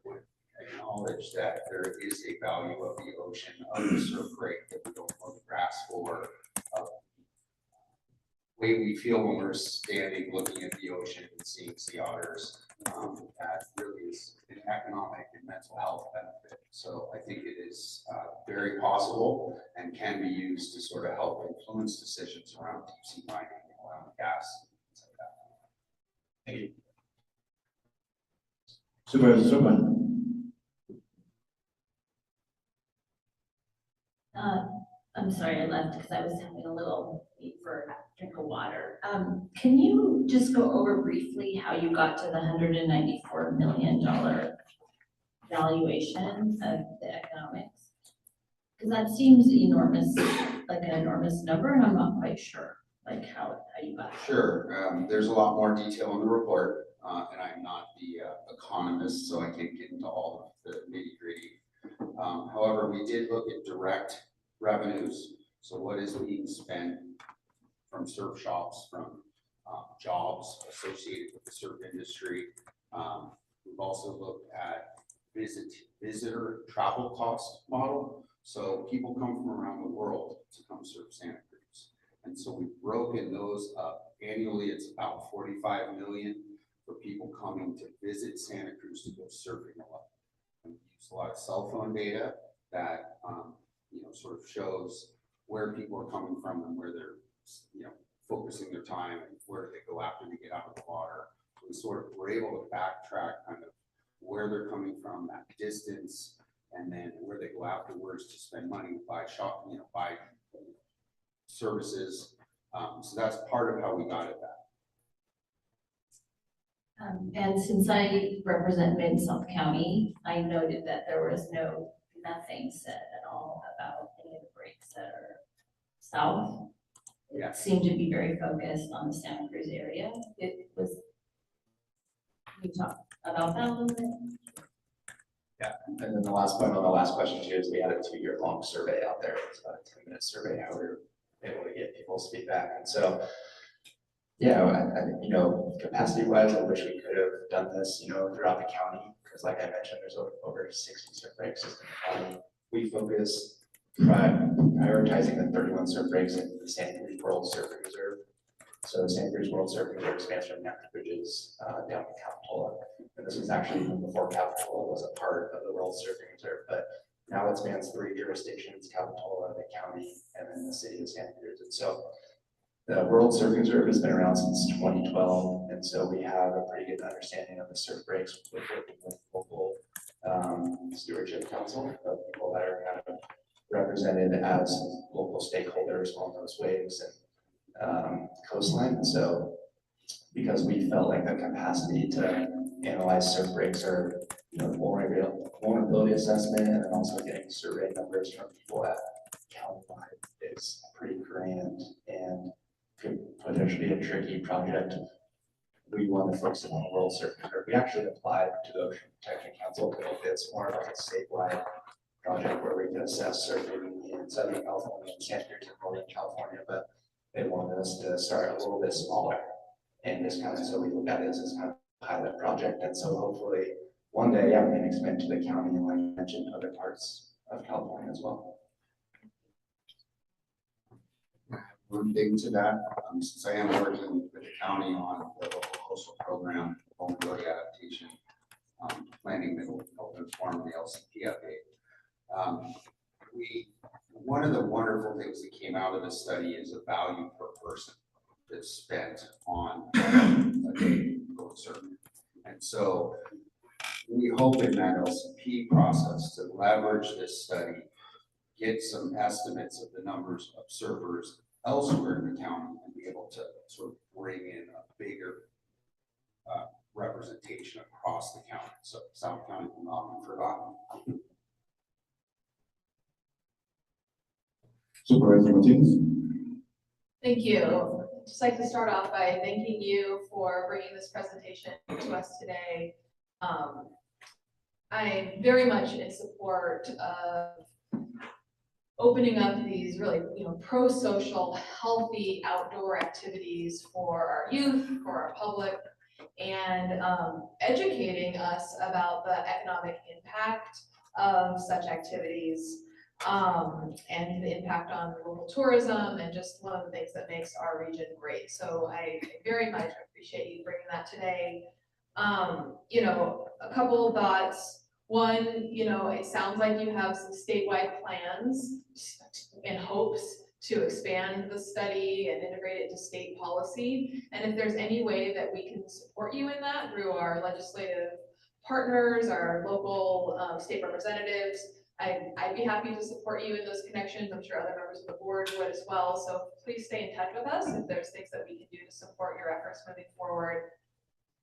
would acknowledge that there is a value of the ocean, of the surf rate that we don't mow the grass for, of the way we feel when we're standing looking at the ocean and seeing sea otters. That really is an economic and mental health benefit. So I think it is very possible and can be used to sort of help influence decisions around deep sea mining, oil and gas, things like that. Thank you. Supervisor Zuckman. I'm sorry I left because I was having a little need for a drink of water. Can you just go over briefly how you got to the $194 million valuation of the economics? Because that seems enormous, like an enormous number, and I'm not quite sure like how you got there. Sure. There's a lot more detail in the report, and I'm not the economist, so I can't get into all of the nitty-gritty. However, we did look at direct revenues. So what is being spent from surf shops, from jobs associated with the surf industry. We've also looked at visitor travel cost model. So people come from around the world to come surf Santa Cruz. And so we've broken those up. Annually, it's about 45 million for people coming to visit Santa Cruz to go surfing a lot. We use a lot of cell phone data that, sort of shows where people are coming from and where they're, focusing their time and where they go after they get out of the water. We sort of were able to backtrack kind of where they're coming from, that distance, and then where they go afterwards to spend money, buy services. So that's part of how we got at that. And since I represent Mid-South County, I noted that there was nothing said at all about any of the breaks that are south. Yeah. It seemed to be very focused on the Santa Cruz area. Can you talk about that a little bit? Yeah, and then the last point on the last question too is we had a 2-year-long survey out there. It's about a 10-minute survey, how we were able to get people's feedback. And so, yeah, I think, capacity wise, I wish we could have done this, throughout the county, because like I mentioned, there's over 60 surf breaks in the county. We focus prioritizing the 31 surf breaks in the Santa Cruz World Surfing Reserve. So the Santa Cruz World Surfing Reserve expands from Natural Bridges down to Capitola. And this was actually even before Capitola was a part of the World Surfing Reserve, but now it spans 3 jurisdictions: Capitola, the county, and then the city of Santa Cruz. And so the World Surfing Reserve has been around since 2012, and so we have a pretty good understanding of the surf breaks with working with local stewardship council, of people that are kind of represented as local stakeholders on those waves and coastline. And so because we felt like the capacity to analyze surf breaks or vulnerability assessment and then also getting survey numbers from people at countywide is pretty grand and could potentially be a tricky project. We want to focus on World Surfing Reserve. We actually applied to the Ocean Protection Council to make this more like a statewide project where we can assess surfing in Southern California and Santa Cruz and Northern California, but they wanted us to start a little bit smaller and this kind of, so we look at this as kind of a pilot project. And so hopefully one day, we can expand to the county and like I mentioned, other parts of California as well. One thing to that, since I am working with the county on the local coastal program, vulnerability adaptation, planning that will help inform the LCP update. One of the wonderful things that came out of this study is a value per person that's spent on a day going surfing. And so we hope in that LCP process to leverage this study, get some estimates of the numbers of surfers elsewhere in the county and be able to sort of bring in a bigger representation across the county. So South County will not be forgotten. Supervisor Martinez. Thank you. I'd just like to start off by thanking you for bringing this presentation to us today. I'm very much in support of opening up these really, pro-social, healthy outdoor activities for our youth, for our public, and educating us about the economic impact of such activities. And the impact on local tourism and just one of the things that makes our region great. So I very much appreciate you bringing that today. A couple of thoughts. One, it sounds like you have some statewide plans and hopes to expand the study and integrate it into state policy. And if there's any way that we can support you in that through our legislative partners, our local state representatives, I'd be happy to support you in those connections. I'm sure other members of the board would as well. So please stay in touch with us if there's things that we can do to support your efforts moving forward.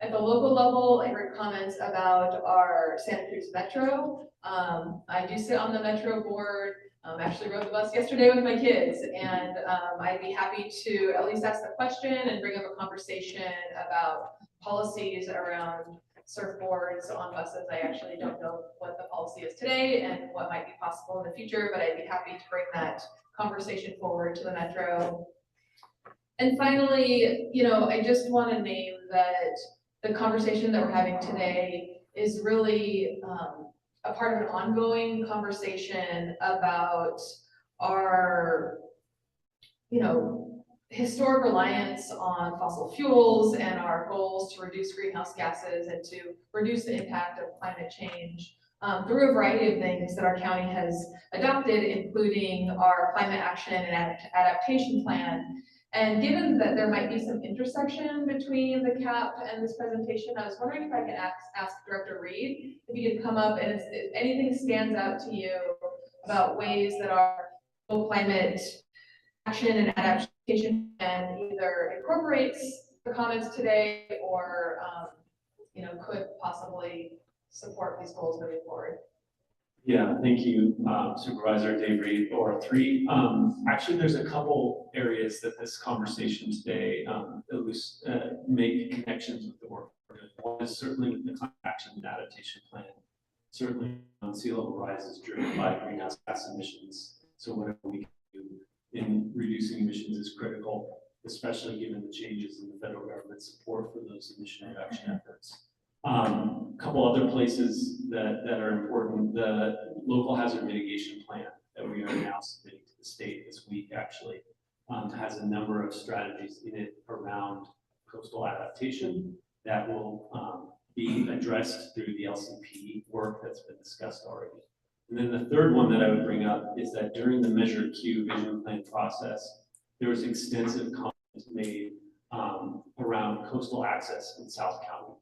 At the local level, I heard comments about our Santa Cruz Metro. I do sit on the Metro board. Actually rode the bus yesterday with my kids, and I'd be happy to at least ask the question and bring up a conversation about policies around surfboards on buses. I actually don't know what the policy is today and what might be possible in the future, but I'd be happy to bring that conversation forward to the Metro. And finally, I just want to name that the conversation that we're having today is really a part of an ongoing conversation about our, historic reliance on fossil fuels and our goals to reduce greenhouse gases and to reduce the impact of climate change through a variety of things that our county has adopted, including our climate action and adaptation plan. And given that there might be some intersection between the CAP and this presentation, I was wondering if I could ask Director Reed if you could come up and if anything stands out to you about ways that our climate action and adaptation plan either incorporates the comments today or could possibly support these goals moving forward. Yeah, thank you, Supervisor Dave Reed, or three. Actually, there's a couple areas that this conversation today at least make connections with the work we're doing. One is certainly with the climate action and adaptation plan. Certainly, sea level rise is driven by greenhouse gas emissions. So whatever we can do in reducing emissions is critical, especially given the changes in the federal government support for those emission reduction efforts. A couple other places that are important, the local hazard mitigation plan that we are now submitting to the state this week actually has a number of strategies in it around coastal adaptation that will be addressed through the LCP work that's been discussed already. And then the third one that I would bring up is that during the Measure Q vision plan process, there was extensive comments made around coastal access in South County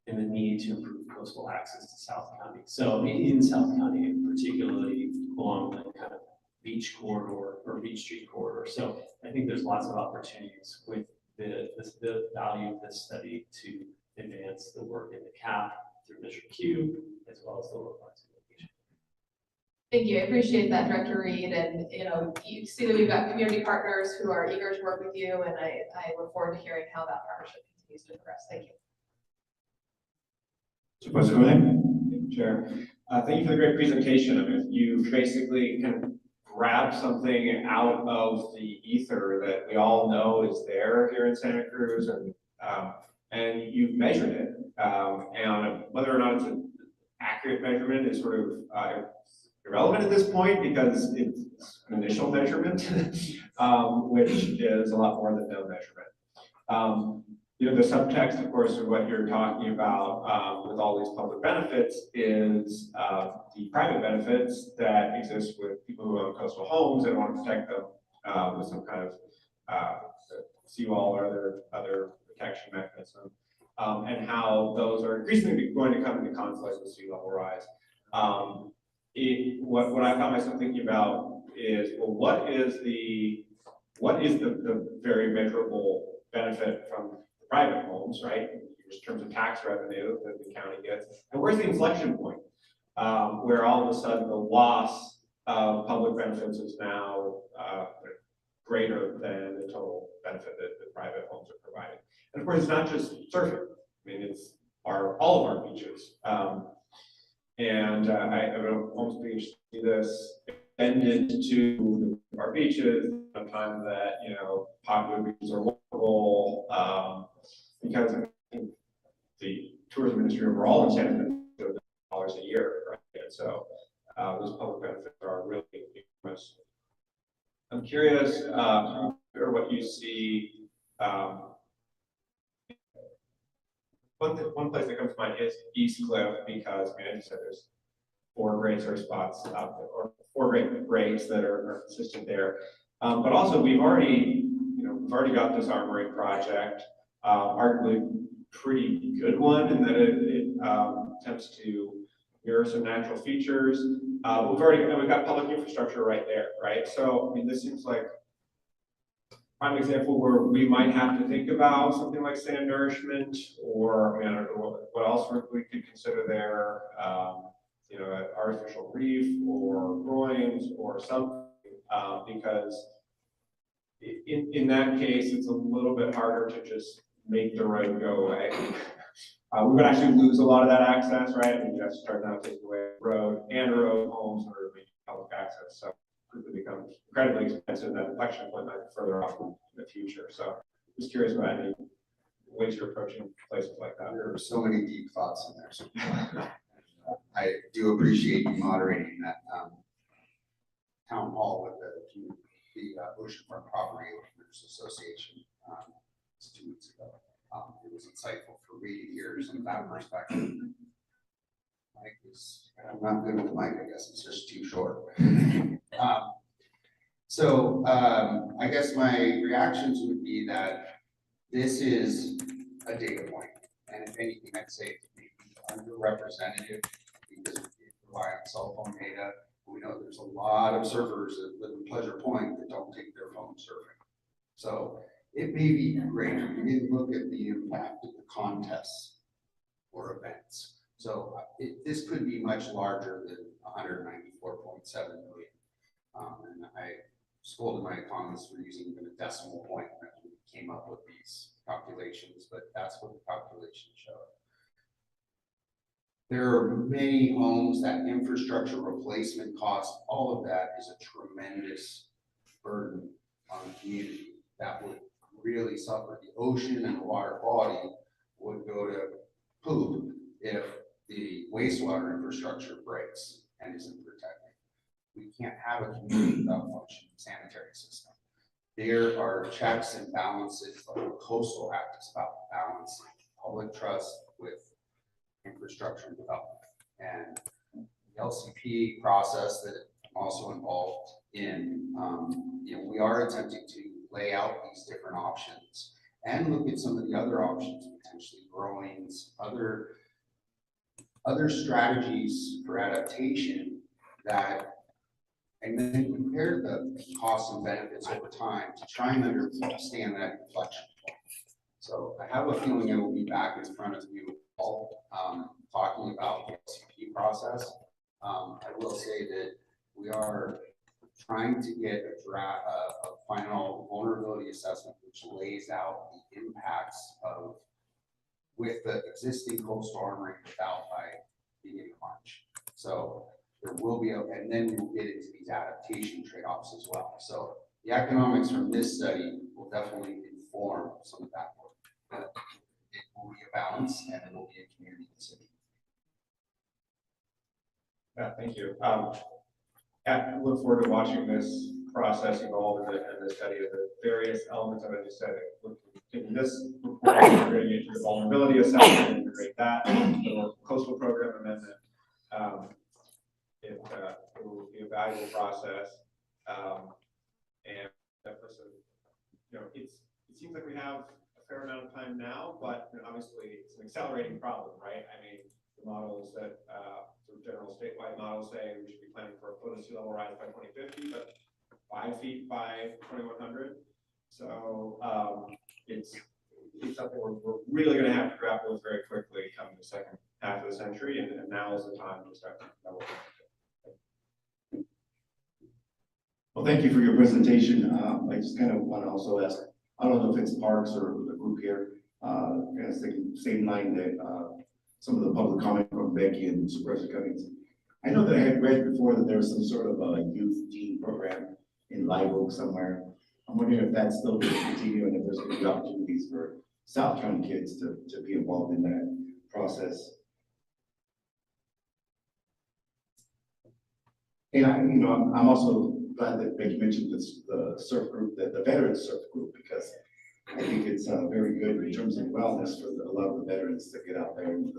and the need to improve coastal access to South County. So in South County, particularly along the kind of beach corridor or Beach Street corridor. So I think there's lots of opportunities with the value of this study to advance the work in the CAP through Measure Q, as well as the localized mitigation. Thank you. I appreciate that, Director Reed. And you see that we've got community partners who are eager to work with you, and I look forward to hearing how that partnership continues to progress. Thank you. Supervisor Goulet? Thank you, Chair. Thank you for the great presentation. I mean, you basically kind of grabbed something out of the ether that we all know is there here in Santa Cruz, and you've measured it. And whether or not it's an accurate measurement is sort of irrelevant at this point because it's an initial measurement, which is a lot more than no measurement. The subtext, of course, of what you're talking about with all these public benefits is the private benefits that exist with people who own coastal homes and want to protect them with some kind of seawall or other protection mechanism, and how those are increasingly going to come into conflict with sea level rise. What I found myself thinking about is, well, what is the very measurable benefit from private homes, right, in terms of tax revenue that the county gets, and where's the inflection point where all of a sudden the loss of public benefits is now greater than the total benefit that the private homes are providing. And of course, it's not just surfing. I mean, it's all of our beaches. And I would almost be interested to see this extended to our beaches, sometimes that, popular beaches are walkable, because I think the tourism industry overall in Santa Cruz $1 billion a year, right? And so those public benefits are really enormous. I'm curious what you see. One place that comes to mind is East Cliff, because I mean, as you said, there's 4 great surf spots out there, or 4 great breaks that are consistent there. But also, we've already got this armory project, arguably pretty good one, in that it attempts to mirror some natural features. We've got public infrastructure right there, right? So I mean, this seems like prime example where we might have to think about something like sand nourishment, or I mean, I don't know what else we could consider there. An artificial reef or groins or something, because in that case, it's a little bit harder to just make the road go away. We would actually lose a lot of that access, right? And you have to start now taking away road homes, or make public access. So it becomes incredibly expensive. That inflection point might be further off in the future. So just curious about any ways you're approaching places like that. There are so many deep thoughts in there. So I do appreciate you moderating that town hall with the community. the Oceanfront Property Owners Association, 2 weeks ago. It was insightful for me to hear some of that perspective. Mike is, I'm not good with the mic, I guess it's just too short. I guess my reactions would be that this is a data point, and if anything, I'd say it may be underrepresented because we rely on cell phone data. We know there's a lot of surfers that live in Pleasure Point that don't take their phone surfing. So it may be greater. We didn't look at the impact of the contests or events. So this could be much larger than 194.7 million. And I scolded my economists for using even a decimal point when we came up with these calculations, but that's what the calculations show. There are many homes that infrastructure replacement cost, all of that is a tremendous burden on the community that would really suffer. The ocean and the water quality would go to poop if the wastewater infrastructure breaks and isn't protected. We can't have a community without a functioning sanitary system. There are checks and balances. The whole Coastal Act is about balancing public trust with infrastructure development. And the LCP process that I'm also involved in, we are attempting to lay out these different options and look at some of the other options, potentially growings, other strategies for adaptation that, and then compare the costs and benefits over time to try and understand that inflection point. So I have a feeling I will be back in front of you all talking about the LCP process. I will say that we are trying to get a final vulnerability assessment which lays out the impacts of with the existing coastal armoring without by beginning of March. So there will be, and then we will get into these adaptation trade-offs as well. So the economics from this study will definitely inform some of that work. But it will be a balance and it will be a community decision. Yeah, thank you. I look forward to watching this process evolve and the study of the various elements of it. As I said, in this report, we're going to get to the vulnerability assessment, integrate that, the coastal program amendment. It will be a valuable process. And that person, it seems like we have a fair amount of time now, but obviously it's an accelerating problem, right? I mean, the models that sort of general statewide models say we should be planning for a foot of sea level rise by 2050, but 5 feet by 2100. So it's something we're really going to have to grapple with very quickly come the second half of the century, and now is the time to start thinking about what we're going to do. Well, thank you for your presentation. I just kind of want to also ask, I don't know if it's Parks or the group here, kind of same line that some of the public comment from Becky and Supervisor Cummings. I know that I had read before that there was some sort of a youth teen program in Live Oak somewhere. I'm wondering if that's still going to continue and if there's going to be opportunities for South County kids to be involved in that process. And I'm also glad that Becky mentioned the surf group, the veteran surf group, because I think it's very good in terms of wellness for a lot of the veterans to get out there in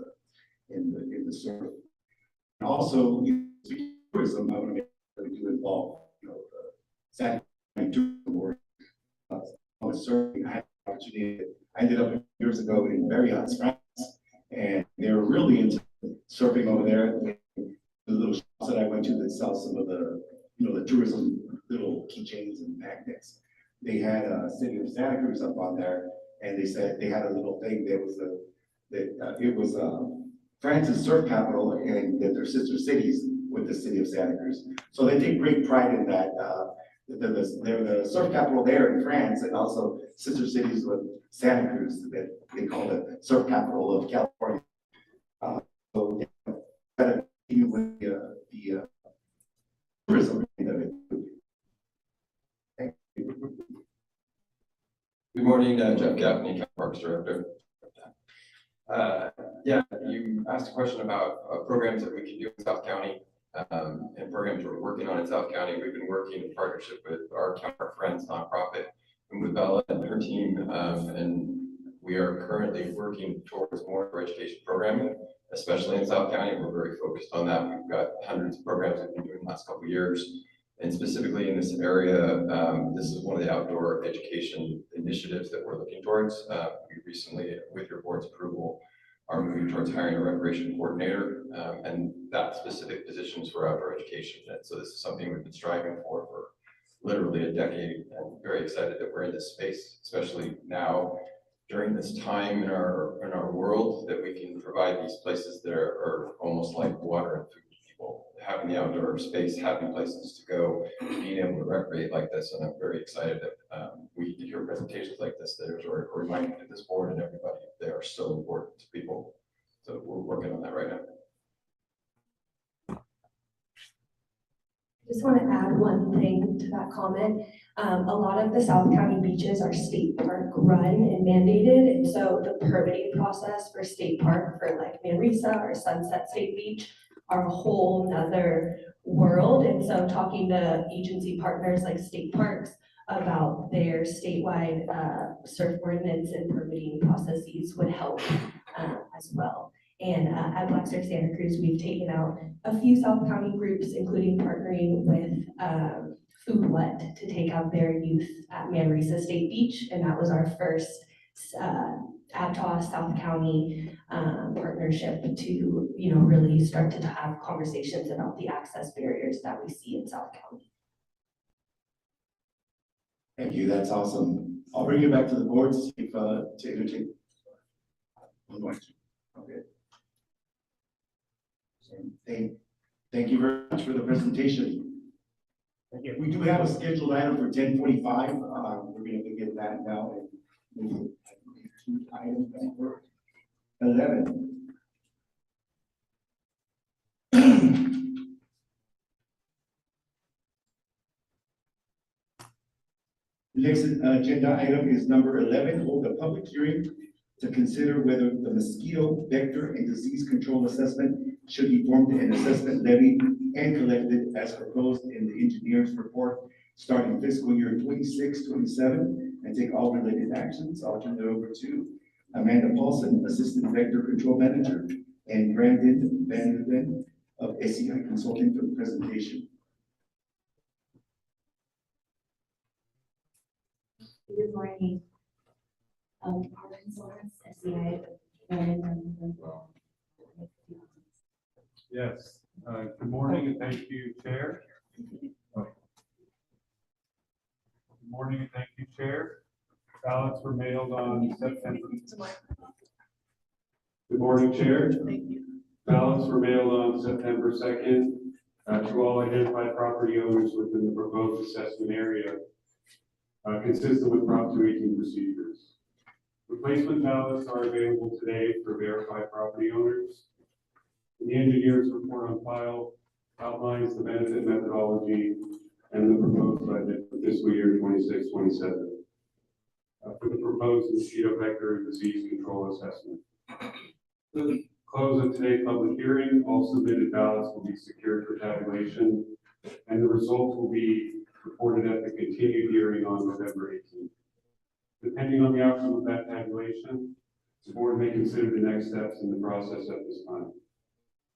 the surf. And also, speaking of tourism, I want to make sure we do involve, the Saturday tourism board. I was surfing. I had an opportunity. I ended up years ago in very hot France, and they were really into surfing over there. The little shops that I went to that sell some of the, the tourism little keychains and magnets. They had a city of Santa Cruz up on there, and they said they had a little thing that was it was France's surf capital, and that they're sister cities with the city of Santa Cruz. So they take great pride in that. They're the surf capital there in France, and also sister cities with Santa Cruz that they call the surf capital of California. So yeah, with the tourism of it. Thank you. Good morning, Jeff Gaffney, County Parks Director. Yeah, you asked a question about programs that we can do in South County. and programs we're working on in South County. We've been working in partnership with our Friends nonprofit and with Bella and her team, and we are currently working towards more education programming, especially in South County. We're very focused on that. We've got hundreds of programs we've been doing the last couple of years. And specifically in this area, this is one of the outdoor education initiatives that we're looking towards. We recently, with your board's approval, are moving towards hiring a recreation coordinator, and that specific position is for outdoor education. And so this is something we've been striving for literally a decade, and very excited that we're in this space, especially now during this time in our world, that we can provide these places that are almost like water and food to people, having the outdoor space, having places to go, being able to recreate like this. And I'm very excited that we get to hear presentations like this that are reminding to this board and everybody they are so important to people. So we're working on that right now. Just want to add one thing to that comment. A lot of the South County beaches are state park run and mandated, and so the permitting process for state park for like Manresa or Sunset State Beach are a whole nother world. And so talking to agency partners like state parks about their statewide surf ordinance and permitting processes would help as well. And at Black Surf Santa Cruz, we've taken out a few South County groups, including partnering with Food What to take out their youth at Manresa State Beach. And that was our first Aptos South County partnership to, really start to have conversations about the access barriers that we see in South County. Thank you, that's awesome. I'll bring you back to the board to see if, to entertain. I'm going to. Okay. So, thank you very much for the presentation. Okay, we do have a scheduled item for 10:45. We're going to begin that now and move to item number 11. The next agenda item is number 11, hold a public hearing to consider whether the mosquito vector and disease control assessment should be formed an assessment levy and collected as proposed in the engineer's report starting fiscal year 26-27 and take all related actions. I'll turn it over to Amanda Paulson, Assistant Vector Control Manager, and Brandon Van Ven of SEI Consulting for the presentation. Good morning. Our consultants, SEI, Yes, good morning and thank you, Chair. Good morning and thank you, Chair. Ballots were mailed on September. Good morning, Chair. Ballots were mailed on September 2nd to all identified property owners within the proposed assessment area, consistent with Prop 218 procedures. Replacement ballots are available today for verified property owners. The engineer's report on file outlines the benefit methodology and the proposed budget for fiscal year 26-27 for the proposed mosquito vector disease control assessment. The close of today's public hearing, all submitted ballots will be secured for tabulation, and the results will be reported at the continued hearing on November 18th. Depending on the outcome of that tabulation, the board may consider the next steps in the process at this time.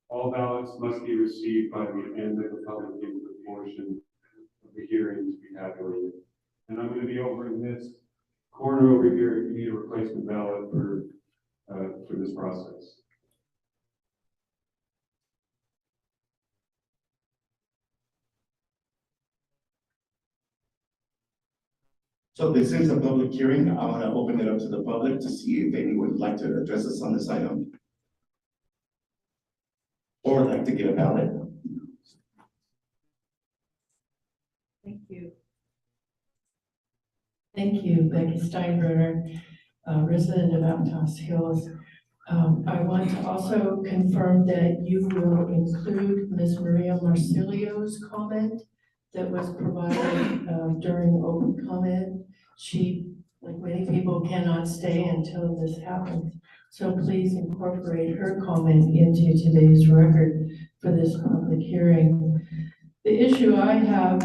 All ballots must be received by the end of the public input portion of the hearing to be tabulated. And I'm going to be over in this corner over here if you need a replacement ballot for this process. So this is a public hearing. I want to open it up to the public to see if anyone would like to address us on this item. Or like to get a ballot. Thank you. Thank you, Becky Steinbrenner, resident of Aptos Hills. I want to also confirm that you will include Ms. Maria Marcilio's comment that was provided during open comment. She, like many people, cannot stay until this happens. So please incorporate her comment into today's record for this public hearing. The issue I have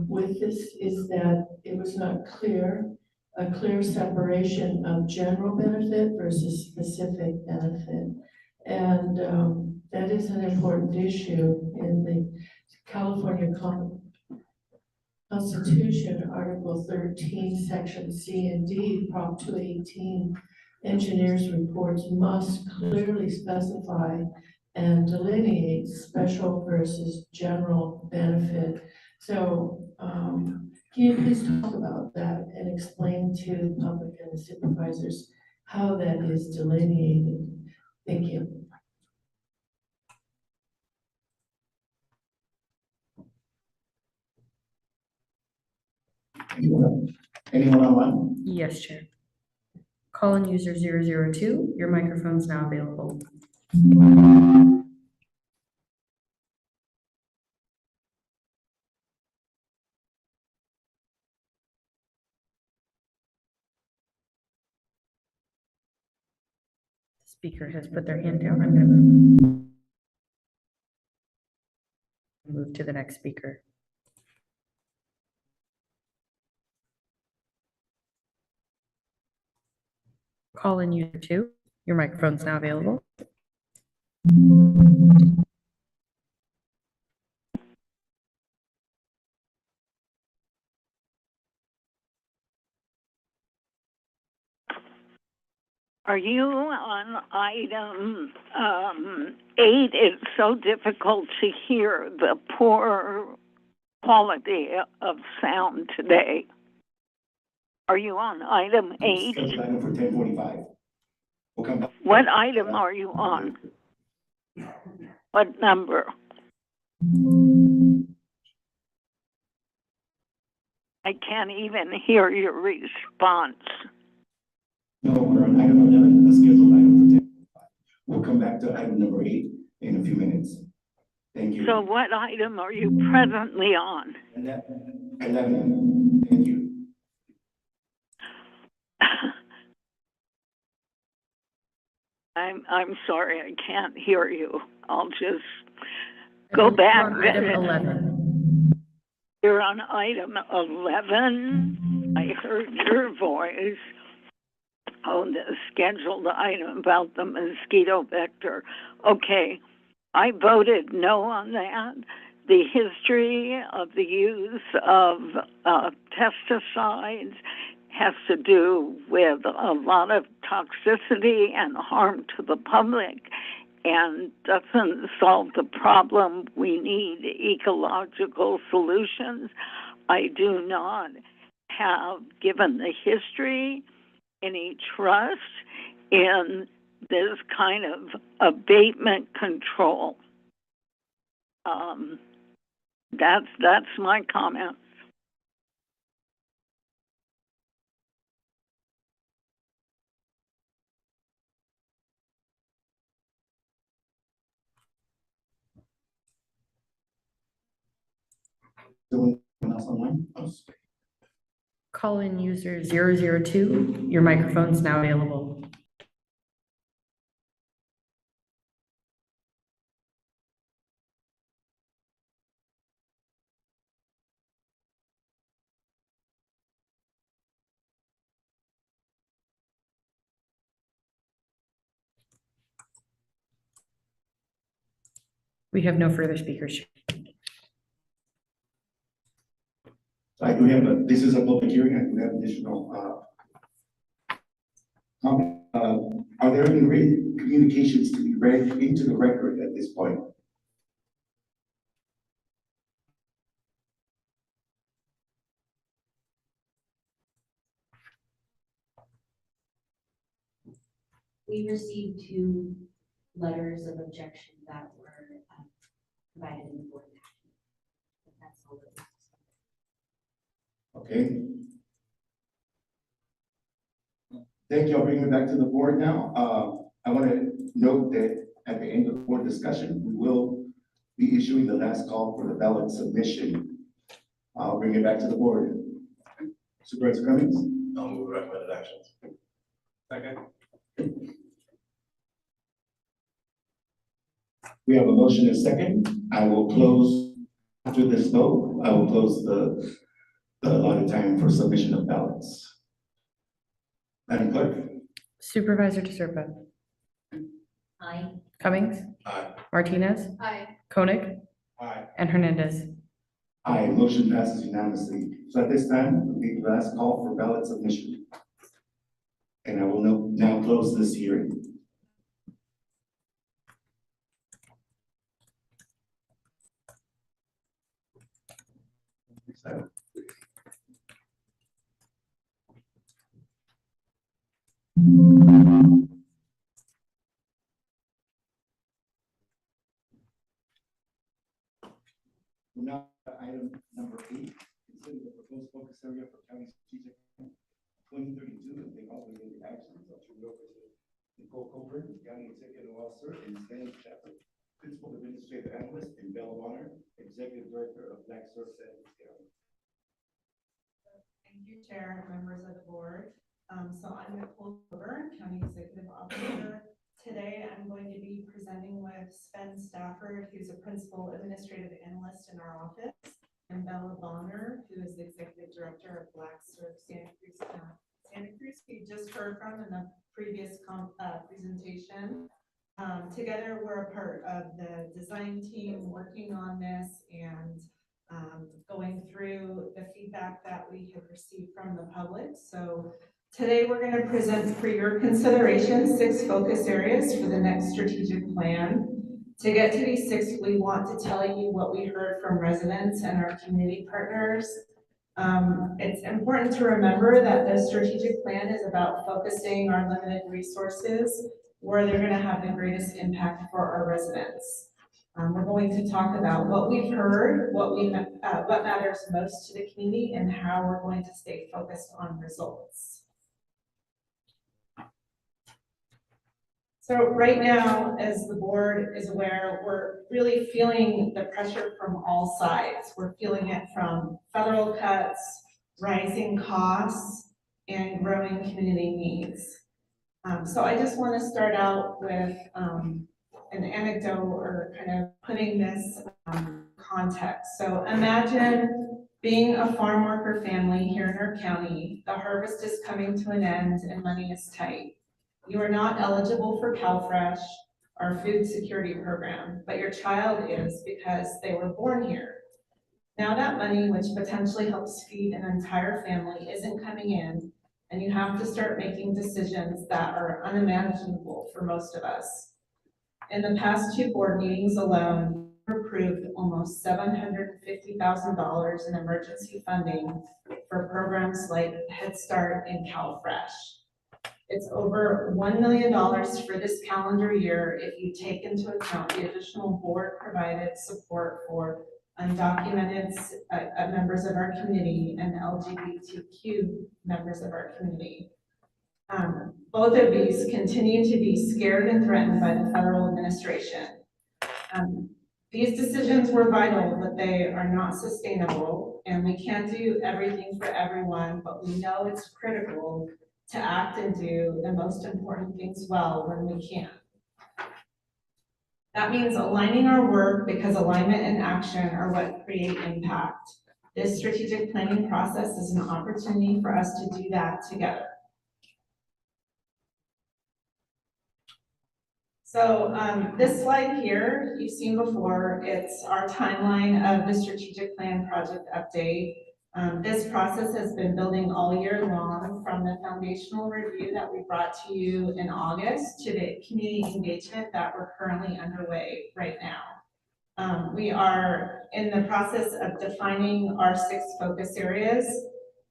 with this is that it was not clear, a clear separation of general benefit versus specific benefit. And that is an important issue in the California Constitution, Article 13, Section C and D, Prop 218. Engineers' reports must clearly specify and delineate special versus general benefit. So can you please talk about that and explain to the public and the supervisors how that is delineated? Thank you. Anyone online? Yes, Chair. Call-in user 002, your microphone's now available. Speaker has put their hand down. I'm going to move to the next speaker. Call-in user 2, your microphone's now available. Are you on item 8? It's so difficult to hear the poor quality of sound today. Are you on item 8? Item for 10:45. We'll come back. What item are you on? What number? I can't even hear your response. No, we're on item 11, a scheduled item for 10:45. We'll come back to item number 8 in a few minutes. Thank you. So what item are you presently on? 11. Thank you. I'm sorry, I can't hear you. I'll just go back. Item 11. You're on item 11. I heard your voice. Oh, the scheduled item about the mosquito vector. Okay, I voted no on that. The history of the use of pesticides has to do with a lot of toxicity and harm to the public and doesn't solve the problem. We need ecological solutions. I do not have, given the history, any trust in this kind of abatement control. That's my comment. Anyone else online? Call-in user 002, your microphone's now available. We have no further speakers. I do have this is a public hearing. I do have additional comment. Are there any written communications to be read into the record at this point? We received 2 letters of objection that were provided in the board packet. But that's all that was. Okay. Thank you. I'll bring it back to the board now. I want to note that at the end of the board discussion, we will be issuing the last call for the ballot submission. I'll bring it back to the board. Supervisor Cummings? I'll move recommended actions. Second. We have a motion and second. I will close, after this vote, I will close the allotted time for submission of ballots. Madam Clerk? Supervisor DeSerpa. Aye. Cummings. Aye. Martinez. Aye. Koenig. Aye. And Hernandez. Aye, motion passes unanimously. So at this time, will be the last call for ballot submission. And I will now close this hearing. So, now, item number 8, consider the proposed focus area for county strategic plan 2032 and take all related actions. I'll turn it over to Nicole Coburn, County Executive Officer, and Stan Shepherd, Principal Administrative Analyst, and Bell Bonner, Executive Director of Black Surf Sandwich County. Thank you, Chair, and members of the board. So I'm Nicole Coburn, County Executive Officer. Today, I'm going to be presenting with Sven Stafford, who's a Principal Administrative Analyst in our office, and Bella Bonner, who is the Executive Director of Black Surf Santa Cruz County. Santa Cruz, we just heard from in the previous presentation. Together, we're a part of the design team working on this and going through the feedback that we have received from the public. So today, we're going to present for your consideration 6 focus areas for the next strategic plan. To get to these 6, we want to tell you what we heard from residents and our community partners. It's important to remember that the strategic plan is about focusing our limited resources where they're going to have the greatest impact for our residents. We're going to talk about what we've heard, what matters most to the community, and how we're going to stay focused on results. So right now, as the board is aware, we're really feeling the pressure from all sides. We're feeling it from federal cuts, rising costs, and growing community needs. So I just want to start out with an anecdote or kind of putting this context. So imagine being a farm worker family here in our county. The harvest is coming to an end and money is tight. You are not eligible for CalFresh, our food security program, but your child is because they were born here. Now that money, which potentially helps feed an entire family, isn't coming in, and you have to start making decisions that are unimaginable for most of us. In the past 2 board meetings alone, we approved almost $750,000 in emergency funding for programs like Head Start and CalFresh. It's over $1 million for this calendar year if you take into account the additional board-provided support for undocumented members of our community and LGBTQ members of our community. Both of these continue to be scared and threatened by the federal administration. These decisions were vital, but they are not sustainable, and we can't do everything for everyone, but we know it's critical to act and do the most important things well when we can. That means aligning our work because alignment and action are what create impact. This strategic planning process is an opportunity for us to do that together. So this slide here, you've seen before, it's our timeline of the strategic plan project update. This process has been building all year long, from the foundational review that we brought to you in August to the community engagement that we're currently underway right now. We are in the process of defining our 6 focus areas.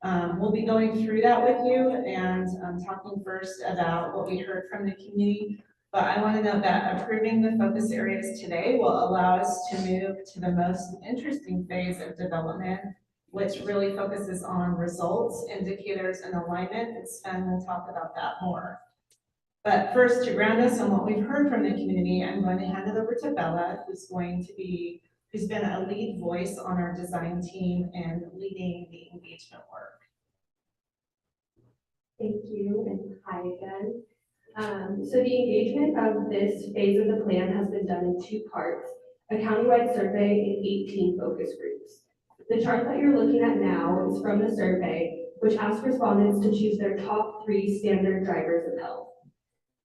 We'll be going through that with you and talking first about what we heard from the community. But I want to note that approving the focus areas today will allow us to move to the most interesting phase of development, which really focuses on results, indicators, and alignment, and Sven will talk about that more. But first, to ground us on what we've heard from the community, I'm going to hand it over to Bella, who's been a lead voice on our design team and leading the engagement work. Thank you, and hi again. So the engagement of this phase of the plan has been done in 2 parts, a countywide survey and 18 focus groups. The chart that you're looking at now is from the survey, which asked respondents to choose their top 3 standard drivers of health.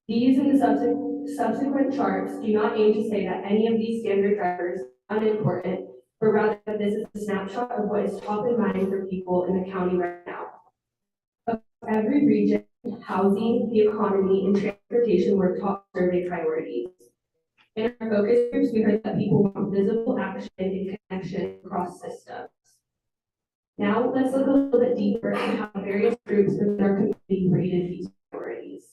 These and the subsequent charts do not aim to say that any of these standard drivers are unimportant, but rather that this is a snapshot of what is top in mind for people in the county right now. Of every region, housing, the economy, and transportation were top survey priorities. In our focus groups, we heard that people want visible action and connection across systems. Now, let's look a little bit deeper at how various groups within our community rated these priorities.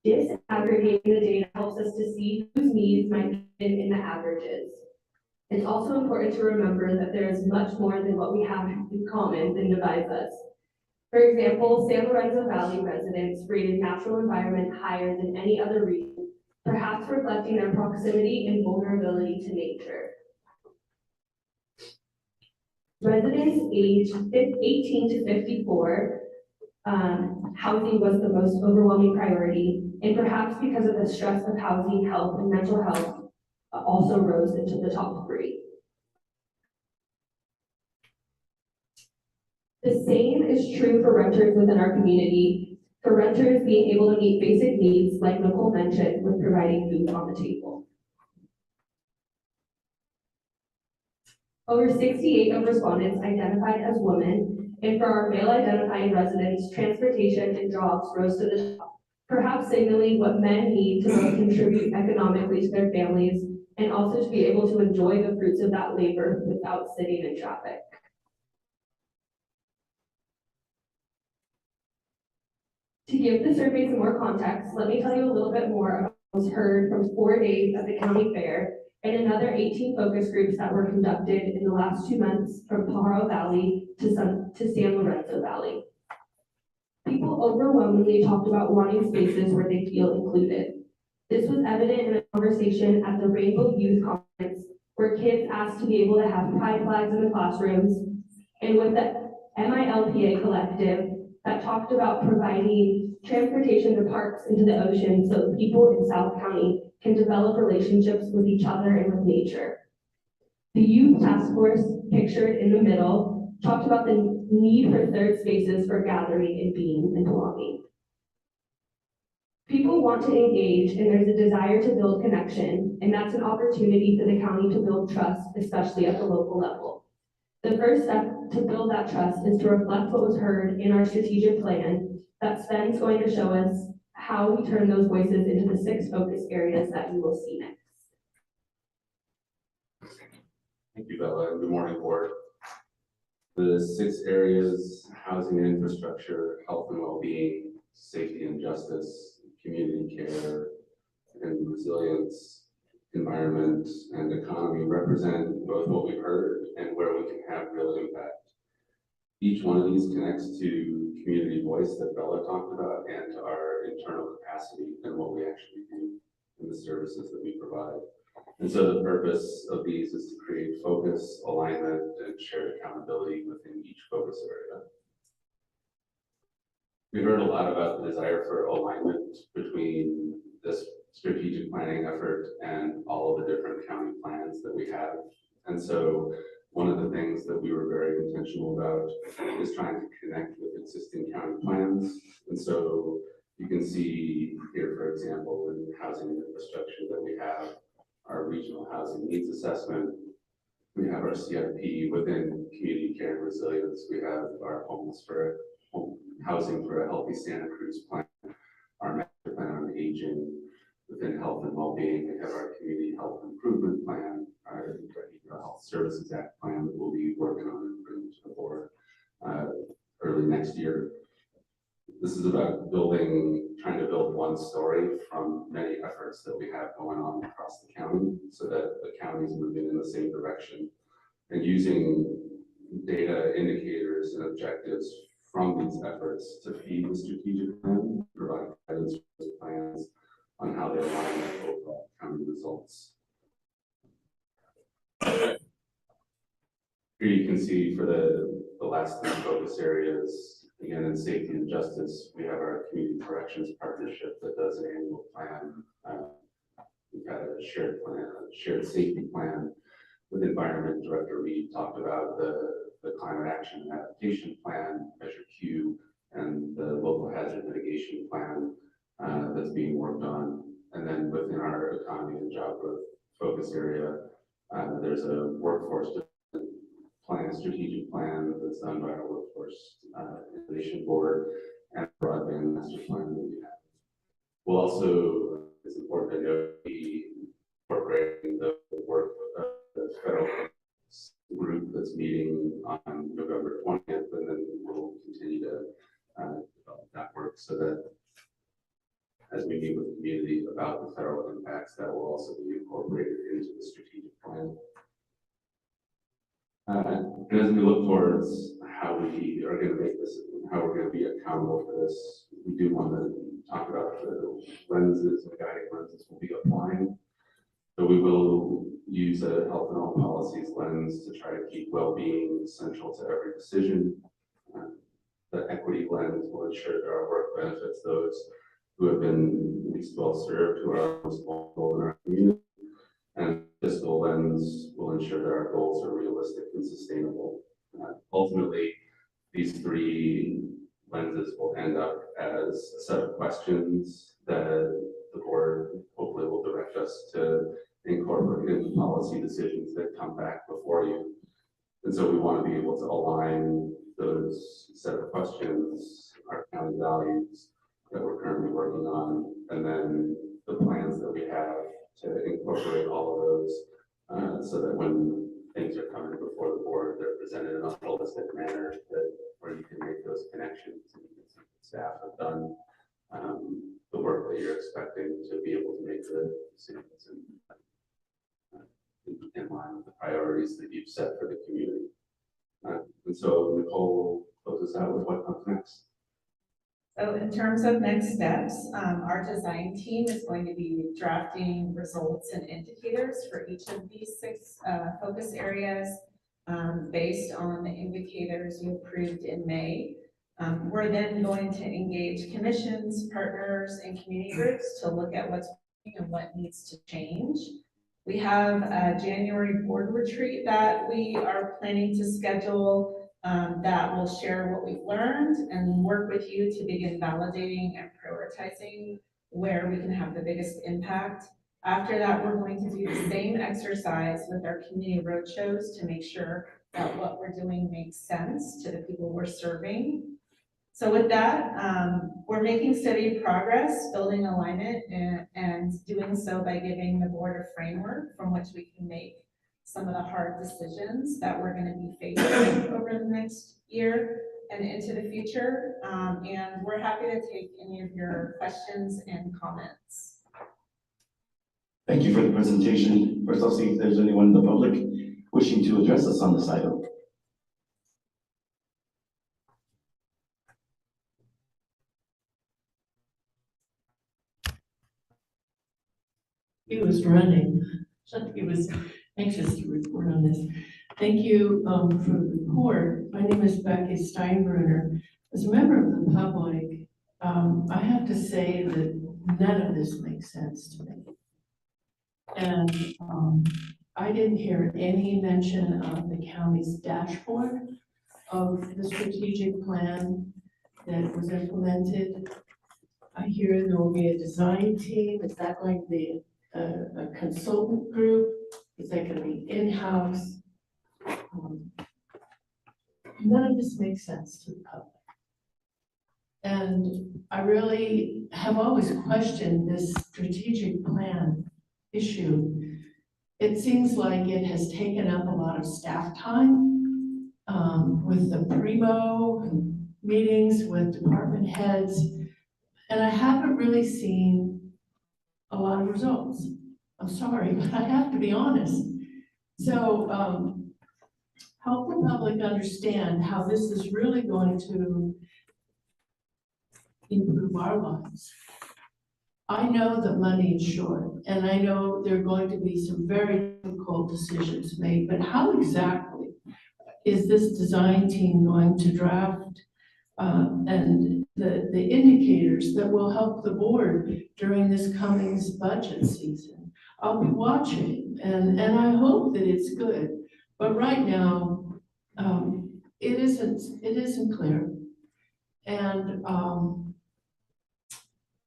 Disaggregating the data helps us to see whose needs might be in the averages. It's also important to remember that there is much more than what we have in common that divides us. For example, San Lorenzo Valley residents rated natural environment higher than any other region, perhaps reflecting their proximity and vulnerability to nature. Residents aged 18 to 54, housing was the most overwhelming priority, and perhaps because of the stress of housing, health, and mental health, also rose into the top 3. The same is true for renters within our community, for renters being able to meet basic needs, like Nicole mentioned, with providing food on the table. Over 68 of respondents identified as women, and for our male identifying residents, transportation and jobs rose to the top, perhaps signaling what men need to both contribute economically to their families and also to be able to enjoy the fruits of that labor without sitting in traffic. To give the survey some more context, let me tell you a little bit more about what was heard from 4 days at the county fair and another 18 focus groups that were conducted in the last 2 months from Pajaro Valley to San Lorenzo Valley. People overwhelmingly talked about wanting spaces where they feel included. This was evident in a conversation at the Rainbow Youth Conference, where kids asked to be able to have pride flags in the classrooms, and with the MILPA collective that talked about providing transportation to parks and to the ocean so people in South County can develop relationships with each other and with nature. The youth task force, pictured in the middle, talked about the need for third spaces for gathering and being and belonging. People want to engage, and there's a desire to build connection, and that's an opportunity for the county to build trust, especially at the local level. The first step to build that trust is to reflect what was heard in our strategic plan that Sven's going to show us how we turn those voices into the 6 focus areas that you will see next. Thank you, Bella. Good morning, board. The 6 areas: housing and infrastructure, health and well-being, safety and justice, community care, and resilience, environment, and economy represent both what we've heard and where we can have real impact. Each one of these connects to community voice that Bella talked about and to our internal capacity and what we actually do in the services that we provide. And so the purpose of these is to create focus, alignment, and shared accountability within each focus area. We heard a lot about the desire for alignment between this strategic planning effort and all of the different county plans that we have. And so one of the things that we were very intentional about is trying to connect with existing county plans. And so you can see here, for example, in housing and infrastructure, that we have our regional housing needs assessment. We have our CIP within community care and resilience. We have our housing for a healthy Santa Cruz plan, our master plan on aging. Within health and well-being, we have our community health improvement plan, our Health Services Act plan that we'll be working on and bringing to the board early next year. This is about trying to build one story from many efforts that we have going on across the county so that the county is moving in the same direction and using data, indicators, and objectives from these efforts to feed the strategic plan, provide guidance for those plans on how they align with overall county results. Here you can see for the last 3 focus areas, Again, in safety and justice, we have our community corrections partnership that does an annual plan. We've got a shared plan, a shared safety plan with Environment Director Reed talked about the climate action and adaptation plan, Measure Q, and the local hazard mitigation plan that's being worked on. And then within our economy and job growth focus area, there's a workforce plan, strategic plan that's done by our workforce innovation board and broadband master plan that we have. We'll also, it's important to note, be incorporating the work of the federal group that's meeting on November 20th, and then we'll continue to develop that work so that as we meet with the community about the federal impacts, that will also be incorporated into the strategic plan. And as we look towards how we are going to make this, how we're going to be accountable for this, we do want to talk about the lenses and guiding lenses we'll be applying. So we will use a health and all policies lens to try to keep well-being essential to every decision. The equity lens will ensure that our work benefits those who have been least well served, who are most vulnerable in our community. And fiscal lens will ensure that our goals are realistic and sustainable. Ultimately, these three lenses will end up as a set of questions that the board hopefully will direct us to incorporate into policy decisions that come back before you. And so we want to be able to align those set of questions, our county values that we're currently working on, and then the plans that we have to incorporate all of those so that when things are coming before the board, they're presented in a holistic manner where you can make those connections. And staff have done the work that you're expecting to be able to make the decisions in line with the priorities that you've set for the community. And so Nicole closes out with what comes next. So in terms of next steps, our design team is going to be drafting results and indicators for each of these 6 focus areas based on the indicators you approved in May. We're then going to engage commissions, partners, and community groups to look at what's working and what needs to change. We have a January board retreat that we are planning to schedule that will share what we've learned and work with you to begin validating and prioritizing where we can have the biggest impact. After that, we're going to do the same exercise with our community roadshows to make sure that what we're doing makes sense to the people we're serving. So with that, we're making steady progress, building alignment, and doing so by giving the board a framework from which we can make some of the hard decisions that we're going to be facing over the next year and into the future. And we're happy to take any of your questions and comments. Thank you for the presentation. First, I'll see if there's anyone in the public wishing to address us on this item. He was running, so he was anxious to report on this. Thank you for the report. My name is Becky Steinbruner. As a member of the public, I have to say that none of this makes sense to me. And I didn't hear any mention of the county's dashboard of the strategic plan that was implemented. I hear there will be a design team. Is that going to be a consultant group? Is that going to be in-house? None of this makes sense to the public. And I really have always questioned this strategic plan issue. It seems like it has taken up a lot of staff time with the primo meetings with department heads, and I haven't really seen a lot of results. I'm sorry, but I have to be honest. So help the public understand how this is really going to improve our lives. I know that money is short, and I know there are going to be some very difficult decisions made, but how exactly is this design team going to draft and the indicators that will help the board during this coming budget season. I'll be watching, and I hope that it's good, but right now, it isn't clear. And I'll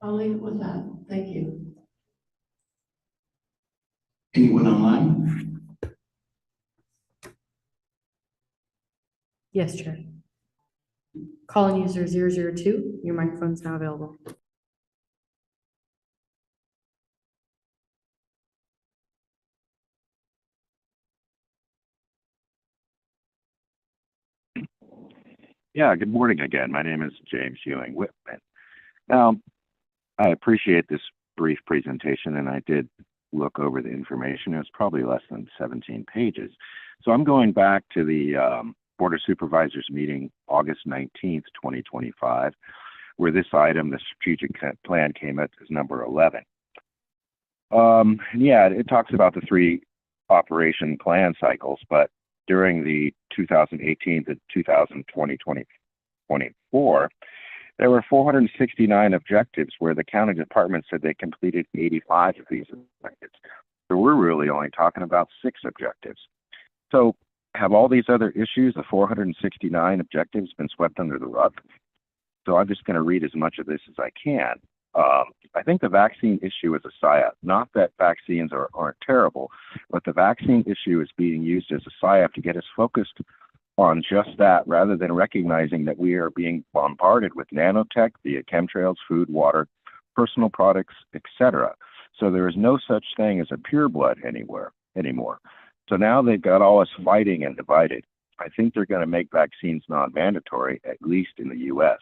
leave it with that. Thank you. Anyone online? Yes, Chair. Calling user 002, your microphone is now available. Yeah, good morning again. My name is James Ewing Whitman. Now, I appreciate this brief presentation, and I did look over the information. It was probably less than 17 pages. So I'm going back to the Board of Supervisors meeting August 19th, 2025, where this item, the strategic plan, came at as number 11. Yeah, it talks about the 3 operation plan cycles, but during the 2018 to 2024, there were 469 objectives where the county department said they completed 85 of these objectives. So we're really only talking about 6 objectives. So have all these other issues, the 469 objectives, been swept under the rug? So I'm just going to read as much of this as I can. I think the vaccine issue is a psyop. Not that vaccines aren't terrible, but the vaccine issue is being used as a psyop to get us focused on just that, rather than recognizing that we are being bombarded with nanotech via chemtrails, food, water, personal products, etc. So there is no such thing as a pureblood anymore. So now they've got all us fighting and divided. I think they're going to make vaccines non-mandatory, at least in the U.S.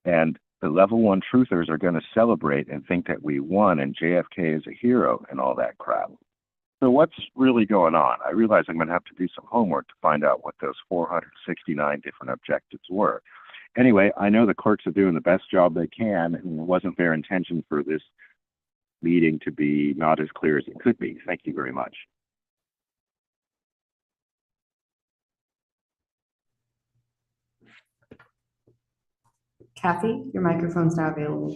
And the level 1 truthers are going to celebrate and think that we won and JFK is a hero and all that crap. So what's really going on? I realize I'm going to have to do some homework to find out what those 469 different objectives were. Anyway, I know the clerks are doing the best job they can, and it wasn't their intention for this meeting to be not as clear as it could be. Thank you very much. Kathy, your microphone's now available.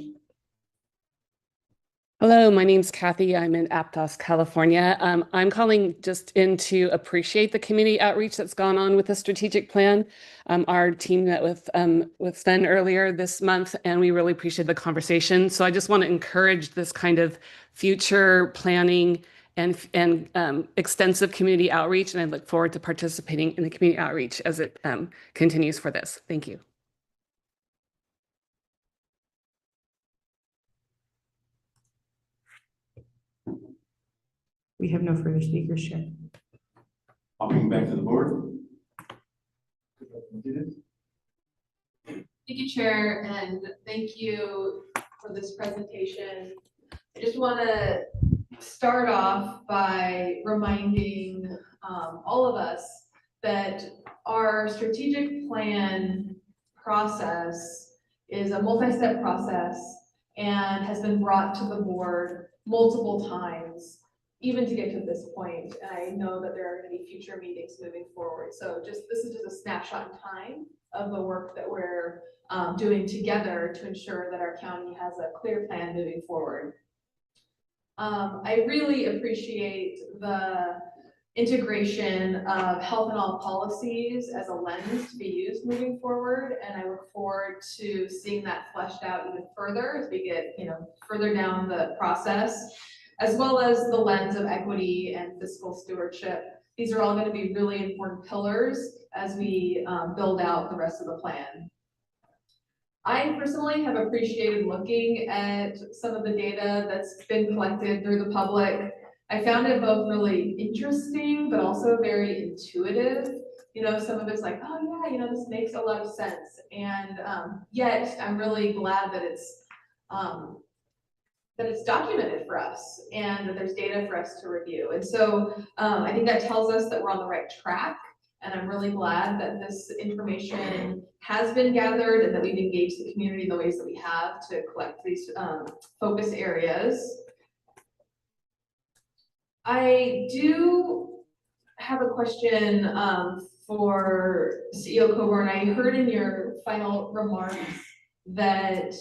Hello, my name's Kathy. I'm in Aptos, California. I'm calling just in to appreciate the community outreach that's gone on with the strategic plan. Our team met with Sven earlier this month, and we really appreciate the conversation. So I just want to encourage this kind of future planning and extensive community outreach, and I look forward to participating in the community outreach as it continues for this. Thank you. We have no further speakers, Chair. I'll bring it back to the board. Thank you, Chair, and thank you for this presentation. I just want to start off by reminding all of us that our strategic plan process is a multi-step process and has been brought to the board multiple times, even to get to this point. And I know that there are going to be future meetings moving forward. So this is just a snapshot in time of the work that we're doing together to ensure that our county has a clear plan moving forward. I really appreciate the integration of health and all policies as a lens to be used moving forward, and I look forward to seeing that fleshed out even further as we get further down the process, as well as the lens of equity and fiscal stewardship. These are all going to be really important pillars as we build out the rest of the plan. I personally have appreciated looking at some of the data that's been collected through the public. I found it both really interesting, but also very intuitive. Some of it's like, oh yeah, this makes a lot of sense. And yet I'm really glad that it's documented for us and that there's data for us to review. And so I think that tells us that we're on the right track. And I'm really glad that this information has been gathered and that we've engaged the community in the ways that we have to collect these focus areas. I do have a question for CEO Coburn, I heard in your final remarks that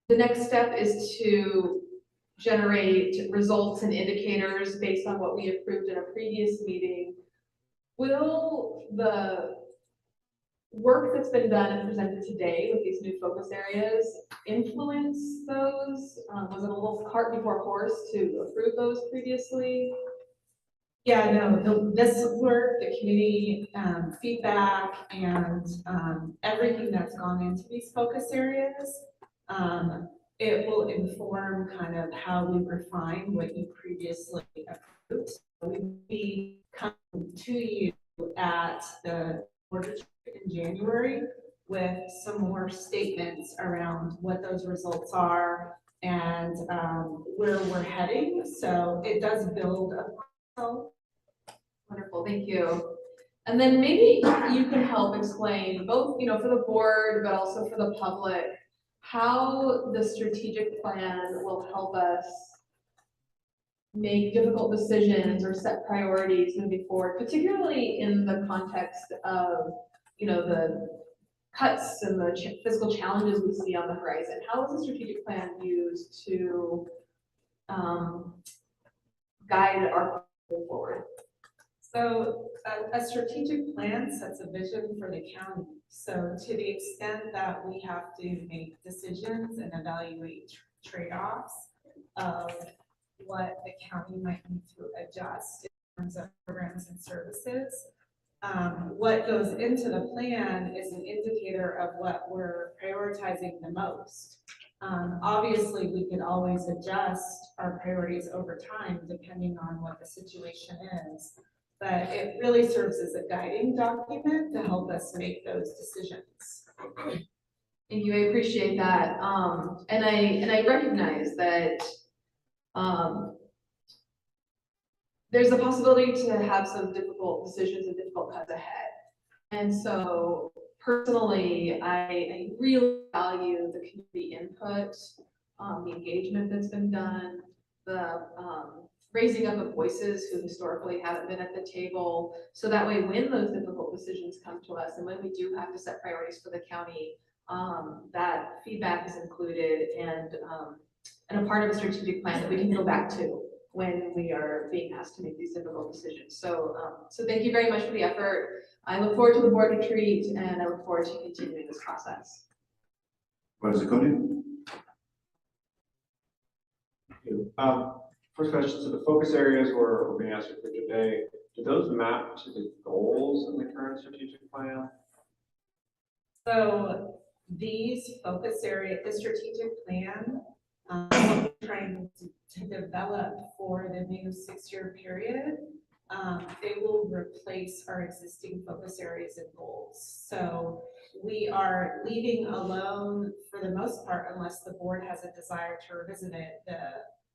the next step is to generate results and indicators based on what we approved in a previous meeting. Will the work that's been done and presented today with these new focus areas influence those? Was it a little cart before horse to approve those previously? Yeah, no, this work, the community feedback and everything that's gone into these focus areas, it will inform kind of how we refine what you previously approved. We come to you at the board retreat in January with some more statements around what those results are and where we're heading. So it does build a Wonderful, thank you. And then maybe you can help explain both, for the board, but also for the public, how the strategic plan will help us make difficult decisions or set priorities moving forward, particularly in the context of, the cuts and the fiscal challenges we see on the horizon. How is the strategic plan used to guide our moving forward? So a strategic plan sets a vision for the county. So to the extent that we have to make decisions and evaluate trade-offs of what the county might need to adjust in terms of programs and services, what goes into the plan is an indicator of what we're prioritizing the most. Obviously, we can always adjust our priorities over time depending on what the situation is. But it really serves as a guiding document to help us make those decisions. Thank you, I appreciate that. And I recognize that there's a possibility to have some difficult decisions and difficult cuts ahead. And so personally, I really value the community input, the engagement that's been done, the raising up of voices who historically haven't been at the table. So that way, when those difficult decisions come to us and when we do have to set priorities for the county, that feedback is included and a part of a strategic plan that we can go back to when we are being asked to make these difficult decisions. So, so thank you very much for the effort. I look forward to the board retreat and I look forward to continuing this process. What is it, Cody? Thank you. First question, so the focus areas we're being asked for today, do those map to the goals in the current strategic plan? So these focus areas, the strategic plan, we're trying to develop for the new 6-year period, they will replace our existing focus areas and goals. So we are leaving alone for the most part, unless the board has a desire to revisit it,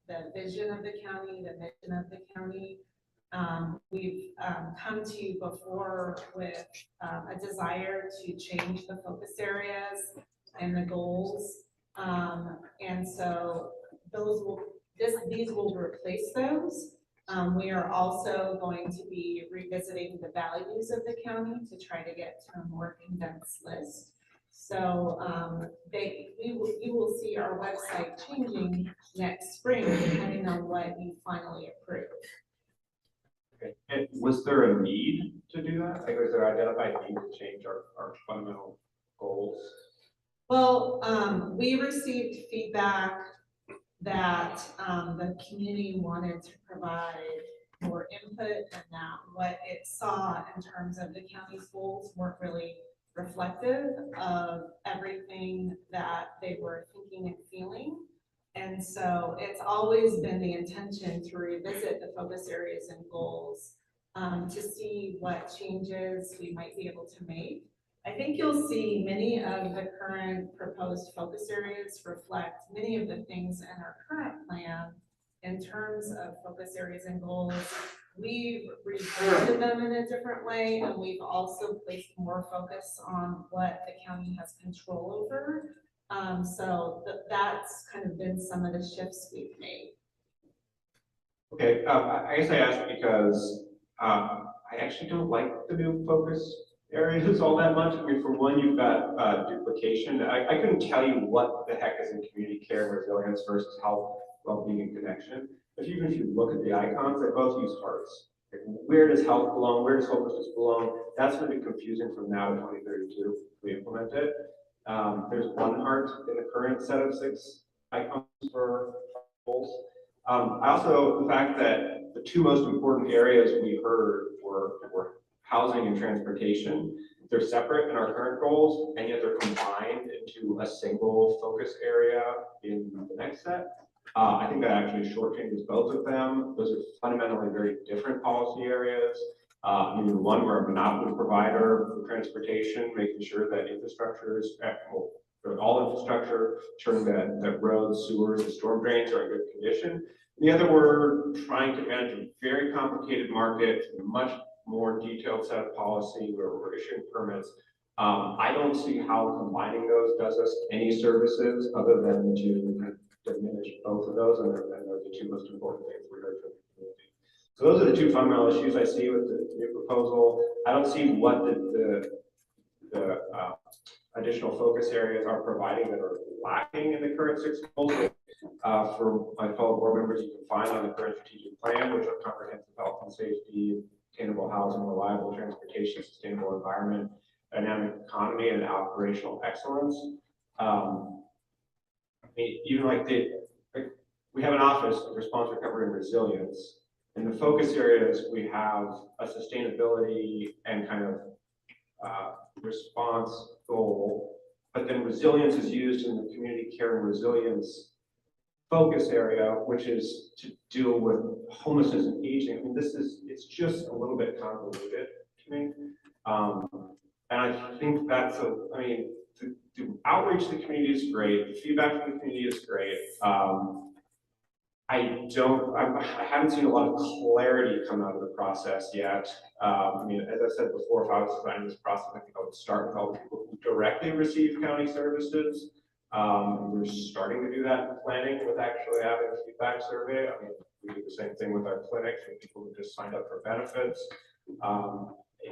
the vision of the county, the mission of the county. We've come to you before with a desire to change the focus areas and the goals. And so these will replace those. We are also going to be revisiting the values of the county to try to get to a more condensed list. So you will see our website changing next spring depending on what you finally approve. Okay. And was there a need to do that? Like, was there identified need to change our fundamental goals? Well, we received feedback that the community wanted to provide more input and that what it saw in terms of the county's goals weren't really reflective of everything that they were thinking and feeling. And so it's always been the intention to revisit the focus areas and goals to see what changes we might be able to make. I think you'll see many of the current proposed focus areas reflect many of the things in our current plan in terms of focus areas and goals. We've rebranded them in a different way, and we've also placed more focus on what the county has control over. So that's kind of been some of the shifts we've made. Okay, I guess I asked because I I actually don't like the new focus areas all that much. I mean, for one, you've got duplication. I couldn't tell you what the heck is in community care and resilience versus health, well-being, and connection. But even if you look at the icons, they both use hearts. Like, where does health belong? Where does hopelessness belong? That's going to be confusing from now to 2032 if we implement it. There's one heart in the current set of 6 icons for goals. Also, the fact that the 2 most important areas we heard were housing and transportation. They're separate in our current goals, and yet they're combined into a single focus area in the next set. I think that actually shortchanges both of them. Those are fundamentally very different policy areas. One, we're a monopoly provider for transportation, making sure that infrastructure is, all infrastructure, ensuring that roads, sewers, and storm drains are in good condition. The other, we're trying to manage a very complicated market, a much more detailed set of policy where we're issuing permits. I don't see how combining those does us any services other than to diminish both of those, and they're the 2 most important things we heard from the community. So those are the 2 fundamental issues I see with the new proposal. I don't see what the additional focus areas are providing that are lacking in the current 6 goals. For my fellow board members, you can find on the current strategic plan, which are comprehensive health and safety, attainable housing, reliable transportation, sustainable environment, dynamic economy, and operational excellence. Even we have an office of response, recovery, and resilience. In the focus areas, we have a sustainability and kind of response goal, but then resilience is used in the community care and resilience focus area, which is to deal with homelessness and aging. I mean, it's just a little bit convoluted to me. And I think that's to outreach the community is great. The feedback from the community is great. I haven't seen a lot of clarity come out of the process yet. As I said before, if I was designing this process, I think I would start with all the people who directly receive county services. We're starting to do that in planning with actually having a feedback survey. We do the same thing with our clinics and people who just signed up for benefits.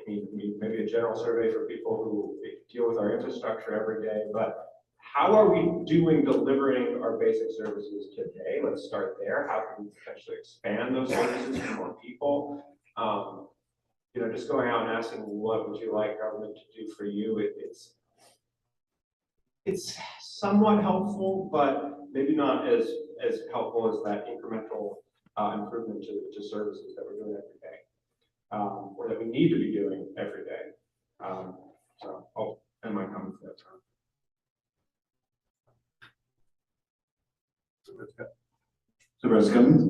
Maybe a general survey for people who deal with our infrastructure every day, but how are we doing delivering our basic services today? Let's start there. How can we potentially expand those services to more people? Just going out and asking, what would you like government to do for you? It's somewhat helpful, but maybe not as helpful as that incremental improvement to services that we're doing every day, or that we need to be doing every day. So I'll end my comments there. Supervisor Cummings.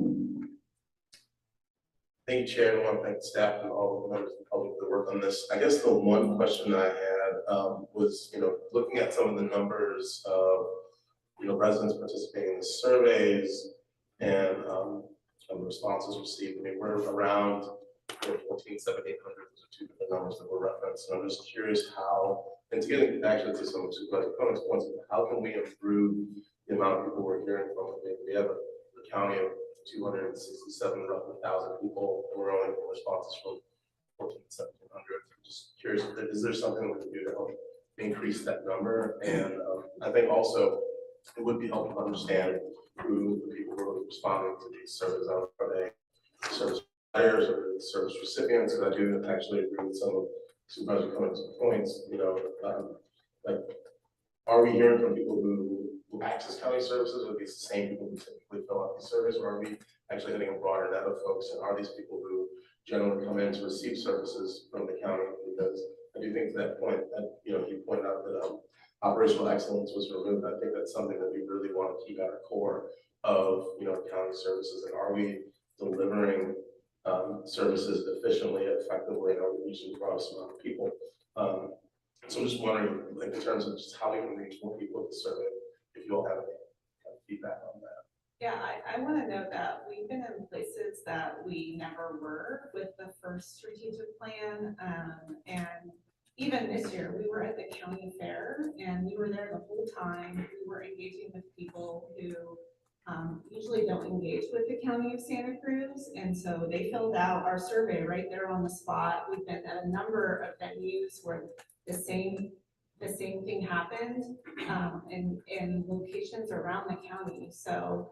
Thank you, Chair. I want to thank the staff and all the members of the public that work on this. I guess the one question I had was, looking at some of the numbers of, residents participating in the surveys and some of the responses received. We're around 14, 7, 800. Those are 2 different numbers that were referenced. And I'm just curious how, and to get actually to some of Supervisor Cummings' points, how can we improve the amount of people we're hearing from? We have a county of 267 roughly 1,000 people, and we're only getting responses from 1,400, 1,700. I'm just curious, is there something we can do to help increase that number? And I think also it would be helpful to understand who the people who are responding to these surveys are. Are they service providers or service recipients? Because I do actually agree with some of Supervisor Cummings' points. Are we hearing from people who access county services, or are these the same people who typically fill out the surveys, or are we actually hitting a broader net of folks? And are these people who generally come in to receive services from the county? Because I do think to that point that, you pointed out that operational excellence was removed. I think that's something that we really want to keep at our core of, county services. And are we delivering services efficiently, effectively, and are we reaching the broadest amount of people? So I'm just wondering, in terms of just how we can reach more people with the survey, if you all have any kind of feedback on that. Yeah, I want to note that we've been in places that we never were with the first strategic plan. And even this year, we were at the county fair and we were there the whole time. We were engaging with people who usually don't engage with the County of Santa Cruz. And so they filled out our survey right there on the spot. We've been at a number of venues where the same thing happened, in locations around the county. So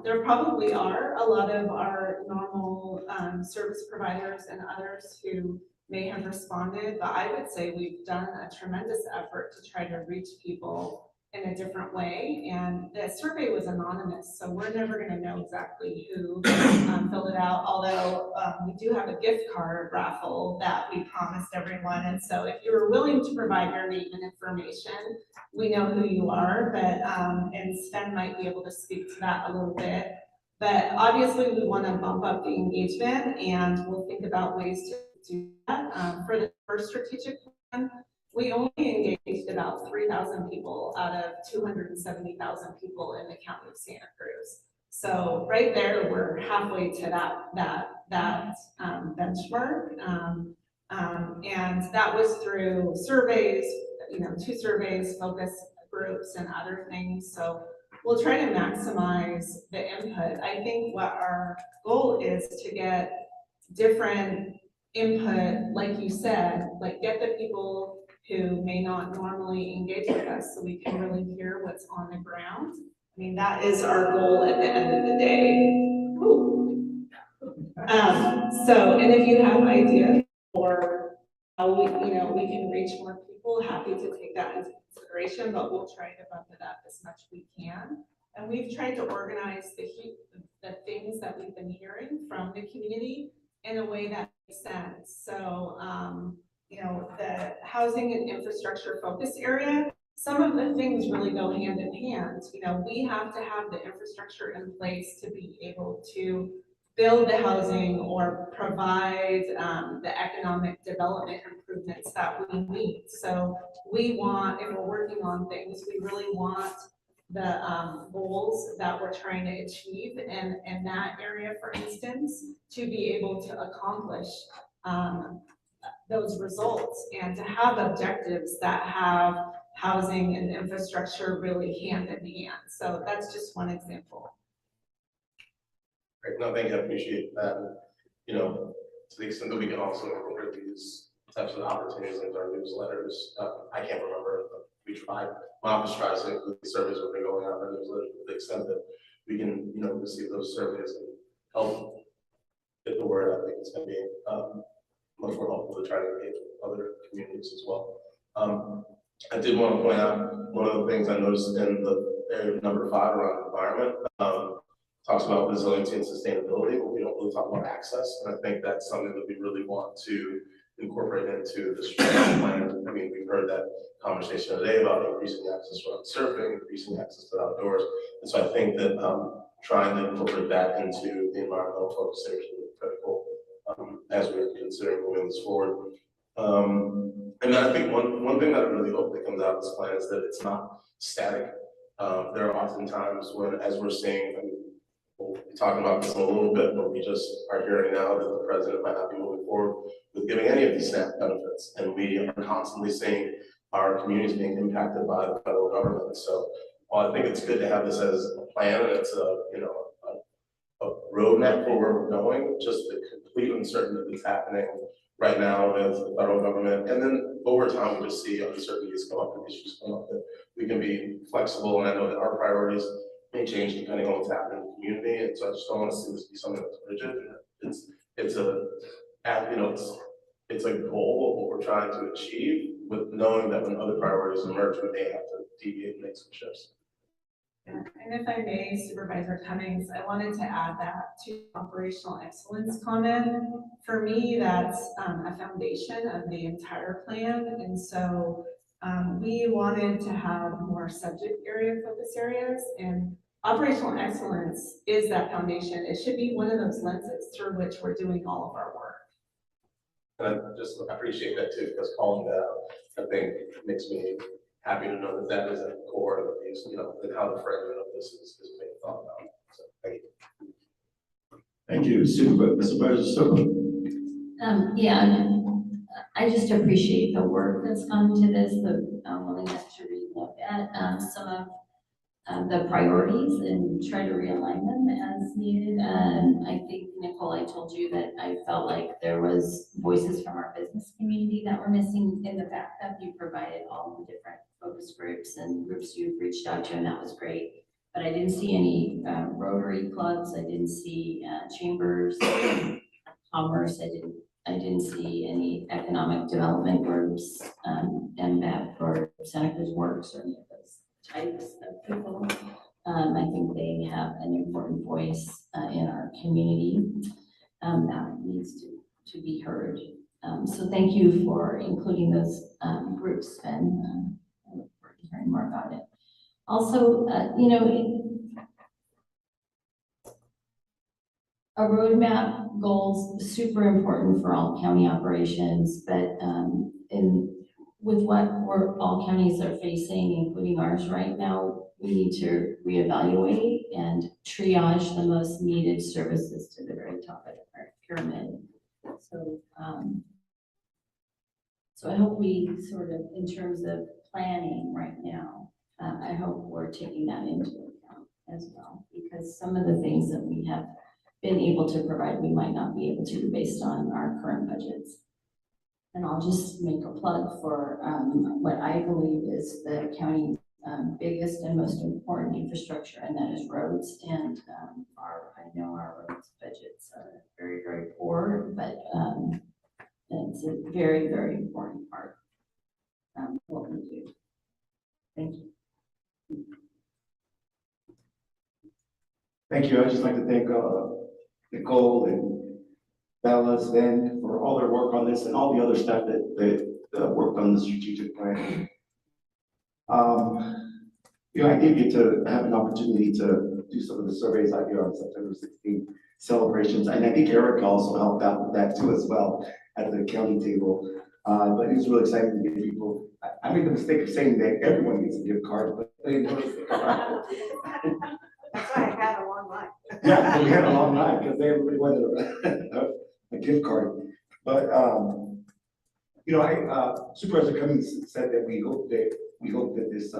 there probably are a lot of our normal service providers and others who may have responded, but I would say we've done a tremendous effort to try to reach people in a different way. And the survey was anonymous, so we're never gonna know exactly who filled it out, although we do have a gift card raffle that we promised everyone. And so if you were willing to provide your name and information, we know who you are, but, and Sven might be able to speak to that a little bit. But obviously we wanna bump up the engagement, and we'll think about ways to do that. For the first strategic plan, we only engaged about 3,000 people out of 270,000 people in the county of Santa Cruz. So right there, we're halfway to that benchmark. And that was through surveys, 2 surveys, focus groups, and other things. So we'll try to maximize the input. I think what our goal is to get different input, like you said, like get the people who may not normally engage with us so we can really hear what's on the ground. I mean, that is our goal at the end of the day. And if you have ideas for how we can reach more people, happy to take that into consideration, but we'll try to bump it up as much as we can. And we've tried to organize the things that we've been hearing from the community in a way that makes sense. So, the housing and infrastructure focus area, some of the things really go hand in hand. We have to have the infrastructure in place to be able to build the housing or provide the economic development improvements that we need. So we want, if we're working on things, we really want the goals that we're trying to achieve in that area, for instance, to be able to accomplish those results and to have objectives that have housing and infrastructure really hand in hand. So that's just one example. Great, no, thank you, I appreciate that. To the extent that we can also incorporate these types of opportunities into our newsletters, I can't remember, we tried, my office tries to include the surveys that are going on in our newsletters to the extent that we can, receive those surveys and help get the word out. I think it's going to be much more helpful to try to engage with other communities as well. I did want to point out one of the things I noticed in the area number 5 around environment, talks about resiliency and sustainability, but we don't really talk about access. And I think that's something that we really want to incorporate into the strategic plan. I mean, we've heard that conversation today about increasing access around surfing, increasing access to outdoors. And so I think that trying to incorporate that into the environmental focus areas is really critical as we're considering moving this forward. And then I think one thing that I really hope that comes out of this plan is that it's not static. There are often times when, as we're seeing, we'll be talking about this in a little bit, but we just are hearing now that the president might not be moving forward with giving any of these SNAP benefits. And we are constantly seeing our communities being impacted by the federal government. So while I think it's good to have this as a plan and it's a roadmap for where we're going, just the complete uncertainty that's happening right now with the federal government. And then over time, we just see uncertainties come up and issues come up that we can be flexible. And I know that our priorities may change depending on what's happening in the community. And so I just don't want to see this be something that's rigid. It's a goal of what we're trying to achieve, with knowing that when other priorities emerge, we may have to deviate and make some shifts. And if I may, Supervisor Cummings, I wanted to add that to operational excellence comment. For me, that's a foundation of the entire plan. And so we wanted to have more subject area focus areas, and operational excellence is that foundation. It should be one of those lenses through which we're doing all of our work. And I just appreciate that too, because calling that out, I think makes me happy to know that that is at the core of these, and how the framing of this is being thought about. So thank you. Thank you, Supervisor Silva. Yeah, I just appreciate the work that's gone into this, the willingness to relook at some of the priorities and try to realign them as needed. I think, Nicole, I told you that I felt like there was voices from our business community that were missing in the fact that you provided all the different focus groups and groups you've reached out to, and that was great. But I didn't see any Rotary clubs. I didn't see chambers, commerce. I didn't see any economic development groups, MBAP or Santa Cruz Works or any of those types of people. I think they have an important voice in our community that needs to be heard. So thank you for including those groups, and I look forward to hearing more about it. Also, you know, a roadmap goals super important for all county operations, but with what all counties are facing, including ours right now, we need to reevaluate and triage the most needed services to the very top of our pyramid. So I hope we sort of, in terms of planning right now, I hope we're taking that into account as well, because some of the things that we have been able to provide, we might not be able to based on our current budgets. And I'll just make a plug for what I believe is the county's biggest and most important infrastructure, and that is roads. And I know our roads budgets are very, very poor, but it's a very, very important part of what we do. Thank you. Thank you. I'd just like to thank Nicole and Bella, Sven, for all their work on this and all the other staff that worked on the strategic plan. You know, I did get to have an opportunity to do some of the surveys out here on September 16th celebrations, and I think Eric also helped out with that too as well at the county table. But it was really exciting to get people. I made the mistake of saying that everyone gets a gift card, but they didn't notice the card. That's why I had a long line. Yeah, we had a long line because they really wanted a gift card. But you know, Supervisor Cummings said that we hope that this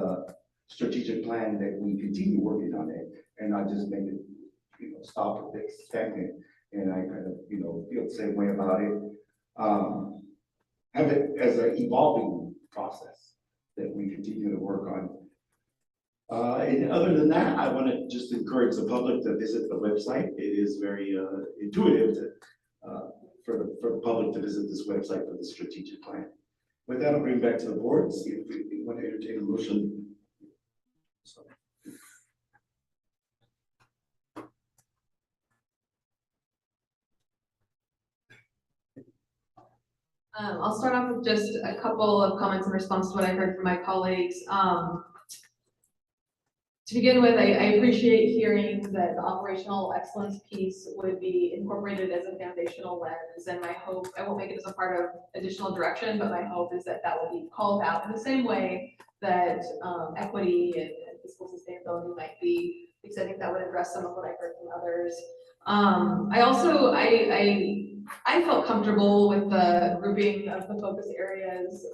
strategic plan, that we continue working on it and not just make it, you know, stop at this stagnant. And I kind of, you know, feel the same way about it. Have it as an evolving process that we continue to work on. And other than that, I want to just encourage the public to visit the website. It is very intuitive for the public to visit this website for the strategic plan. With that, I'll bring it back to the board, see if we want to entertain a motion. I'll start off with just a couple of comments in response to what I heard from my colleagues. To begin with, I appreciate hearing that the operational excellence piece would be incorporated as a foundational lens, and my hope, I won't make it as a part of additional direction, but my hope is that that will be called out in the same way that equity and fiscal sustainability might be, because I think that would address some of what I heard from others. I felt comfortable with the grouping of the focus areas.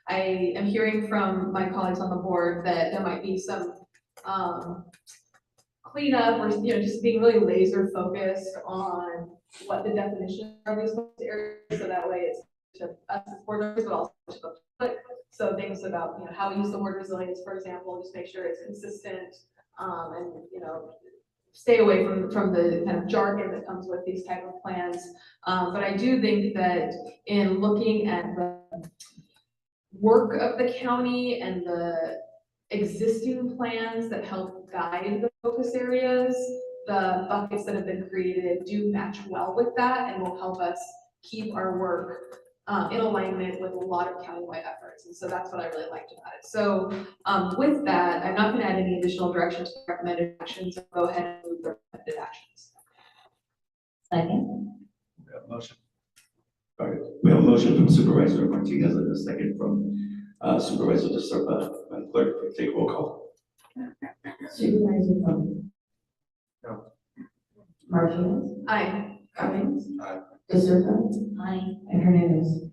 I am hearing from my colleagues on the board that there might be some cleanup or, you know, just being really laser focused on what the definition of these focus areas, so that way it's to us as board members, but also to the public. So things about, you know, how we use the word resilience, for example, just make sure it's consistent, and, you know, stay away from the kind of jargon that comes with these type of plans. But I do think that in looking at the work of the county and the existing plans that help guide the focus areas, the buckets that have been created do match well with that and will help us keep our work in alignment with a lot of countywide efforts. And so that's what I really liked about it. So with that, I'm not going to add any additional directions to recommended actions. So go ahead and move the recommended actions. Second. We have a motion. All right. We have a motion from Supervisor Martinez and a second from Supervisor De Serpa. Madam Clerk, take roll call. Supervisor Cummings. No. Martinez. Aye. Cummings. Aye. De Serpa. Aye. And Hernandez.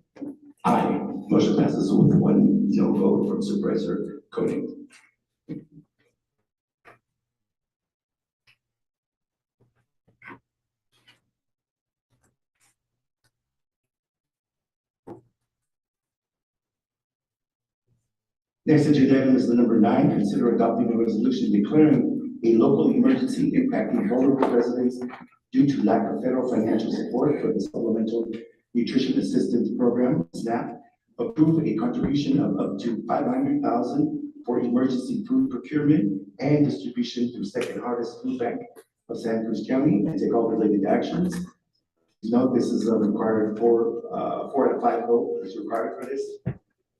Aye. Motion passes with 1 no vote from Supervisor Koenig. Next agenda item is the number 9, consider adopting a resolution declaring a local emergency impacting vulnerable residents due to lack of federal financial support for the Supplemental Nutrition Assistance Program, SNAP. Approve a contribution of up to $500,000 for emergency food procurement and distribution through Second Harvest Food Bank of Santa Cruz County, and take all related actions. Please note this is required for 4 out of 5 vote is required for this.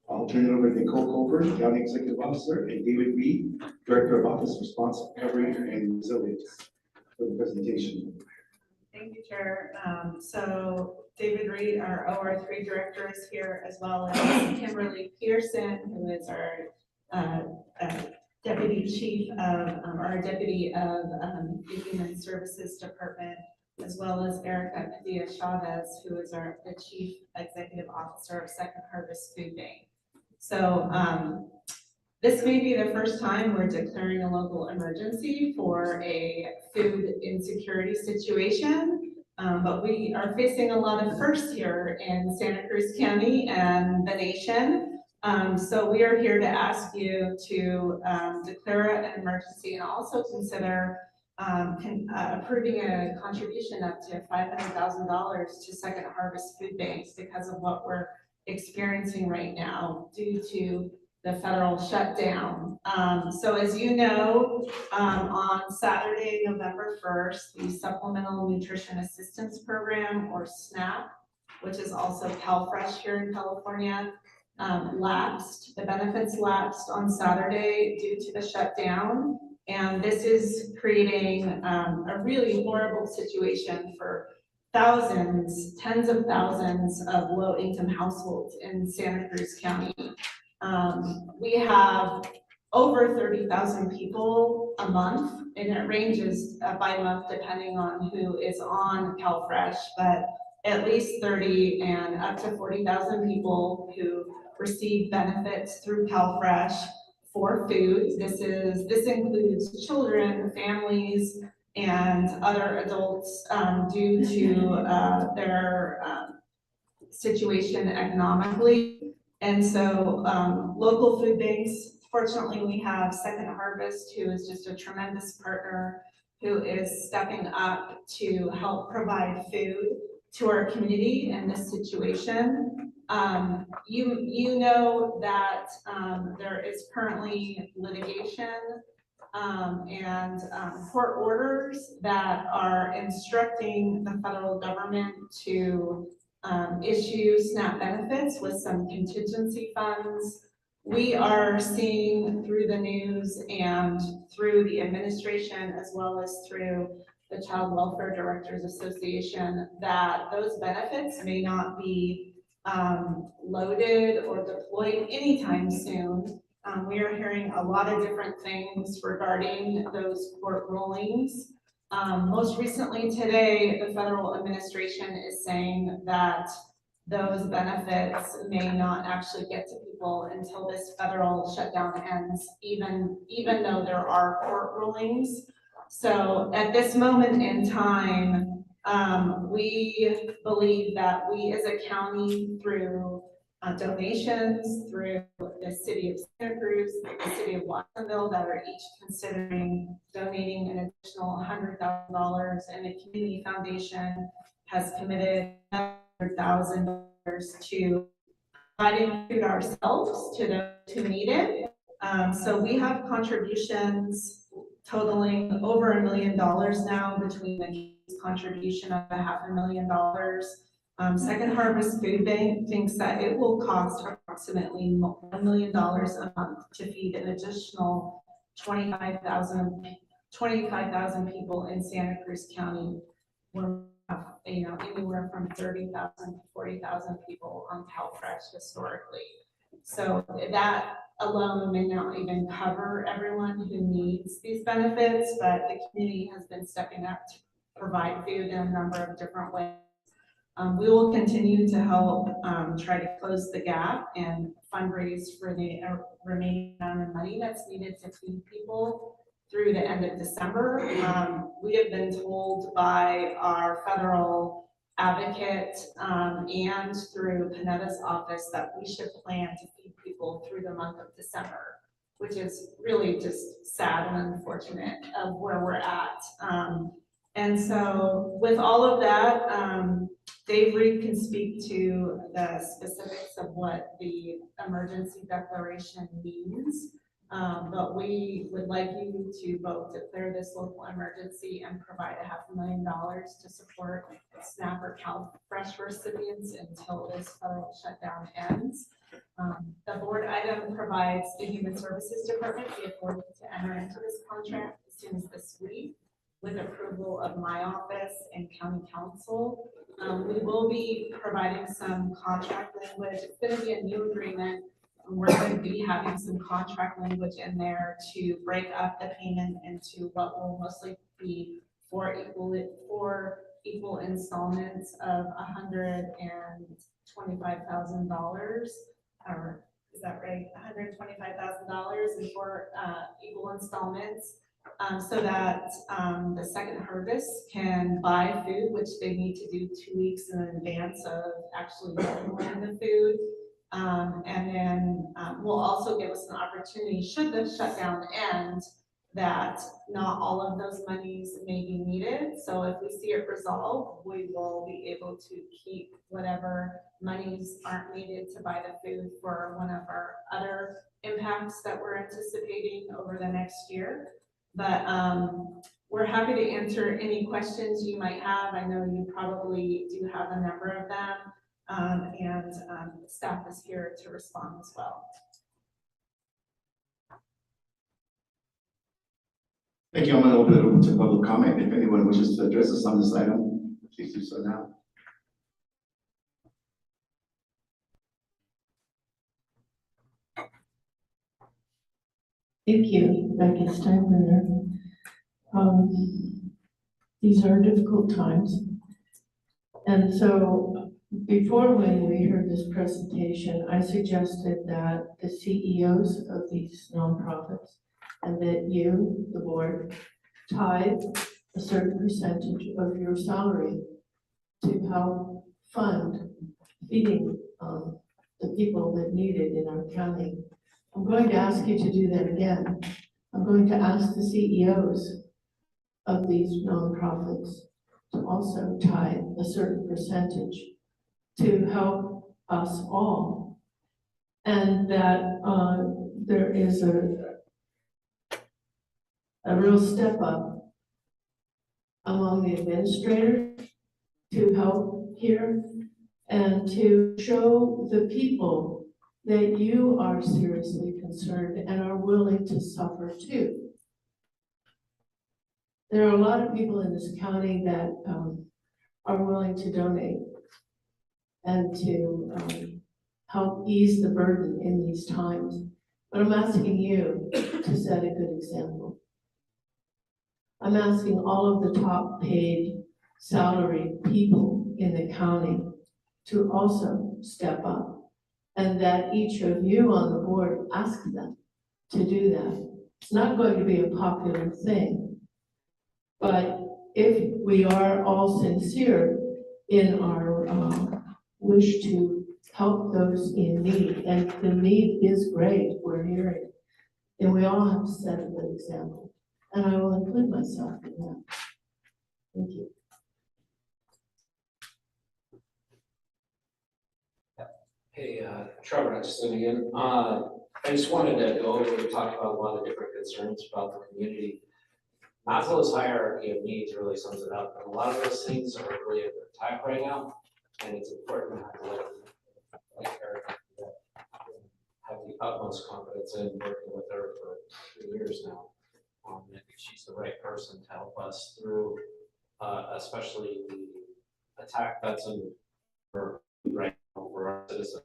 I'll turn it over to Nicole Colbert, County Executive Officer, and David Reed, Director of Office Response, Recovery, and Resilience, for the presentation. Thank you, Chair. So David Reed, our OR3 Director, is here, as well as Kimberly Pearson, who is our Deputy Chief of, our Deputy of the Human Services Department, as well as Erica Padilla Chavez, who is the Chief Executive Officer of Second Harvest Food Bank. So this may be the first time we're declaring a local emergency for a food insecurity situation, but we are facing a lot of firsts here in Santa Cruz County and the nation. So we are here to ask you to declare an emergency and also consider approving a contribution up to $500,000 to Second Harvest Food Banks because of what we're experiencing right now due to the federal shutdown. So as you know, on Saturday, November 1st, the Supplemental Nutrition Assistance Program, or SNAP, which is also CalFresh here in California, lapsed. The benefits lapsed on Saturday due to the shutdown. And this is creating a really horrible situation for thousands, tens of thousands of low-income households in Santa Cruz County. We have over 30,000 people a month, and it ranges by month depending on who is on CalFresh, but at least 30 and up to 40,000 people who receive benefits through CalFresh for food. This includes children, families, and other adults due to their situation economically. And so local food banks, fortunately we have Second Harvest, who is just a tremendous partner, who is stepping up to help provide food to our community in this situation. You know that there is currently litigation and court orders that are instructing the federal government to issue SNAP benefits with some contingency funds. We are seeing through the news and through the administration, as well as through the Child Welfare Directors Association, that those benefits may not be loaded or deployed anytime soon. We are hearing a lot of different things regarding those court rulings. Most recently today, the federal administration is saying that those benefits may not actually get to people until this federal shutdown ends, even though there are court rulings. So at this moment in time, we believe that we as a county, through donations, through the city of Santa Cruz, the city of Watsonville, that are each considering donating an additional $100,000, and the community foundation has committed $100,000 to providing food ourselves to those who need it. So we have contributions totaling over $1 million now between the contribution of $500,000. Second Harvest Food Bank thinks that it will cost approximately $1 million a month to feed an additional 25,000 people in Santa Cruz County. We're anywhere from 30,000 to 40,000 people on CalFresh historically. So that alone may not even cover everyone who needs these benefits, but the community has been stepping up to provide food in a number of different ways. We will continue to help try to close the gap and fundraise for the remaining amount of money that's needed to feed people through the end of December. We have been told by our federal advocate and through Panetta's office that we should plan to feed people people through the month of December, which is really just sad and unfortunate of where we're at. And so with all of that, Dave Reed can speak to the specifics of what the emergency declaration means. But we would like you to vote to declare this local emergency and provide $500,000 to support SNAP or CalFresh recipients until this federal shutdown ends. The board item provides the Human Services Department the authority to enter into this contract as soon as this week with approval of my office and county council. We will be providing some contract language. It's going to be a new agreement. We're going to be having some contract language in there to break up the payment into what will mostly be four equal installments of $125,000, or is that right? $125,000 in four equal installments, so that the second harvest can buy food, which they need to do 2 weeks in advance of actually getting the food. And then will also give us an opportunity, should the shutdown end, that not all of those monies may be needed. So if we see it resolved, we will be able to keep whatever monies aren't needed to buy the food for one of our other impacts that we're anticipating over the next year. But we're happy to answer any questions you might have. I know you probably do have a number of them. And staff is here to respond as well. Thank you. I'm going to open it over to public comment. If anyone wishes to address us on this item, please do so now. Thank you, Becky Steinbrenner. These are difficult times. And so before, when we heard this presentation, I suggested that the CEOs of these nonprofits and that you, the board, tithe a certain percentage of your salary to help fund feeding the people that need it in our county. I'm going to ask you to do that again. I'm going to ask the CEOs of these nonprofits to also tithe a certain percentage to help us all. And that there is a real step up among the administrators to help here and to show the people that you are seriously concerned and are willing to suffer too. There are a lot of people in this county that are willing to donate and to help ease the burden in these times. But I'm asking you to set a good example. I'm asking all of the top paid salaried people in the county to also step up, and that each of you on the board ask them to do that. It's not going to be a popular thing, but if we are all sincere in our wish to help those in need, and the need is great, we're hearing, then we all have to set a good example. And I will include myself in that. Thank you. Hey, Trevor Hutchison again. I just wanted to go over, we talked about a lot of different concerns about the community. Maslow's hierarchy of needs really sums it up. And a lot of those things are really under attack right now. And it's important to have like Eric have the utmost confidence in working with her for 3 years now. I think she's the right person to help us through, especially the attack that's in her right now for our citizens.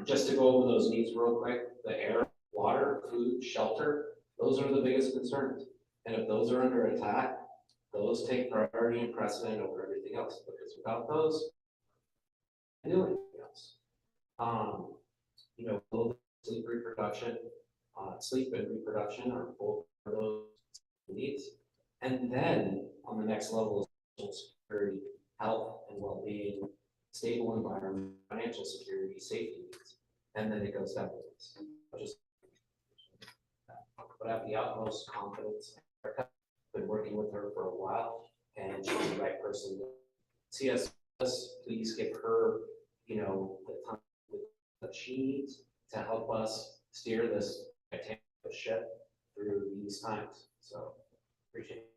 Just to go over those needs real quick, the air, water, food, shelter, those are the biggest concerns. And if those are under attack, those take priority and precedent over everything else, because without those, I do anything else. You know, sleep reproduction, sleep and reproduction are both of those needs. And then on the next level is security, health and well-being, stable environment, financial security, safety needs. and then it goes down the list. Just, but I have the utmost confidence. I've been working with her for a while, and she's the right person. CS, please give her, you know, the time that she needs to help us steer this ship through these times. So appreciate it.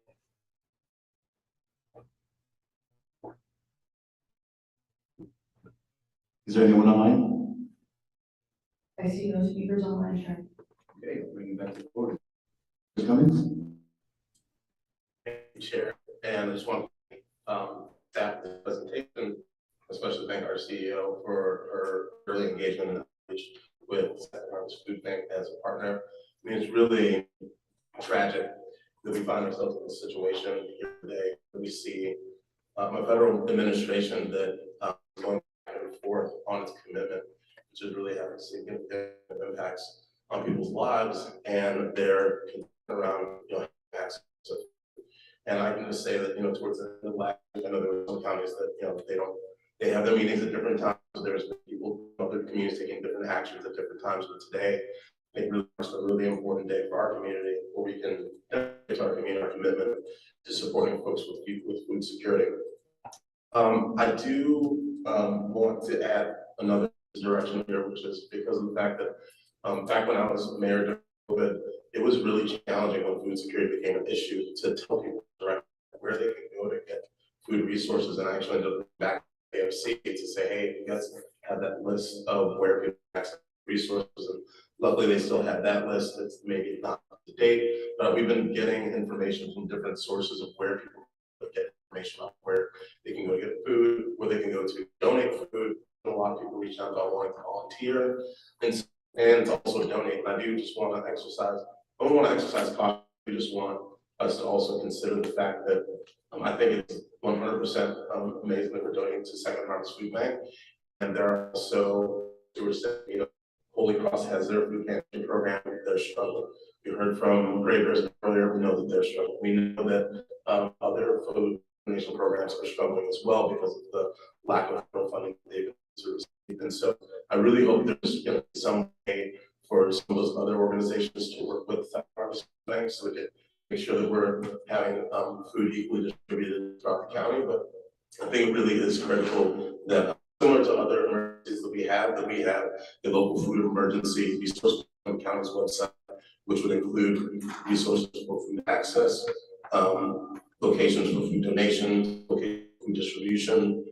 Is there anyone online? I see no speakers online, sir. Okay, I'll bring you back to the board. Comments? Thank you, Chair, and I just want to thank the presentation, especially thank our CEO for her early engagement and outreach with Second Harvest Food Bank as a partner. I mean, it's really tragic that we find ourselves in this situation here today. We see a federal administration that is going back and forth on its commitment, which is really having significant impacts on people's lives and their concern around, you know, access. And I can just say that, you know, towards the end of last week, I know there were some counties that, you know, they have their meetings at different times. There's people, other communities taking different actions at different times. But today, I think really it's a really important day for our community where we can demonstrate our community, our commitment to supporting folks with food security. I do want to add another direction here, which is because of the fact that back when I was mayor during COVID, it was really challenging when food security became an issue to tell people directly where they can go to get food resources. And I actually ended up back to AFC to say, hey, you guys have that list of where people access resources. And luckily they still have that list. It's maybe not up to date, but we've been getting information from different sources of where people get information on where they can go get food, where they can go to donate food. A lot of people reach out about wanting to volunteer and to also donate. And I do just want to exercise, I don't want to exercise caution. I just want us to also consider the fact that I think it's 100% amazing that we're donating to Second Harvest Food Bank. And there are also, you know, Holy Cross has their food pantry program. They're struggling. We heard from Gravers earlier. We know that they're struggling. We know that other food donation programs are struggling as well because of the lack of federal funding they've been to receive. And so I really hope there's going to be some way for some of those other organizations to work with Second Harvest Bank so we can make sure that we're having food equally distributed throughout the county. But I think it really is critical that similar to other emergencies that we have the local food emergency resource on the county's website, which would include resources for food access, locations for food donations, food distribution,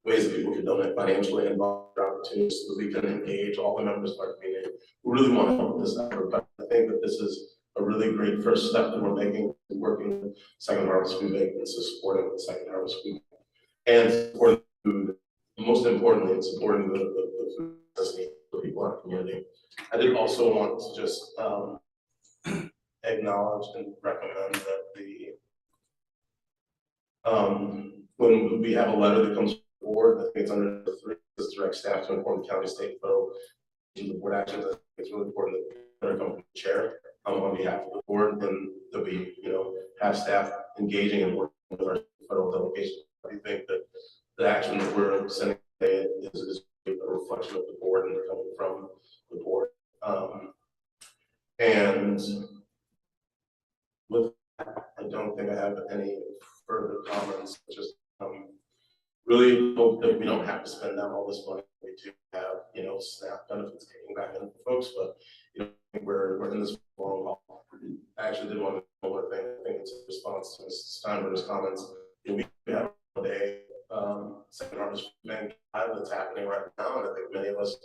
ways that people can donate financially and opportunities so that we can engage all the members of our community. We really want to help with this effort, but I think that this is a really great first step that we're making, working with Second Harvest Food Bank and supporting the Second Harvest Food Bank and supporting food. Most importantly, it's supporting the food necessity for people in our community. I did also want to just acknowledge and recommend that when we have a letter that comes forward, I think it's under the 3, this direct staff to inform the county, state, federal board actions. I think it's really important that we come from the chair on behalf of the board, and that we, you know, have staff engaging and working with our federal delegation. I think that the action that we're sending today is a reflection of the board and coming from the board. And with that, I don't think I have any further comments. Just really hope that we don't have to spend down all this money. We do have, you know, SNAP benefits kicking back in for folks, but you know, I think we're in this long haul. I actually did want to know one thing. I think it's in response to Mrs. Steinberg's comments. You know, we have a Second Harvest Bank that's happening right now, and I think many of us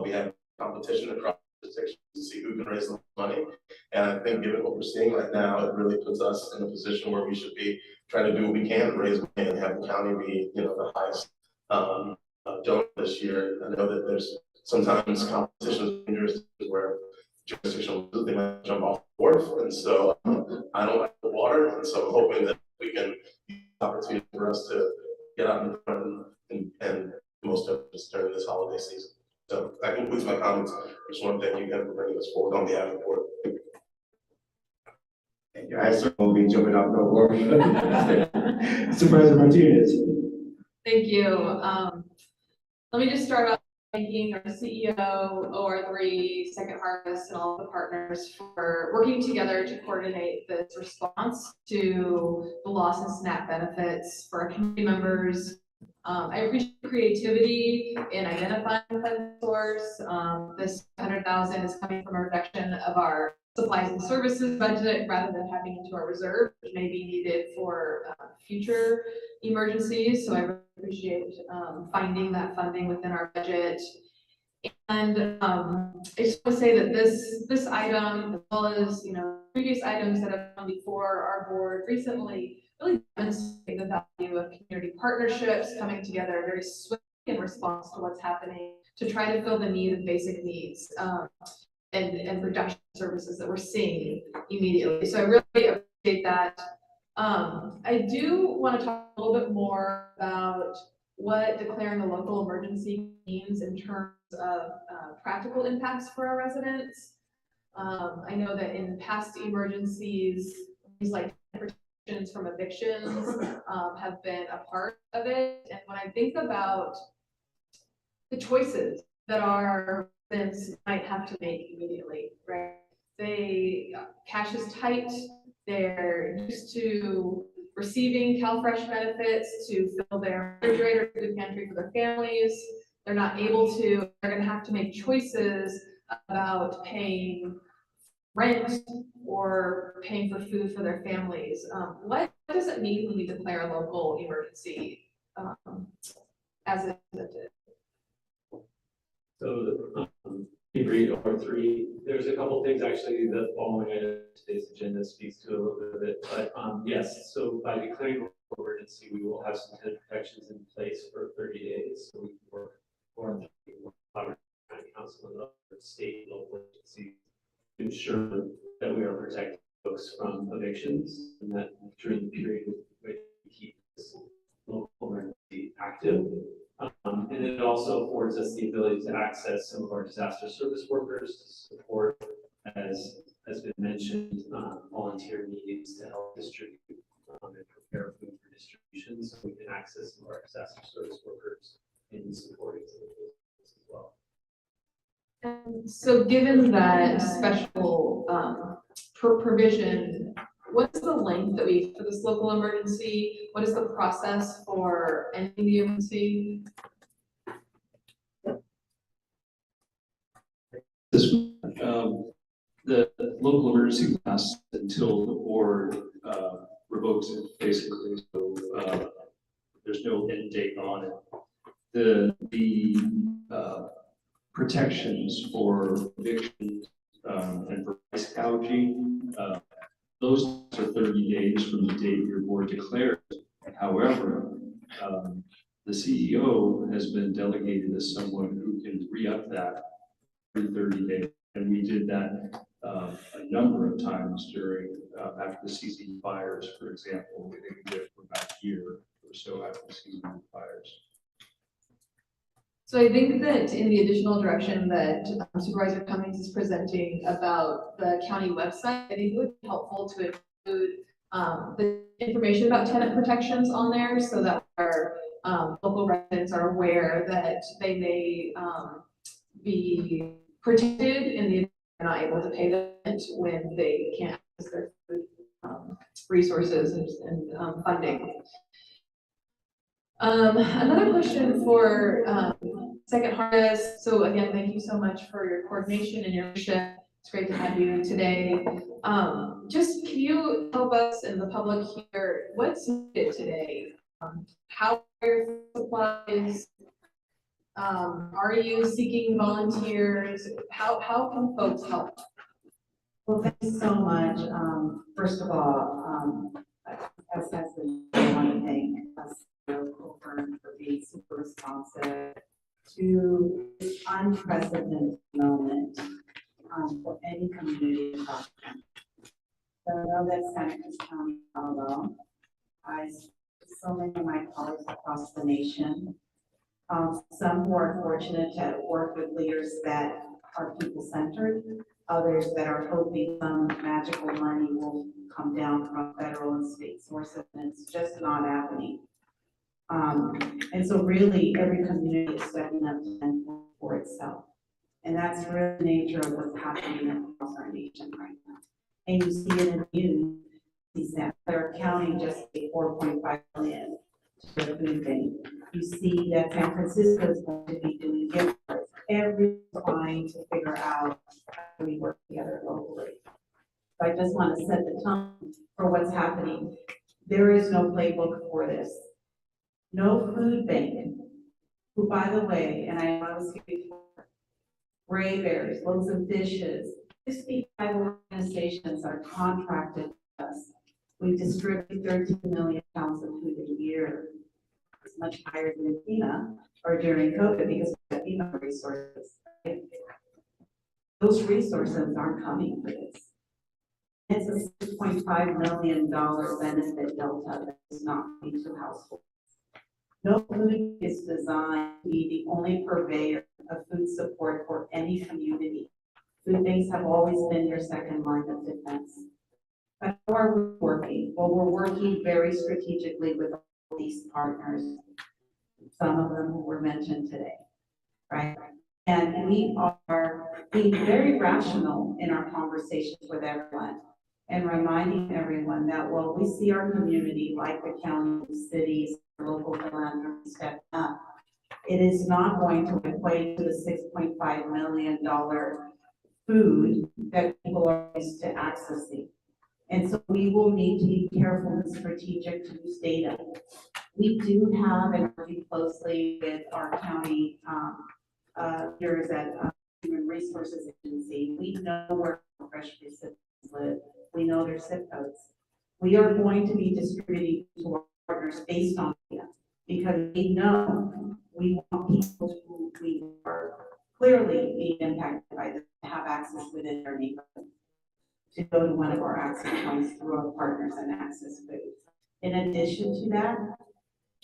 we have competition across jurisdictions to see who can raise the money. And I think given what we're seeing right now, it really puts us in a position where we should be trying to do what we can to raise money and have the county be, you know, the highest donor this year. I know that there's sometimes competitions in jurisdictions where jurisdictions they might jump off the wharf, and so I don't like the water, and so I'm hoping that we can use the opportunity for us to get out in front and most of us during this holiday season. So that concludes my comments. I just want to thank you again for bringing this forward on behalf of the board. Thank you. I certainly will be jumping off the wharf. Supervisor Martinez. Thank you. Let me just start off thanking our CEO, OR3, Second Harvest, and all the partners for working together to coordinate this response to the loss in SNAP benefits for our community members. I appreciate creativity in identifying the funding source. This 100,000 is coming from a reduction of our supplies and services budget rather than having into our reserve, which may be needed for future emergencies. So I really appreciate finding that funding within our budget. And I just want to say that this item, as well as previous items that have come before our board recently, really demonstrate the value of community partnerships coming together very swiftly in response to what's happening to try to fill the need of basic needs and production services that we're seeing immediately. So I really appreciate that. I do want to talk a little bit more about what declaring a local emergency means in terms of practical impacts for our residents. I know that in past emergencies, things like protections from evictions have been a part of it. And when I think about the choices that our residents might have to make immediately, right? Cash is tight. They're used to receiving CalFresh benefits to fill their refrigerator, food pantry for their families. They're not able to, they're gonna have to make choices about paying rent or paying for food for their families. What does it mean when we declare a local emergency as it is? So read OR3. There's a couple things actually the following item on today's agenda speaks to a little bit of it. But yes, so by declaring an emergency, we will have some tenant protections in place for 30 days. So we can work for the County Council and other state and local agencies to ensure that we are protecting folks from evictions and that during the period we keep this local emergency active. And it also affords us the ability to access some of our disaster service workers to support, as has been mentioned, volunteer meetings to help distribute and prepare food for distribution, so we can access some of our disaster service workers in supporting some of those as well. And so given that special provision, what's the length that we for this local emergency? What is the process for ending the emergency? The local emergency lasts until the board revokes it, basically. So there's no end date on it. The protections for eviction and for price gouging, those are 30 days from the date your board declares. However, the CEO has been delegated as someone who can re-up that every 30 days. And we did that a number of times during, after the CZ fires, for example. We think we did it for about a year or so after the CZ fires. So I think that in the additional direction that Supervisor Cummings is presenting about the county website, I think it would be helpful to include the information about tenant protections on there so that our local residents are aware that they may be protected in the event they're not able to pay the rent when they can't access their food resources and funding. Another question for Second Harvest. So again, thank you so much for your coordination and your leadership. It's great to have you today. Just can you help us and the public here, what's needed today? How are your supplies? Are you seeking volunteers? How can folks help? Well, thank you so much. First of all, as has been, I want to thank us for being super responsive to this unprecedented moment for any community across the country. So I know that Santa Cruz County is not alone. So many of my colleagues across the nation, some who are fortunate to work with leaders that are people-centered, others that are hoping some magical money will come down from federal and state sources, and it's just not happening. And so really every community is stepping up for itself. And that's really the nature of what's happening across our nation right now. And you see it in the news, that Clare County just paid $4.5 million to the food bank. You see that San Francisco is going to be doing gift cards. Everyone's trying to figure out how we work together locally. So I just want to set the tone for what's happening. There is no playbook for this. No food bank, who, by the way, and I was here before, Gray Bears, Loaves and Fishes, 65 organizations are contracted with us. We distribute 13 million pounds of food a year. It's much higher than FEMA or during COVID because we have FEMA resources. Right? Those resources aren't coming for this. It's a $6.5 million benefit delta that is not coming to households. No food is designed to be the only purveyor of food support for any community. Food banks have always been your second line of defense. But how are we working? Well, we're working very strategically with all these partners, some of them who were mentioned today, right? And we are being very rational in our conversations with everyone and reminding everyone that while we see our community, like the county, cities, local philanthropy step up, it is not going to equate to the $6.5 million food that people are used to accessing. And so we will need to be careful and strategic to use data. We do have, and working closely with our county leaders at Human Resources Agency, we know where fresh recipients live. We know their zip codes. We are going to be distributing to our partners based on data because we know we want people who we are clearly being impacted by this to have access within their neighborhood, to go to one of our access points through our partners and access food. In addition to that,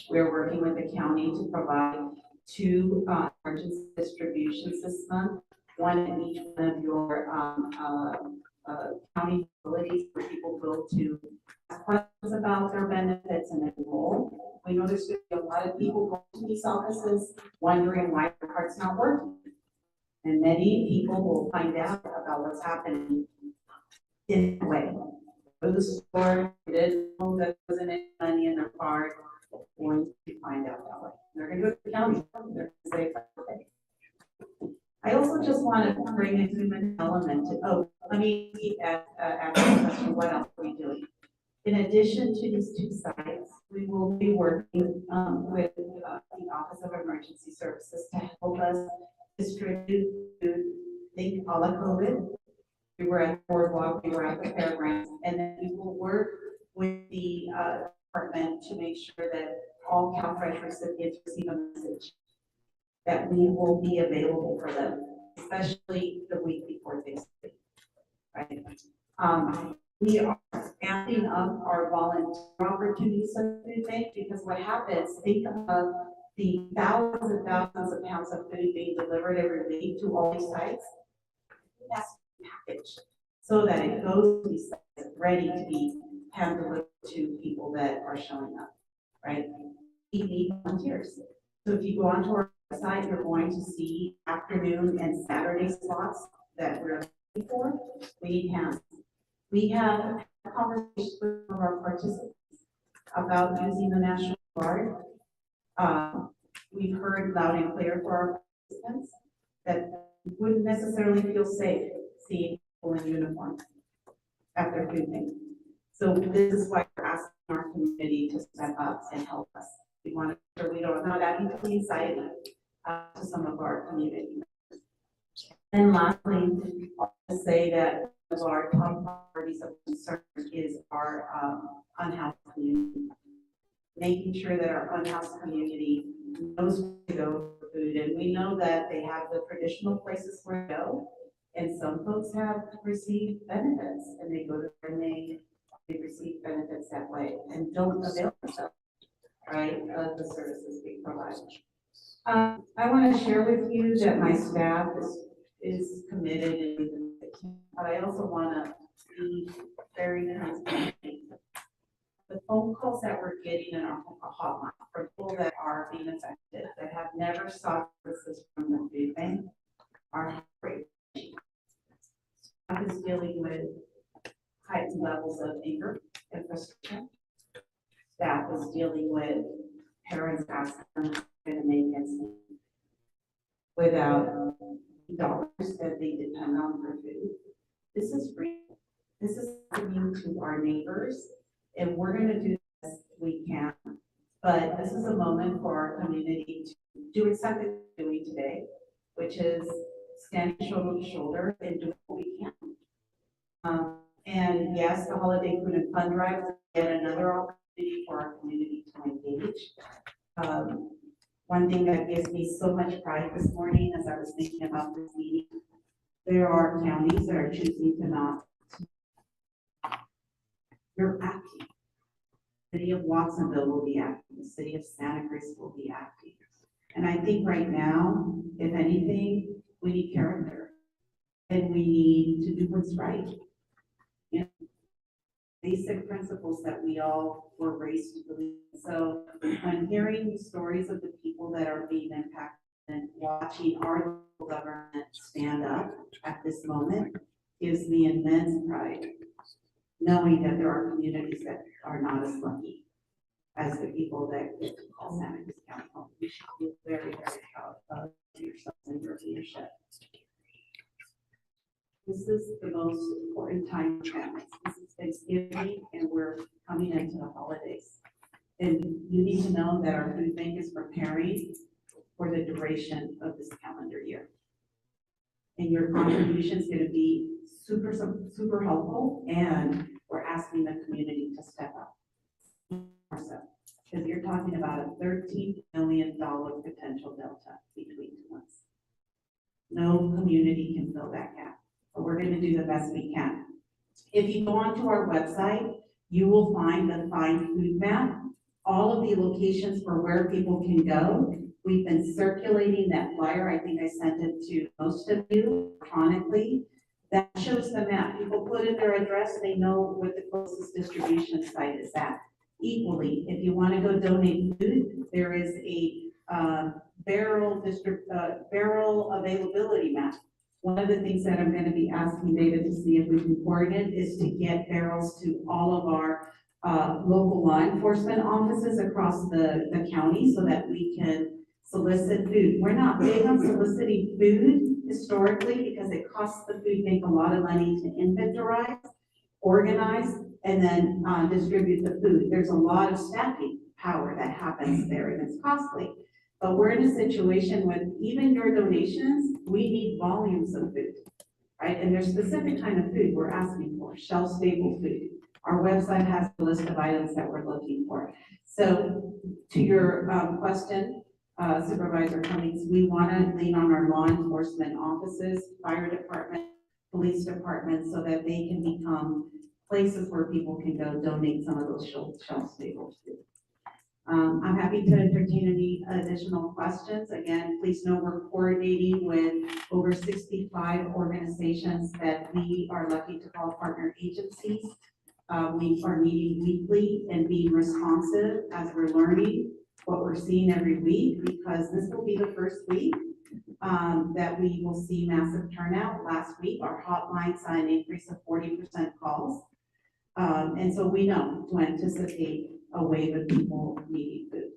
we're working with the county to provide 2 emergency distributions this month, one in each one of your county facilities where people go to ask questions about their benefits and enroll. We know there's going to be a lot of people going to these offices wondering why their card's not working. And many people will find out about what's happening in a way. Go to the store, they didn't know that there wasn't any money in their card, going to find out that way. They're going to go to the county, they're going to say, okay. I also just want to bring a human element to, let me ask the question, what else are we doing? In addition to these 2 sites, we will be working with the Office of Emergency Services to help us distribute food, think a la COVID. We were at the boardwalk, we were at the fairgrounds, and then we will work with the department to make sure that all CalFresh recipients receive a message that we will be available for them, especially the week before Thanksgiving, right? We are amping up our volunteer opportunities of food bank because what happens, think of the thousands and thousands of pounds of food being delivered every week to all these sites. That's packaged so that it goes to these sites ready to be hand delivered to people that are showing up, right? We need volunteers. So if you go onto our website, you're going to see afternoon and Saturday slots that we're looking for. We need hands. We have conversations with some of our participants about using the National Guard. We've heard loud and clear for our participants that wouldn't necessarily feel safe seeing people in uniform at their food bank. So this is why we're asking our community to step up and help us. We want to make sure we don't not adding to anxiety to some of our community members. And lastly, I'll just say that one of our top priorities of concern is our unhoused community. Making sure that our unhoused community knows where to go for food. And we know that they have the traditional places where to go. And some folks have received benefits and they go to and they receive benefits that way and don't avail themselves, right, of the services we provide. I want to share with you that my staff is committed, but I also want to be very transparent. The phone calls that we're getting in our hotline from people that are being affected, that have never sought services from the food bank are great. Staff is dealing with heightened levels of anger and frustration. Staff is dealing with parents asking them how they're gonna make ends meet without dollars that they depend on for food. This is free. This is giving to our neighbors, and we're gonna do the best we can. But this is a moment for our community to do exactly what we're doing today, which is standing shoulder to shoulder and do what we can. And yes, the holiday food and fund drive is yet another opportunity for our community to engage. One thing that gives me so much pride this morning as I was thinking about this meeting, there are counties that are choosing to not. You're acting. The city of Watsonville will be acting. The city of Santa Cruz will be acting. And I think right now, if anything, we need character. And we need to do what's right. You know, basic principles that we all were raised to believe. So when hearing stories of the people that are being impacted and watching our local government stand up at this moment gives me immense pride, knowing that there are communities that are not as lucky as the people that get to call Santa Cruz County home. You should be very, very proud of yourselves and your leadership. This is the most important time for families. This is Thanksgiving and we're coming into the holidays. And you need to know that our food bank is preparing for the duration of this calendar year. And your contribution is going to be super, super helpful, and we're asking the community to step up. Because you're talking about a $13 million potential delta between 2 months. No community can fill that gap, but we're going to do the best we can. If you go onto our website, you will find the Find Food map, all of the locations for where people can go. We've been circulating that flyer. I think I sent it to most of you electronically. That shows the map. People put in their address, they know what the closest distribution site is at. Equally, if you want to go donate food, there is a barrel availability map. One of the things that I'm going to be asking David to see if we can coordinate is to get barrels to all of our local law enforcement offices across the county so that we can solicit food. We're not big on soliciting food historically because it costs the food bank a lot of money to inventorize, organize, and then distribute the food. There's a lot of staffing power that happens there and it's costly. But we're in a situation with even your donations, we need volumes of food, right? And there's specific kind of food we're asking for, shelf-stable food. Our website has a list of items that we're looking for. So to your question, Supervisor Cummings, we want to lean on our law enforcement offices, fire department, police departments, so that they can become places where people can go donate some of those shelf-stable food. I'm happy to entertain any additional questions. Again, please know we're coordinating with over 65 organizations that we are lucky to call partner agencies. We are meeting weekly and being responsive as we're learning what we're seeing every week, because this will be the first week that we will see massive turnout. Last week, our hotline saw an increase of 40% calls. And so we know to anticipate a wave of people needing food.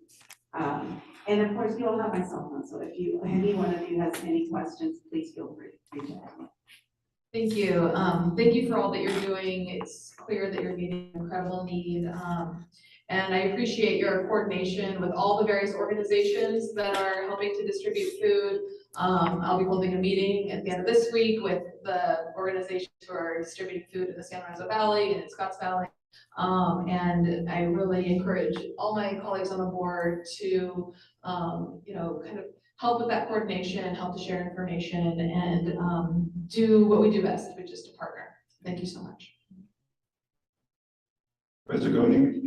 And of course, you all have my cell phone, so if any one of you has any questions, please feel free to reach out. Thank you. Thank you for all that you're doing. It's clear that you're meeting an incredible need. And I appreciate your coordination with all the various organizations that are helping to distribute food. I'll be holding a meeting at the end of this week with the organizations who are distributing food in the San Lorenzo Valley and in Scotts Valley. And I really encourage all my colleagues on the board to, kind of help with that coordination, help to share information, and do what we do best, which is to partner. Thank you so much. Mr. Goning.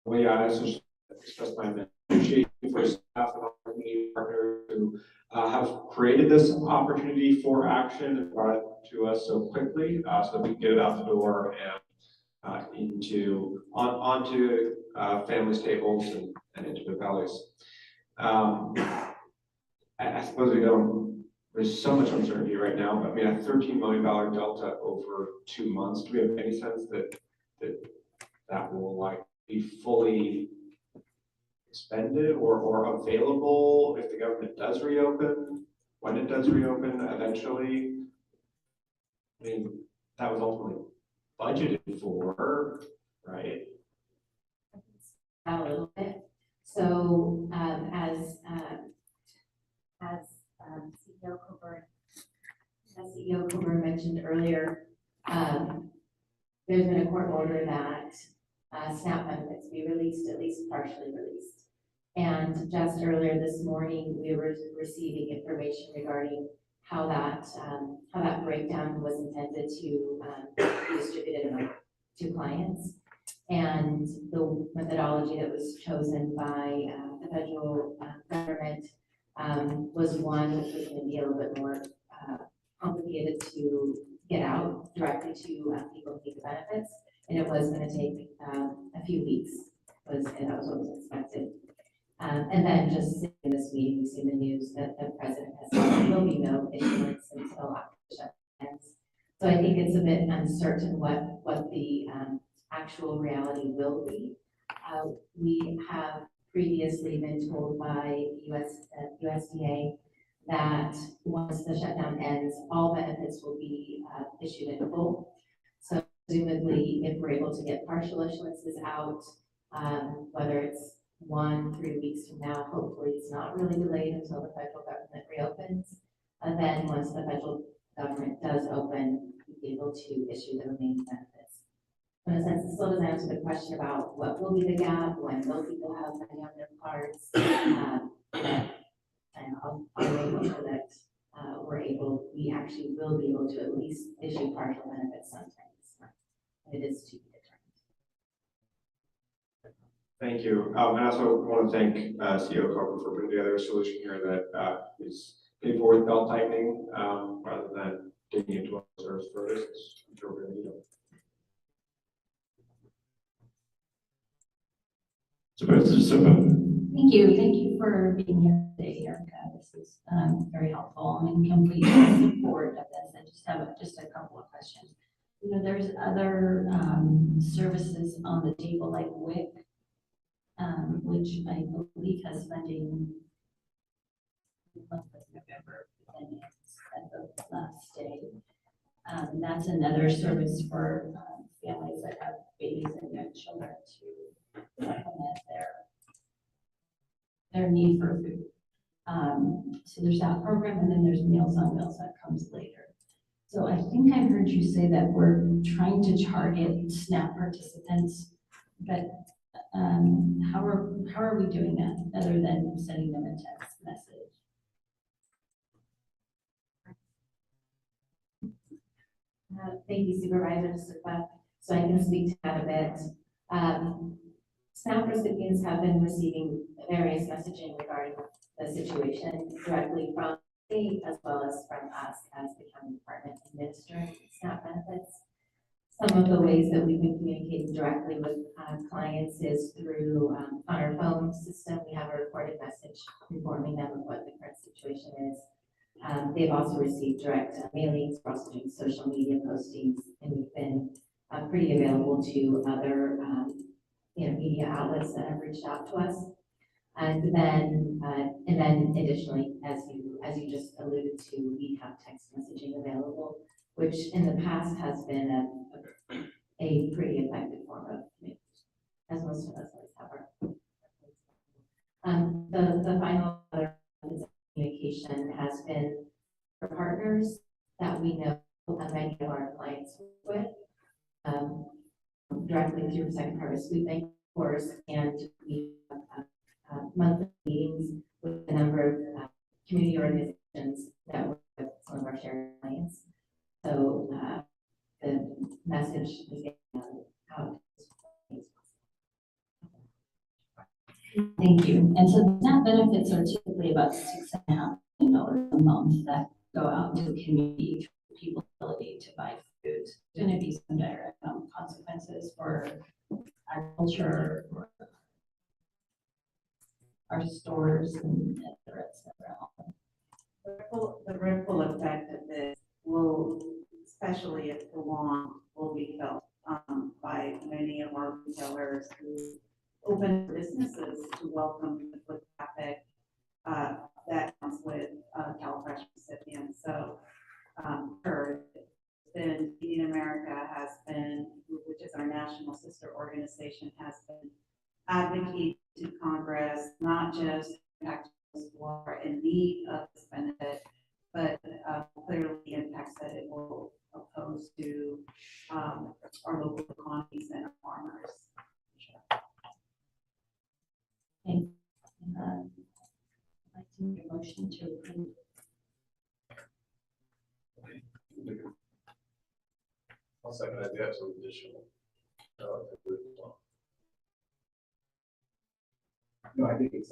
Well, yeah, I just express my appreciation for staff and our community partners who have created this opportunity for action and brought it to us so quickly, so that we can get it out the door and onto families' tables and into the valleys. I suppose we don't, there's so much uncertainty right now, but I mean, a $13 million delta over 2 months, do we have any sense that will like be fully expended or available if the government does reopen, when it does reopen eventually? I mean, that was ultimately budgeted for, right? A little bit. So CEO Coburn mentioned earlier, there's been a court order that SNAP benefits be released, at least partially released. And just earlier this morning, we were receiving information regarding how that breakdown was intended to be distributed to clients. And the methodology that was chosen by the federal government was one which was going to be a little bit more complicated to get out directly to people who need the benefits, and it was going to take a few weeks. And that was what was expected. And then just this week, we've seen the news that the president has said there will be no issuance until after the shutdown ends. So I think it's a bit uncertain what the actual reality will be. We have previously been told by USDA that once the shutdown ends, all benefits will be issued in full. So presumably, if we're able to get partial issuances out, whether it's 1-3 weeks from now, hopefully it's not really delayed until the federal government reopens. And then once the federal government does open, we'll be able to issue the remaining benefits. In a sense, it still doesn't answer the question about what will be the gap, when will people have money on their cards. And I'll make sure that we actually will be able to at least issue partial benefits sometimes. It is to be determined. Thank you. And I also want to thank CEO Coburn for putting together a solution here that is paid for with belt tightening rather than digging into our reserves further. I'm sure we're going to need it. Thank you. Thank you for being here today, Erica. This is very helpful. I'm in complete support of this. I just have a couple of questions. You know, there's other services on the table like WIC, which I believe has funding November, and it's at the last day. That's another service for families that have babies and young children to supplement their need for food. So there's that program, and then there's Meals on Wheels that comes later. So I think I heard you say that we're trying to target SNAP participants, but how are we doing that other than sending them a text message? Thank you, Supervisor. So I can speak to that a bit. SNAP recipients have been receiving various messaging regarding the situation directly from the state as well as from us as the county department administering SNAP benefits. Some of the ways that we've been communicating directly with clients is through on our phone system. We have a recorded message informing them of what the current situation is. They've also received direct mailings. We're also doing social media postings, and we've been pretty available to other media outlets that have reached out to us. And then additionally, as you just alluded to, we have text messaging available, which in the past has been a pretty effective form of communication, as most of us always have our. The final other communication has been for partners that we know many of our clients with, directly through Second Harvest Food Bank, of course, and we have monthly meetings with a number of community organizations that work with some of our shared clients. So the message is getting out. Thank you. And so SNAP benefits are typically about $6.5 million a month that go out to the community for people's ability to buy food. There's going to be some direct consequences for agriculture. our stores and et cetera. The ripple effect of this will, especially if prolonged, will be felt by many of our retailers who open businesses to welcome the foot traffic that comes with CalFresh recipients. So, sure, then Feeding America has been, which is our national sister organization, has been advocating to Congress, not just impact those who are in need of this benefit, but clearly impacts that it will oppose to our local economies and our farmers. Okay. I'd like to make a motion to approve. I'll second that. They have some additional. No, I think it's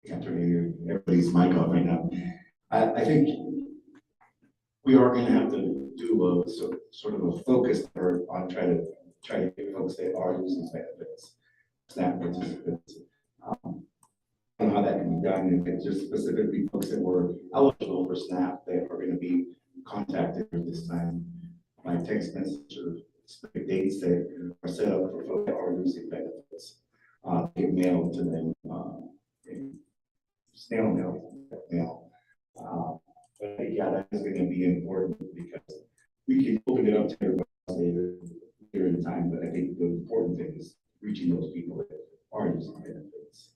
can't turn everybody's mic off right now. I think we are going to have to do a sort of a focus effort on trying to get folks that are using benefits, SNAP participants. I don't know how that can be done. If it's just specifically folks that were eligible for SNAP that are going to be contacted this time by text message or specific dates that are set up for folks that are using benefits. Get mailed to them in snail mail. But yeah, that is going to be important because we can open it up to everybody later in time. But I think the important thing is reaching those people that are using benefits.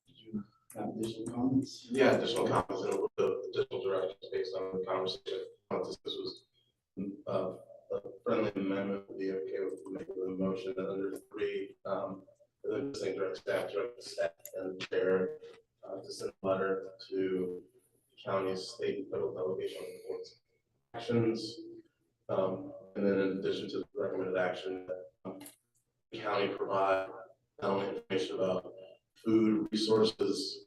Did you have additional comments? Yeah, additional comments and a little bit of additional directions based on the conversation. This was a friendly amendment. Would be okay with making the motion that under 3, the same direct staff and chair to send a letter to the county's state and federal delegation on the board's actions. And then in addition to the recommended action, the county provide not only information about food resources,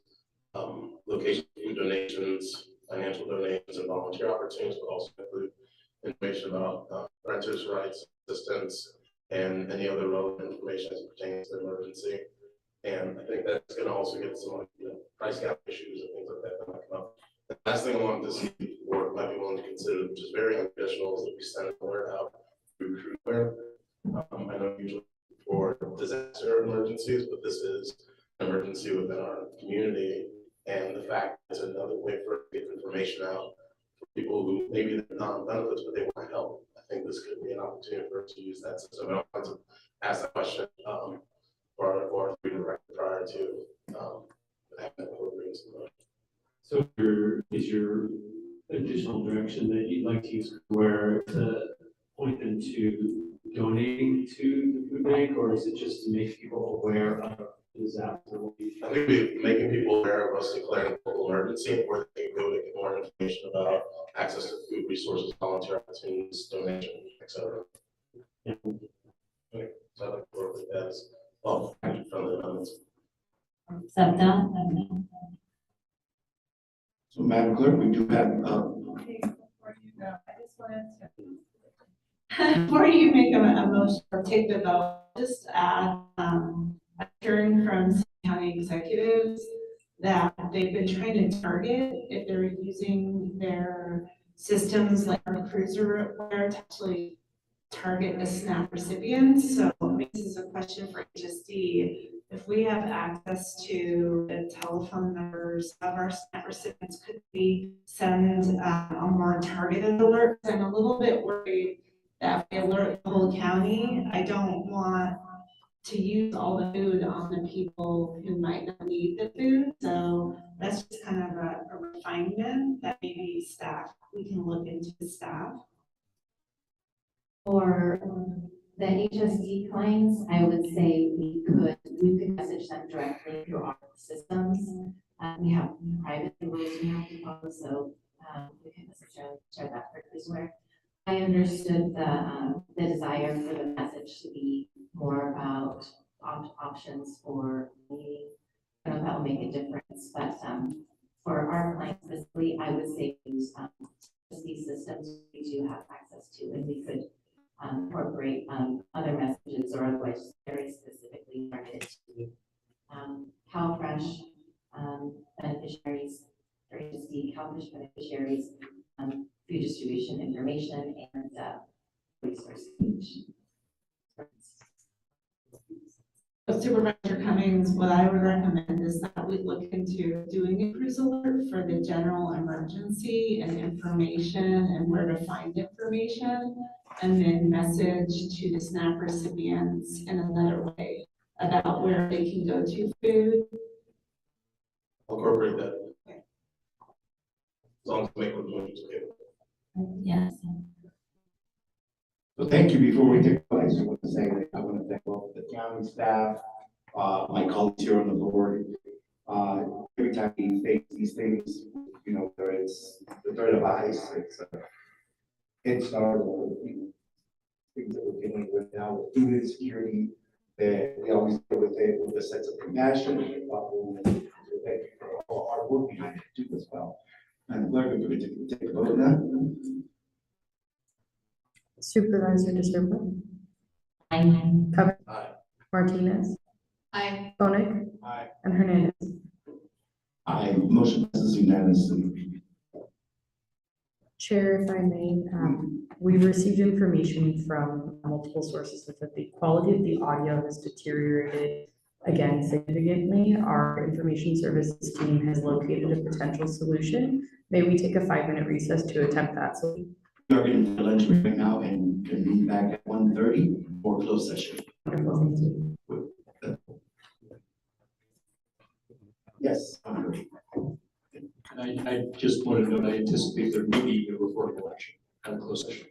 location food donations, financial donations, and volunteer opportunities, but also include information about renters' rights, assistance, and any other relevant information as it pertains to the emergency. And I think that's going to also get some price gap issues and things like that might come up. The last thing I wanted to see the board might be willing to consider, which is very untraditional, is that we send an alert out through Cruz. I know usually for disaster emergencies, but this is an emergency within our community, and the fact is another way for us to get information out for people who maybe they're not on benefits, but they want to help. I think this could be an opportunity for us to use that system. I want to ask that question or prior to having that board brings the motion. So is your additional direction that you'd like to use where to point them to donating to the food bank, or is it just to make people aware of disaster? I think we're making people aware of us declaring a local emergency, where they can go to get more information about access to food resources, volunteer opportunities, donation, etc. Yeah. Okay, so I like to work with that as well. Friendly amendments. So, Madam Clerk, we do have. Okay, before you go, I just wanted to, before you make a motion or take the vote, just add, I'm hearing from some county executives that they've been trying to target if they're using their systems like our cruiser where to actually target the SNAP recipients. So this is a question for HSD. If we have access to the telephone numbers of our SNAP recipients, could we send a more targeted alert? I'm a little bit worried that we alert the whole county. I don't want to use all the food on the people who might not need the food. So that's just kind of a refinement that maybe we can look into the staff. For the HSD clients, I would say we could message them directly through our systems. We have private rules we have to follow, so we can necessarily share that for Cruzware. I understood the desire for the message to be more about options for meeting. I don't know if that will make a difference, but for our clients specifically, I would say use these systems we do have access to, and we could incorporate other messages or otherwise very specifically targeted to redistribution information and resource speech. Supervisor Cummings, what I would recommend is that we look into doing a cruise alert for the general emergency and information and where to find information, and then message to the SNAP recipients in another way about where they can go to food. I'll incorporate that. As long as we make it okay. Yes. So thank you. Before we take place, I want to say that I want to thank both the county staff, my colleagues here on the board. Every time we face these things, you know, whether it's the threat of ICE, it's our things that we're dealing with now with food insecurity, that we always deal with it with a sense of compassion and thoughtfulness. So thank you for all our work behind it too as well. And clerk, if we could take a vote now. Supervisor DeSerpa. Aye. Cover. Aye. Martinez. Aye. Koenig. Aye. And Hernandez. Aye, motion passes unanimously. Chair, if I may, we've received information from multiple sources that the quality of the audio has deteriorated again significantly. Our information services team has located a potential solution. May we take a 5-minute recess to attempt that solution? We are going to lunch right now and convene back at 1:30 for closed session. Wonderful, thank you. Yes. I just wanted to note, I anticipate there may be a recorded election at a closed session.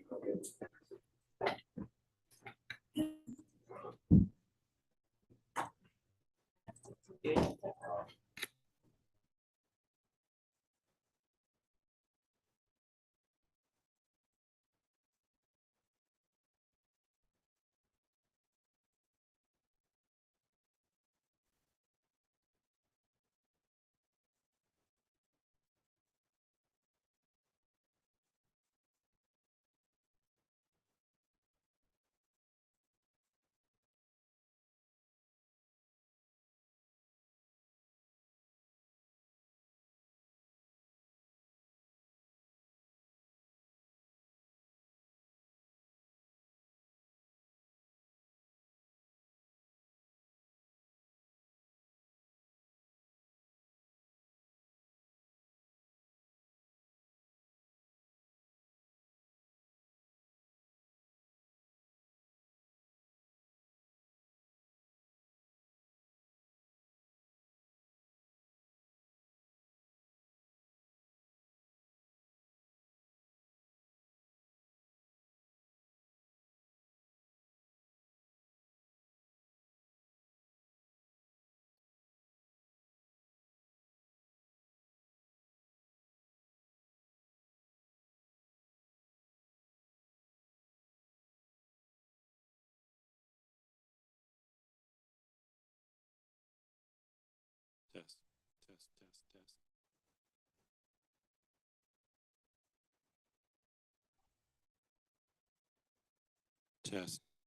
Test,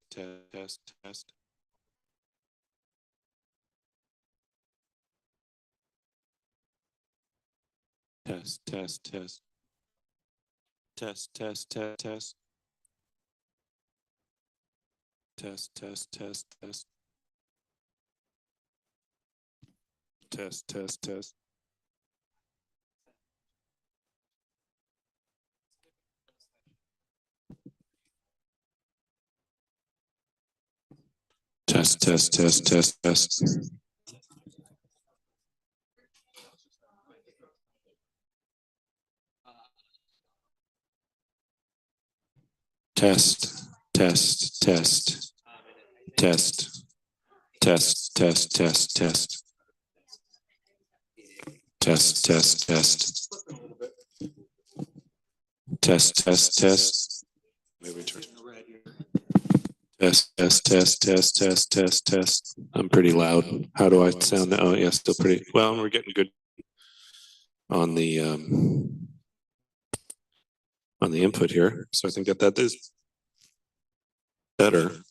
test, test, test. Test, test, test, test. Test, test, test. Test, test, test, test. Test, test, test, test. Test, test, test. Test, test, test, test, test. Test, test, test. Test, test, test, test, test. Test, test, test. Test, test, test. Maybe turn. Test, test, test, test, test, test, test. I'm pretty loud. How do I sound now? Oh, yeah, still pretty. Well, we're getting good on the input here. So I think that is better.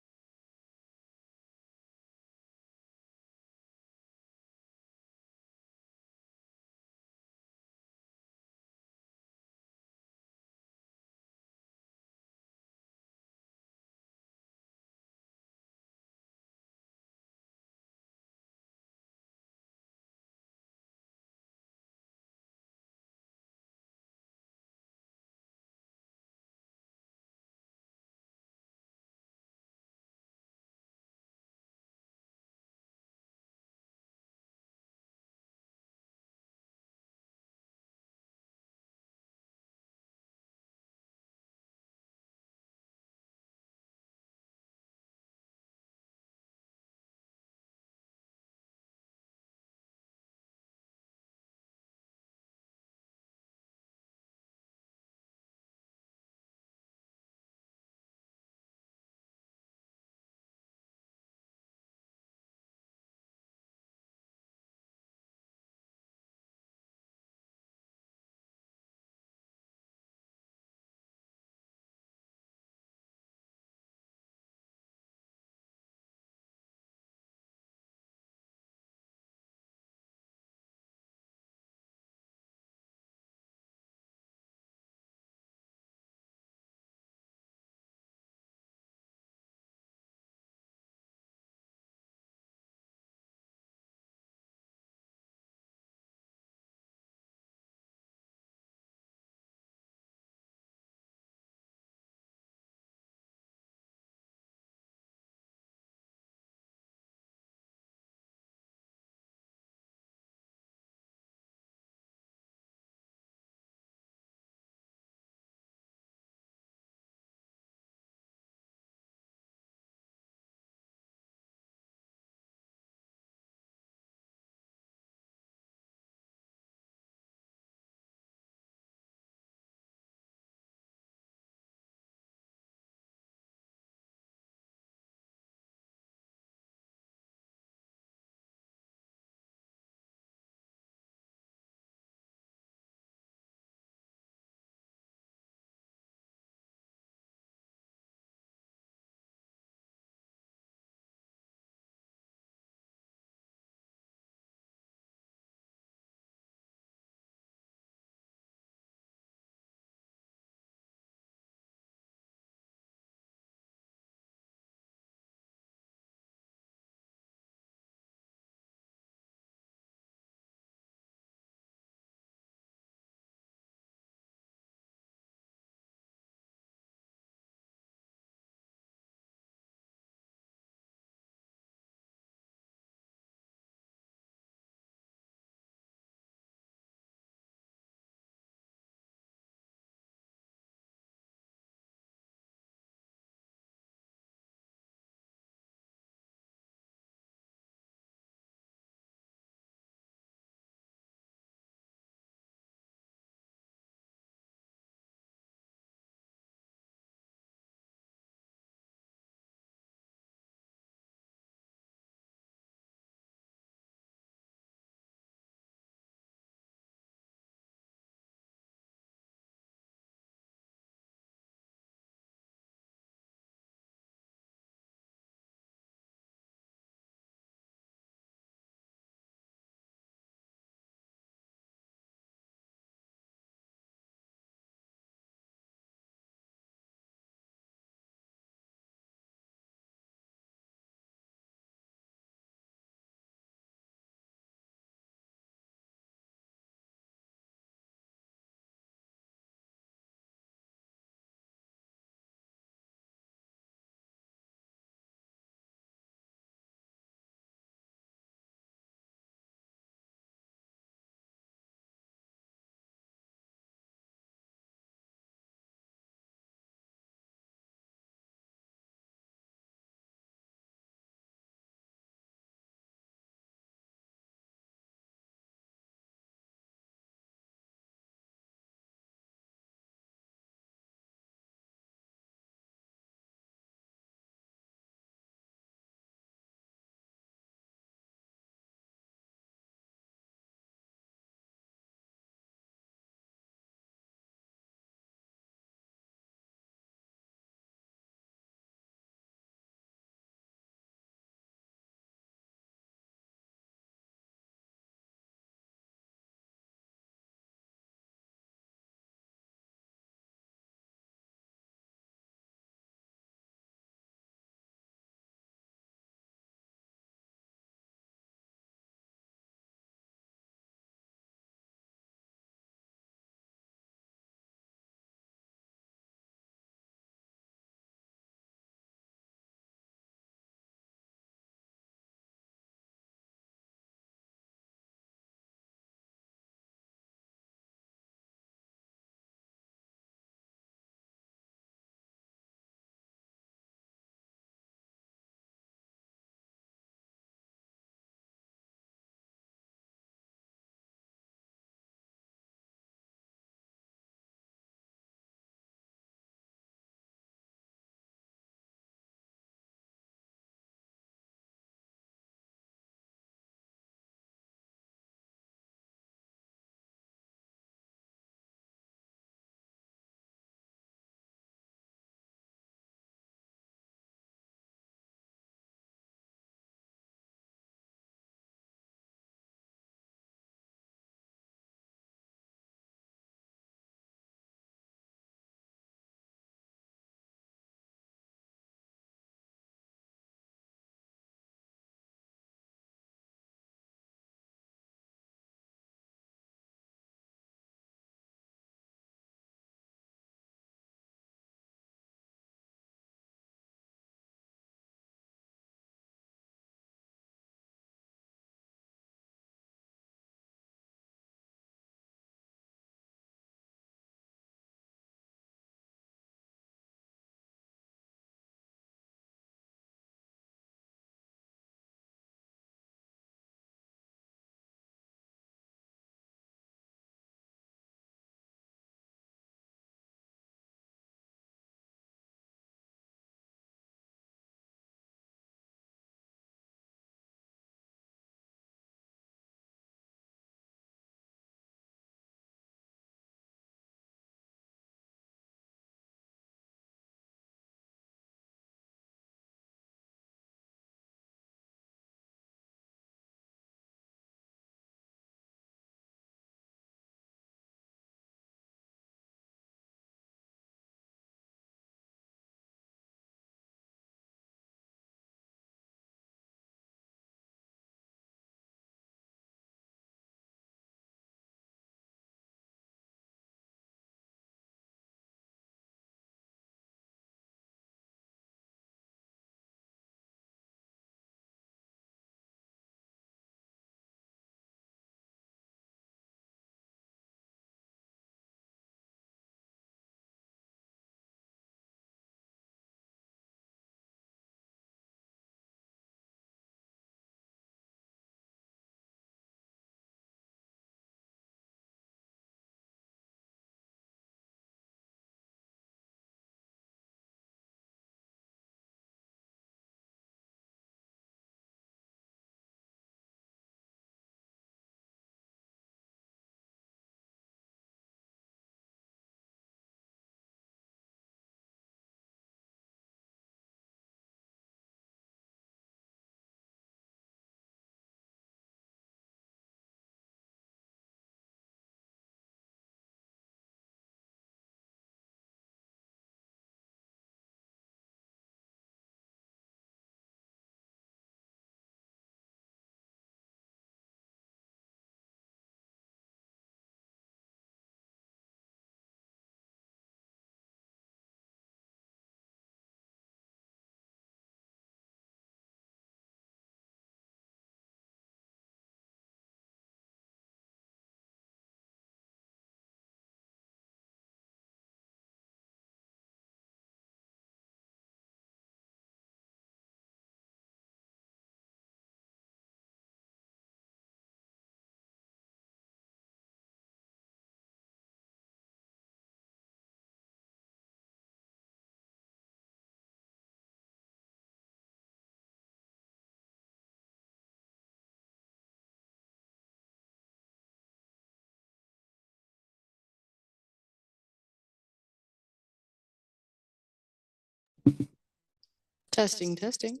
Testing, testing.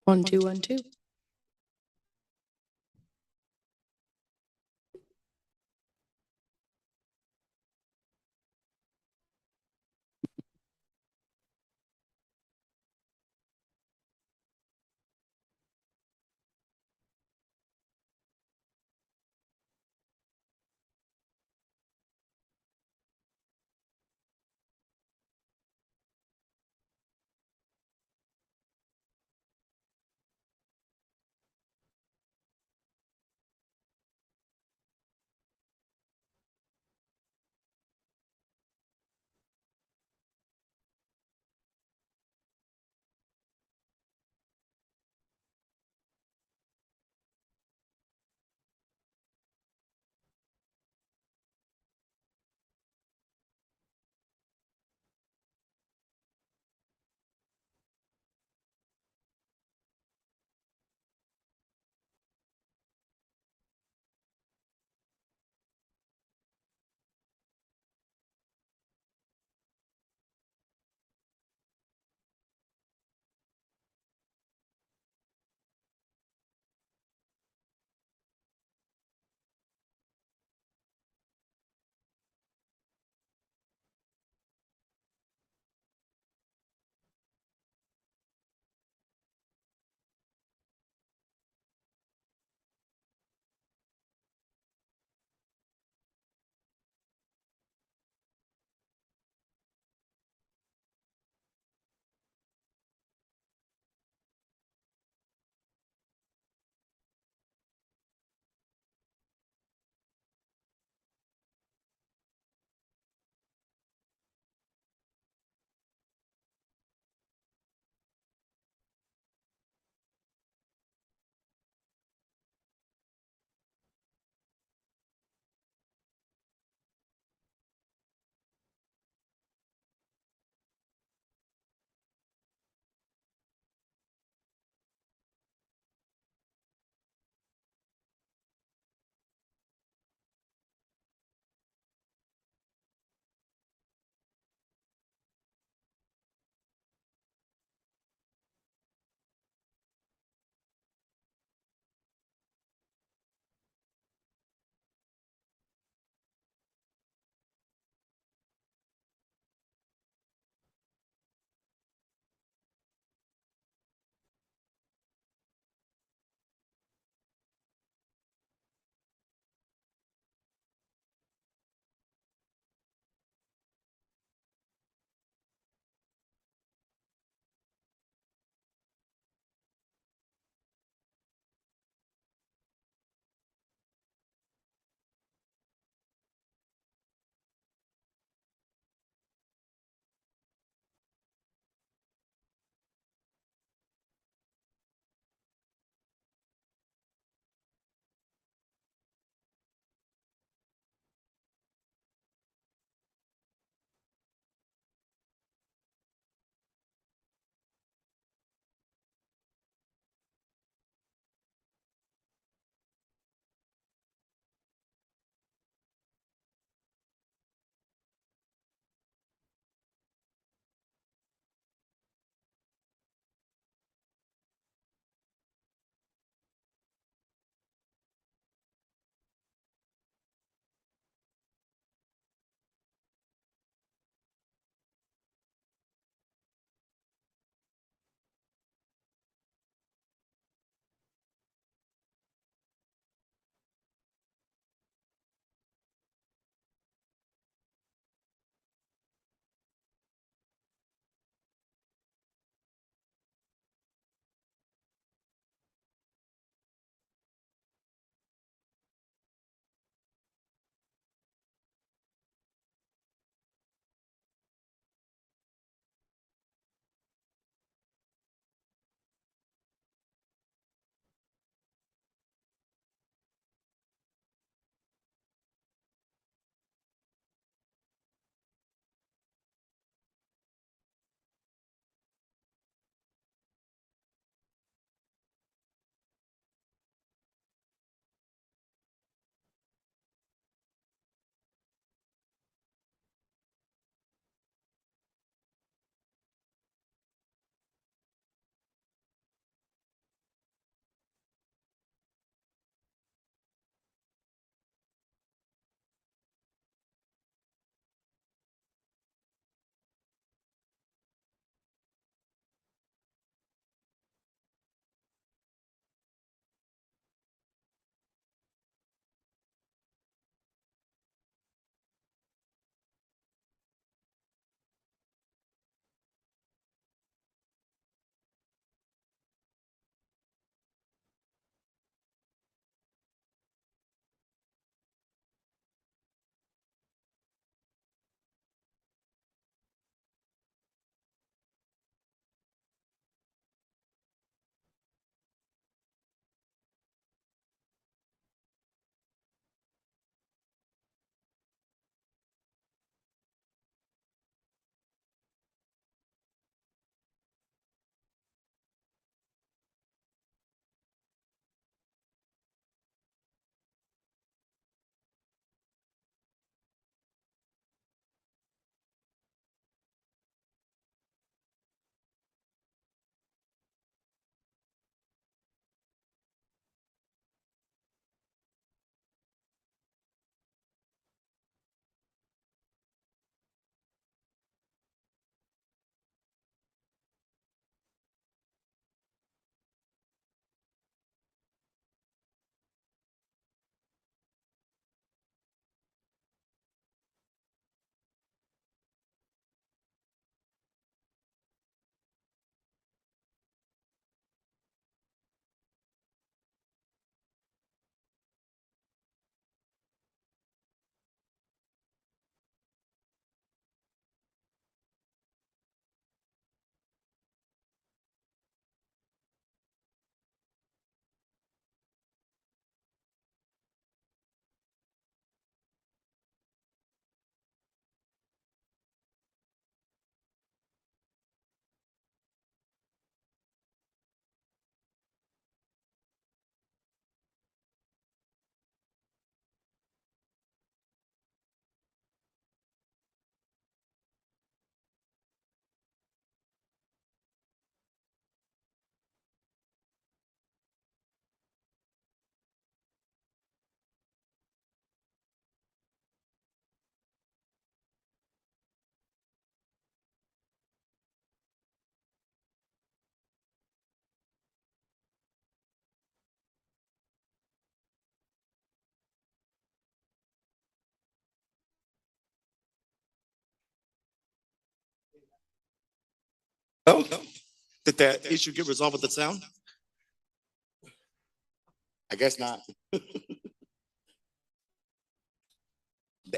1, 2, 1, 2. Oh, did that issue get resolved with the sound? I guess not. The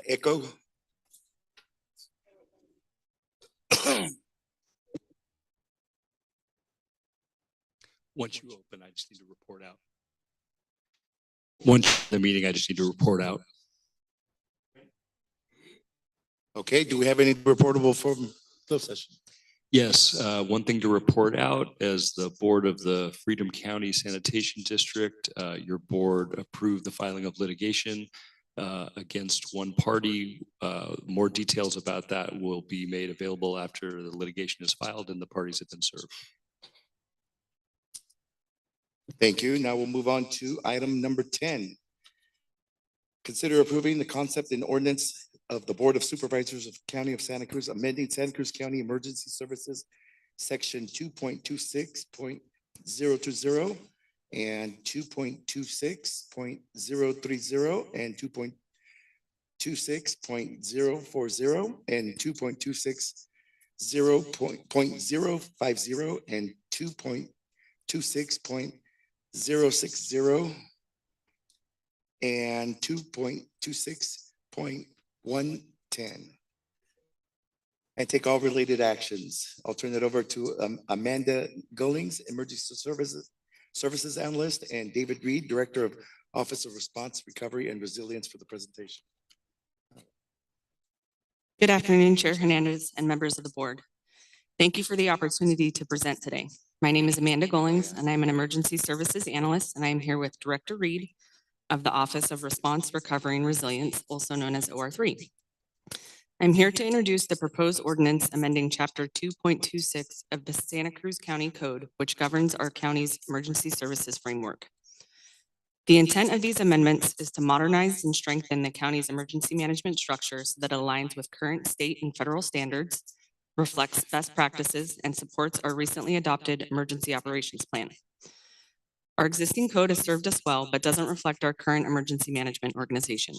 echo. Once you open, I just need to report out. Once the meeting, I just need to report out. Okay, do we have any reportable from closed session? Yes, one thing to report out as the board of the Freedom County Sanitation District, your board approved the filing of litigation against one party. More details about that will be made available after the litigation is filed and the parties have been served. Thank you. Now we'll move on to item number 10. Consider approving the concept and ordinance of the Board of Supervisors of County of Santa Cruz, amending Santa Cruz County Emergency Services, section 2.26.020 and 2.26.030 and 2.26.040 and 2.26.050 and 2.26.060 and 2.26.110. And take all related actions. I'll turn it over to Amanda Gollings, Emergency Services Analyst, and David Reed, Director of Office of Response, Recovery, and Resilience for the presentation. Good afternoon, Chair Hernandez and members of the board. Thank you for the opportunity to present today. My name is Amanda Gollings, and I'm an Emergency Services Analyst, and I am here with Director Reed of the Office of Response, Recovery, and Resilience, also known as OR3. I'm here to introduce the proposed ordinance amending Chapter 2.26 of the Santa Cruz County Code, which governs our county's emergency services framework. The intent of these amendments is to modernize and strengthen the county's emergency management structure so that it aligns with current state and federal standards, reflects best practices, and supports our recently adopted emergency operations plan. Our existing code has served us well, but doesn't reflect our current emergency management organization.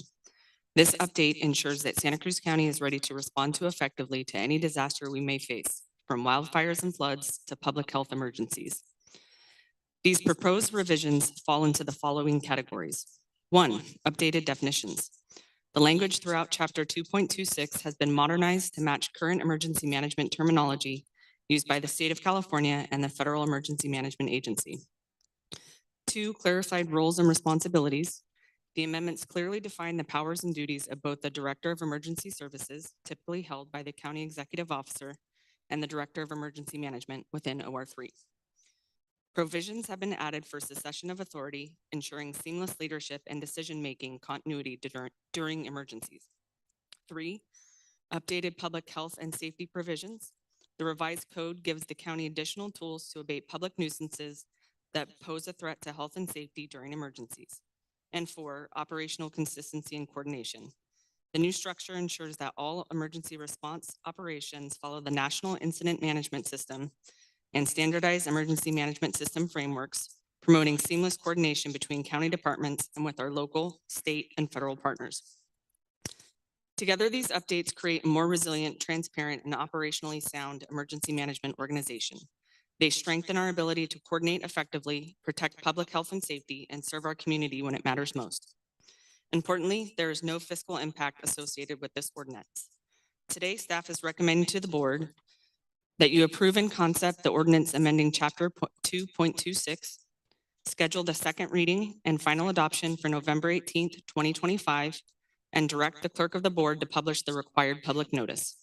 This update ensures that Santa Cruz County is ready to respond effectively to any disaster we may face, from wildfires and floods to public health emergencies. These proposed revisions fall into the following categories. 1, updated definitions. The language throughout Chapter 2.26 has been modernized to match current emergency management terminology used by the state of California and the Federal Emergency Management Agency. 2, clarified roles and responsibilities. The amendments clearly define the powers and duties of both the Director of Emergency Services, typically held by the County Executive Officer, and the Director of Emergency Management within OR3. Provisions have been added for succession of authority, ensuring seamless leadership and decision-making continuity during emergencies. 3, updated public health and safety provisions. The revised code gives the county additional tools to abate public nuisances that pose a threat to health and safety during emergencies. And 4, operational consistency and coordination. The new structure ensures that all emergency response operations follow the National Incident Management System and standardized emergency management system frameworks, promoting seamless coordination between county departments and with our local, state, and federal partners. Together, these updates create a more resilient, transparent, and operationally sound emergency management organization. They strengthen our ability to coordinate effectively, protect public health and safety, and serve our community when it matters most. Importantly, there is no fiscal impact associated with this ordinance. Today, staff is recommending to the board that you approve in concept the ordinance amending Chapter 2.26, schedule the second reading and final adoption for November 18th, 2025, and direct the clerk of the board to publish the required public notice.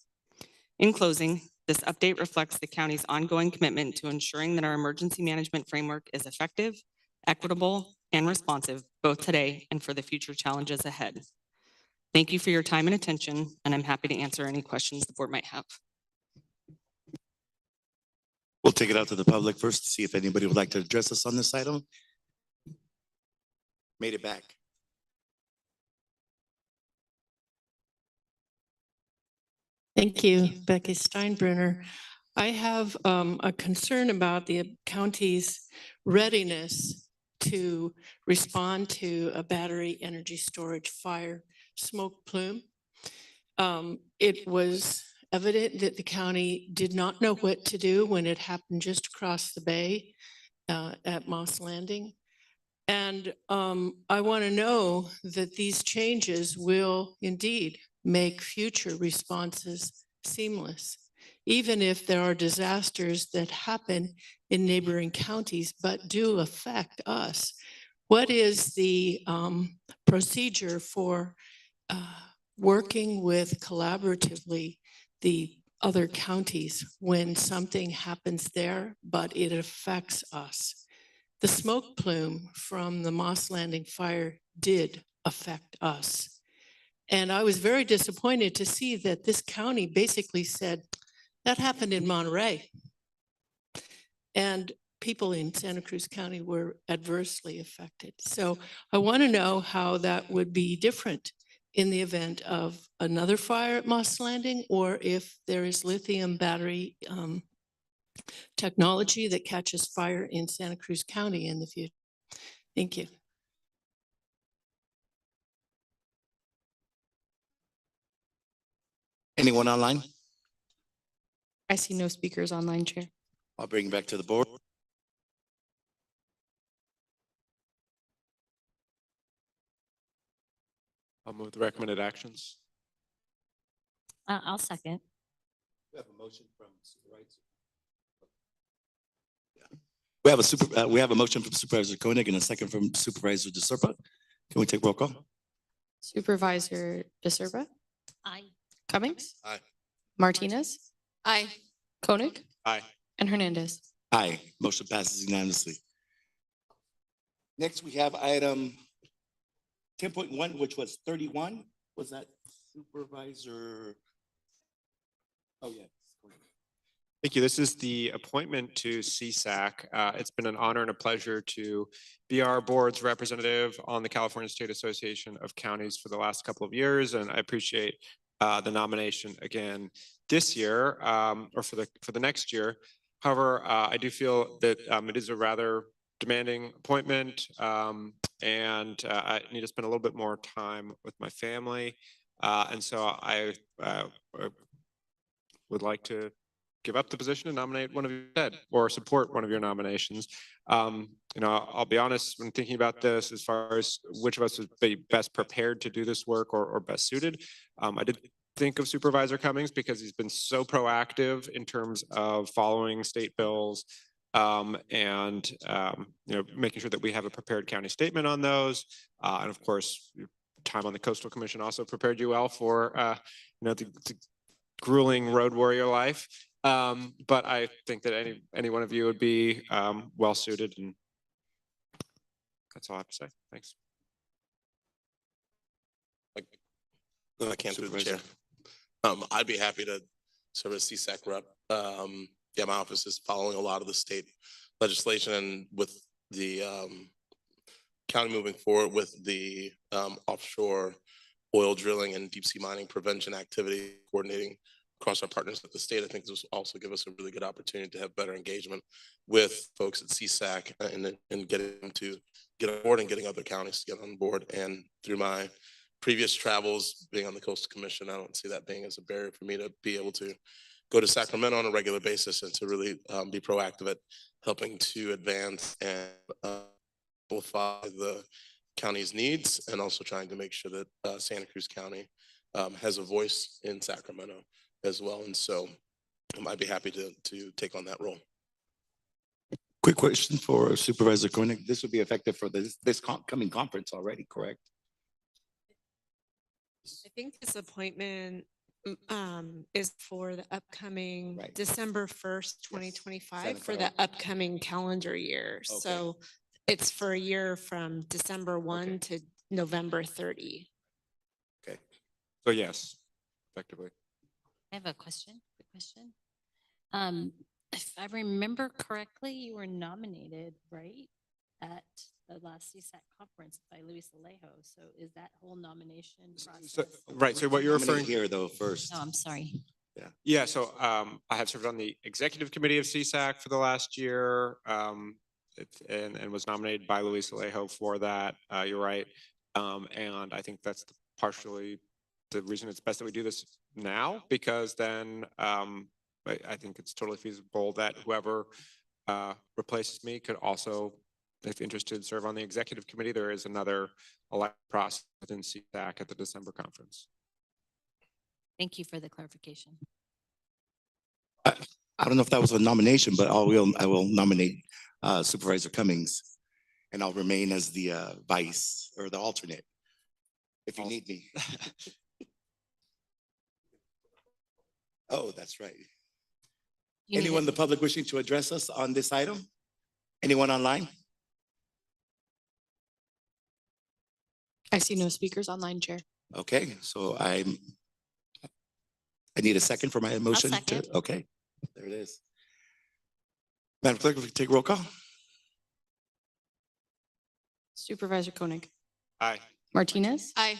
In closing, this update reflects the county's ongoing commitment to ensuring that our emergency management framework is effective, equitable, and responsive, both today and for the future challenges ahead. Thank you for your time and attention, and I'm happy to answer any questions the board might have. We'll take it out to the public first to see if anybody would like to address us on this item. Made it back. Thank you, Becky Steinbrenner. I have a concern about the county's readiness to respond to a battery energy storage fire smoke plume. It was evident that the county did not know what to do when it happened just across the bay at Moss Landing. And I want to know that these changes will indeed make future responses seamless, even if there are disasters that happen in neighboring counties but do affect us. What is the procedure for working with collaboratively the other counties when something happens there, but it affects us? The smoke plume from the Moss Landing fire did affect us. And I was very disappointed to see that this county basically said, that happened in Monterey. And people in Santa Cruz County were adversely affected. So I want to know how that would be different in the event of another fire at Moss Landing, or if there is lithium battery technology that catches fire in Santa Cruz County in the future. Thank you. Anyone online? I see no speakers online, Chair. I'll bring it back to the board. I'll move the recommended actions. I'll second. We have a motion from Supervisor. We have a motion from Supervisor Koenig and a second from Supervisor DeSerpa. Can we take roll call? Supervisor DeSerpa? Aye. Cummings? Aye. Martinez? Aye. Koenig? Aye. And Hernandez? Aye. Motion passes unanimously. Next, we have item 10.1, which was 31. Was that Supervisor? Oh, yeah. Thank you. This is the appointment to CSAC. It's been an honor and a pleasure to be our board's representative on the California State Association of Counties for the last couple of years, and I appreciate the nomination again this year, or for the next year. However, I do feel that it is a rather demanding appointment, and I need to spend a little bit more time with my family, and so I would like to give up the position and nominate one of you instead, or support one of your nominations. I'll be honest when thinking about this, as far as which of us would be best prepared to do this work or best suited. I did think of Supervisor Cummings because he's been so proactive in terms of following state bills and making sure that we have a prepared county statement on those. And of course, your time on the Coastal Commission also prepared you well for the grueling road warrior life. But I think that any one of you would be well suited, and that's all I have to say. Thanks. I can't do the chair. I'd be happy to serve as CSAC rep. Yeah, my office is following a lot of the state legislation, and with the county moving forward with the offshore oil drilling and deep sea mining prevention activity, coordinating across our partners at the state. I think this will also give us a really good opportunity to have better engagement with folks at CSAC and getting them to get on board and getting other counties to get on board. And through my previous travels being on the Coastal Commission, I don't see that being as a barrier for me to be able to go to Sacramento on a regular basis and to really be proactive at helping to advance and amplify the county's needs, and also trying to make sure that Santa Cruz County has a voice in Sacramento as well. And so I'd be happy to take on that role. Quick question for Supervisor Koenig. This would be effective for this coming conference already, correct? I think this appointment is for the upcoming December 1st, 2025, for the upcoming calendar year. Okay. So it's for a year from December 1 to November 30. Okay. So yes, effectively. I have a question, quick question. If I remember correctly, you were nominated, right, at the last CSAC conference by Luis Alejo. So is that whole nomination process? So what you're referring here though first. No, I'm sorry. Yeah. So I have served on the executive committee of CSAC for the last year, and was nominated by Luis Alejo for that. You're right, and I think that's partially the reason it's best that we do this now, because then I think it's totally feasible that whoever replaces me could also, if interested, serve on the executive committee. There is another elect process within CSAC at the December conference. Thank you for the clarification. I don't know if that was a nomination, but I will nominate Supervisor Cummings, and I'll remain as the vice or the alternate if you need me. Oh, that's right. Anyone in the public wishing to address us on this item? Anyone online? I see no speakers online, Chair. Okay, so I need a second for my motion. second. Okay, there it is. Madam Clerk, if we take roll call. Supervisor Koenig. Aye. Martinez. Aye.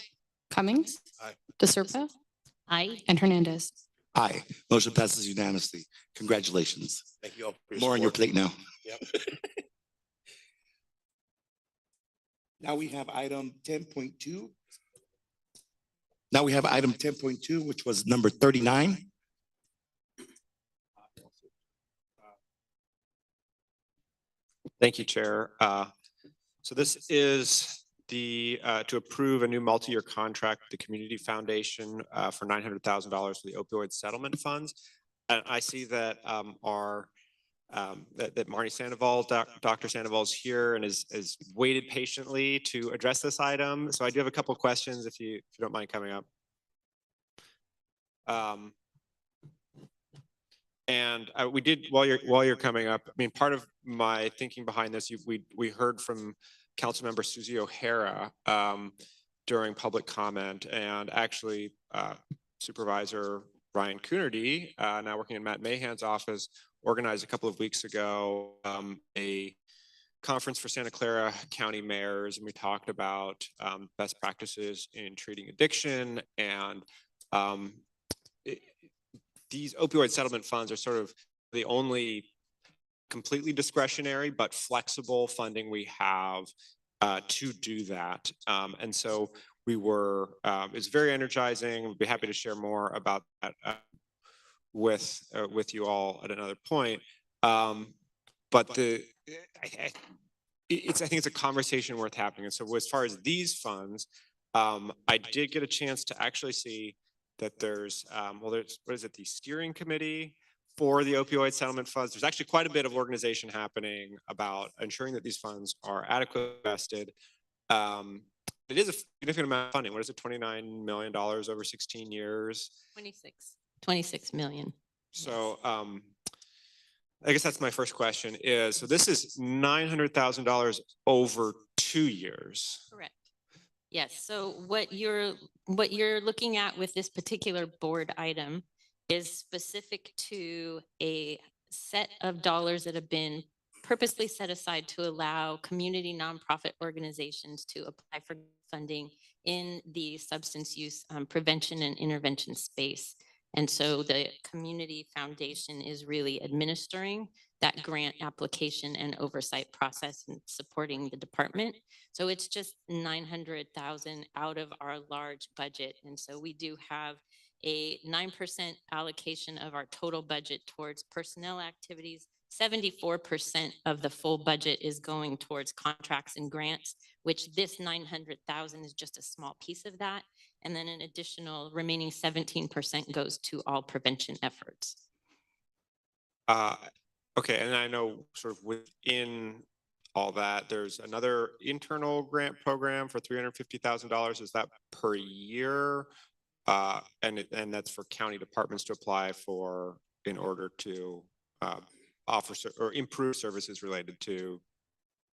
Cummings. Aye. DeSerpa. Aye. And Hernandez. Aye. Motion passes unanimously. Congratulations. Thank you all for More on your plate now. Yep. Now we have item 10.2. Now we have item 10.2, which was number 39. Thank you, Chair. So this is to approve a new multi-year contract with the Community Foundation for $900,000 for the opioid settlement funds. And I see that that Marnie Sandoval, Dr. Sandoval is here and is waited patiently to address this item. So I do have a couple of questions if you don't mind coming up. We did, while you're coming up, I mean, part of my thinking behind this, we heard from Councilmember Susie O'Hara during public comment, and actually Supervisor Ryan Coonerty, now working in Matt Mahan's office, organized a couple of weeks ago a conference for Santa Clara County mayors, and we talked about best practices in treating addiction, and these opioid settlement funds are sort of the only completely discretionary but flexible funding we have to do that. And so it's very energizing. We'd be happy to share more about that with you all at another point. But I think it's a conversation worth having. And so as far as these funds, I did get a chance to actually see that there's the steering committee for the opioid settlement funds. There's actually quite a bit of organization happening about ensuring that these funds are adequately invested. It is a significant amount of funding. What is it, $29 million over 16 years? 26 million. So I guess that's my first question is, so this is $900,000 over 2 years. Correct. Yes, so what you're looking at with this particular board item is specific to a set of dollars that have been purposely set aside to allow community nonprofit organizations to apply for funding in the substance use prevention and intervention space. And so the Community Foundation is really administering that grant application and oversight process and supporting the department. So it's just 900,000 out of our large budget. And so we do have a 9% allocation of our total budget towards personnel activities. 74% of the full budget is going towards contracts and grants, which this 900,000 is just a small piece of that. And then an additional remaining 17% goes to all prevention efforts. Okay, and I know sort of within all that, there's another internal grant program for $350,000. Is that per year? And that's for county departments to apply for in order to offer or improve services related to.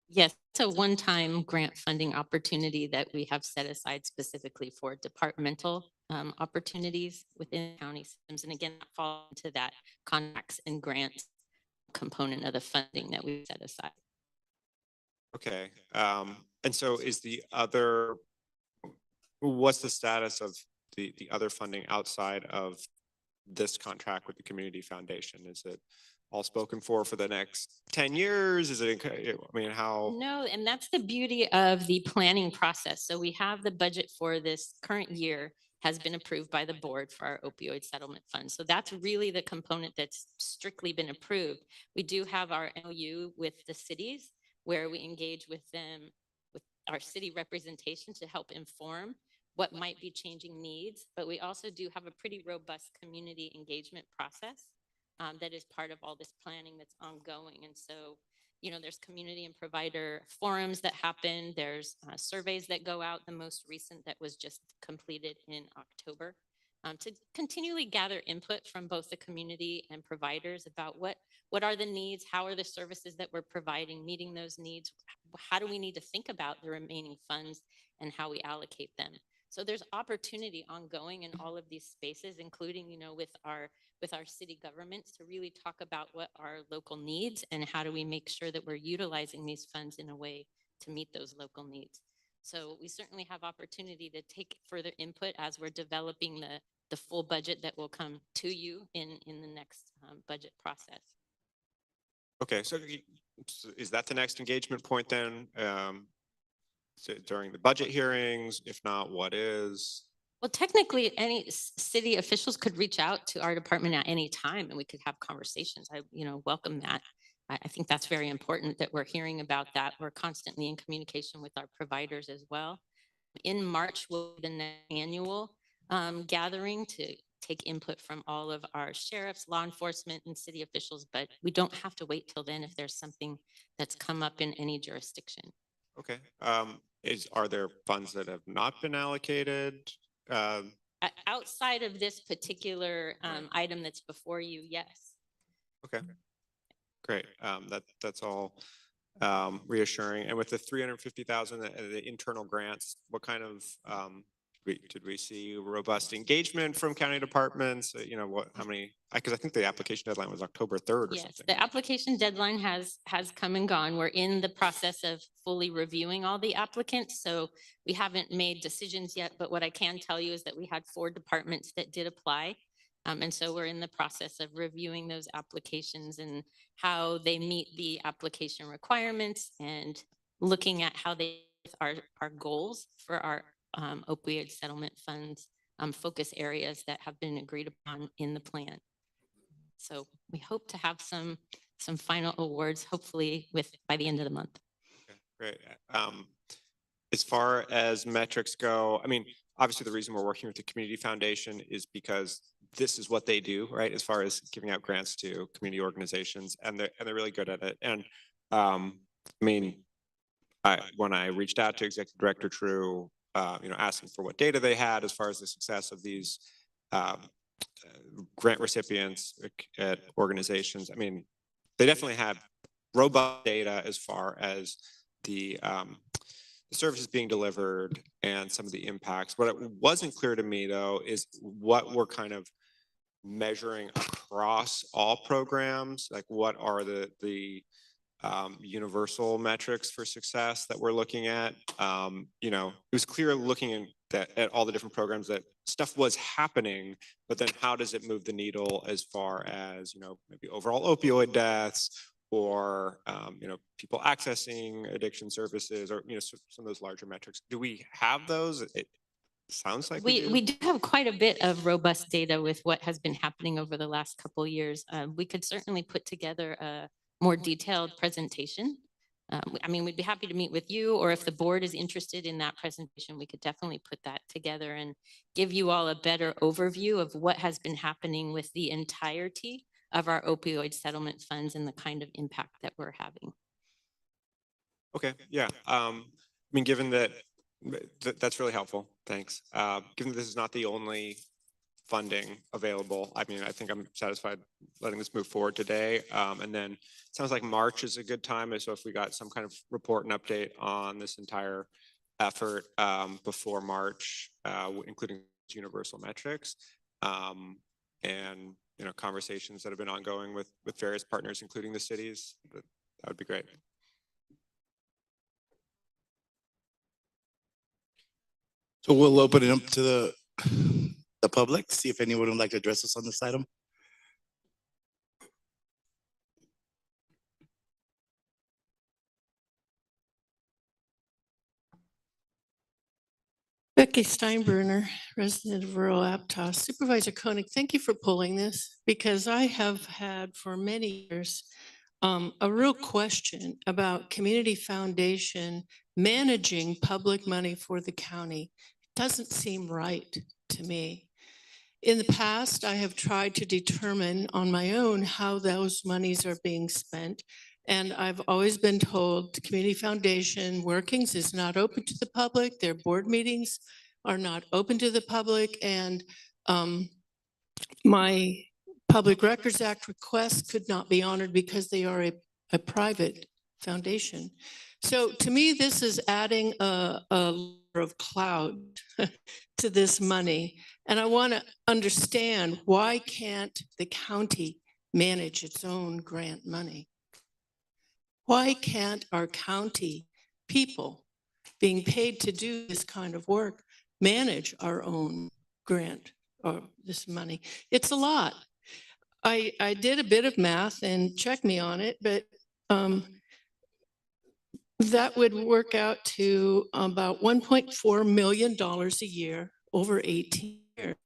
Yes, it's a one-time grant funding opportunity that we have set aside specifically for departmental opportunities within county systems. And again, that falls into that contracts and grants component of the funding that we set aside. Okay, and so is what's the status of the other funding outside of this contract with the Community Foundation? Is it all spoken for the next 10 years? Is it, I mean, how? No, and that's the beauty of the planning process. So we have the budget for this current year, has been approved by the board for our opioid settlement fund. So that's really the component that's strictly been approved. We do have our MOU with the cities where we engage with them, with our city representation to help inform what might be changing needs. But we also do have a pretty robust community engagement process that is part of all this planning that's ongoing. And so, you know, there's community and provider forums that happen. There's surveys that go out. The most recent that was just completed in October to continually gather input from both the community and providers about what are the needs, how are the services that we're providing, meeting those needs, how do we need to think about the remaining funds and how we allocate them. So there's opportunity ongoing in all of these spaces, including, you know, with our city governments to really talk about what are local needs and how do we make sure that we're utilizing these funds in a way to meet those local needs. So we certainly have opportunity to take further input as we're developing the full budget that will come to you in the next budget process. Okay, so is that the next engagement point then? So during the budget hearings? If not, what is? Well, technically, any city officials could reach out to our department at any time and we could have conversations. I, you know, welcome that. I think that's very important that we're hearing about that. We're constantly in communication with our providers as well. In March will be the next annual gathering to take input from all of our sheriffs, law enforcement, and city officials, but we don't have to wait till then if there's something that's come up in any jurisdiction. Okay. Are there funds that have not been allocated? Outside of this particular item that's before you, yes. Okay, great. That's all reassuring. And with the 350,000, the internal grants, what kind of did we see robust engagement from county departments? You know, how many? Because I think the application deadline was October 3rd or yes, something. The application deadline has come and gone. We're in the process of fully reviewing all the applicants. So we haven't made decisions yet, but what I can tell you is that we had 4 departments that did apply. And so we're in the process of reviewing those applications and how they meet the application requirements and looking at how they are our goals for our opioid settlement funds focus areas that have been agreed upon in the plan. So we hope to have some final awards, hopefully by the end of the month. Okay, great. As far as metrics go, I mean, obviously the reason we're working with the Community Foundation is because this is what they do, right? As far as giving out grants to community organizations, and they're really good at it. And I mean, when I reached out to Executive Director True, you know, asking for what data they had as far as the success of these grant recipients at organizations. I mean, they definitely had robust data as far as the services being delivered and some of the impacts. What wasn't clear to me though is what we're kind of measuring across all programs. Like what are the universal metrics for success that we're looking at? You know, it was clear looking at all the different programs that stuff was happening, but then how does it move the needle as far as, you know, maybe overall opioid deaths or, you know, people accessing addiction services or, you know, some of those larger metrics. Do we have those? It sounds like we do have quite a bit of robust data with what has been happening over the last couple of years. We could certainly put together a more detailed presentation. I mean, we'd be happy to meet with you, or if the board is interested in that presentation, we could definitely put that together and give you all a better overview of what has been happening with the entirety of our opioid settlement funds and the kind of impact that we're having. Okay, yeah. I mean, given that that's really helpful, thanks. Given that this is not the only funding available, I mean, I think I'm satisfied letting this move forward today. And then it sounds like March is a good time. So if we got some kind of report and update on this entire effort before March, including universal metrics, and you know, conversations that have been ongoing with various partners, including the cities, that would be great. So we'll open it up to the public, see if anyone would like to address us on this item. Becky Steinbruner, resident of rural Aptos. Supervisor Koenig, thank you for pulling this because I have had for many years a real question about community foundation managing public money for the county. It doesn't seem right to me. In the past, I have tried to determine on my own how those monies are being spent. And I've always been told the Community Foundation workings is not open to the public. Their board meetings are not open to the public. And my Public Records Act requests could not be honored because they are a private foundation. So to me, this is adding a layer of cloud to this money. And I want to understand, why can't the county manage its own grant money? Why can't our county people being paid to do this kind of work manage our own grant or this money? It's a lot. I did a bit of math, and check me on it, but that would work out to about $1.4 million a year over 18 years.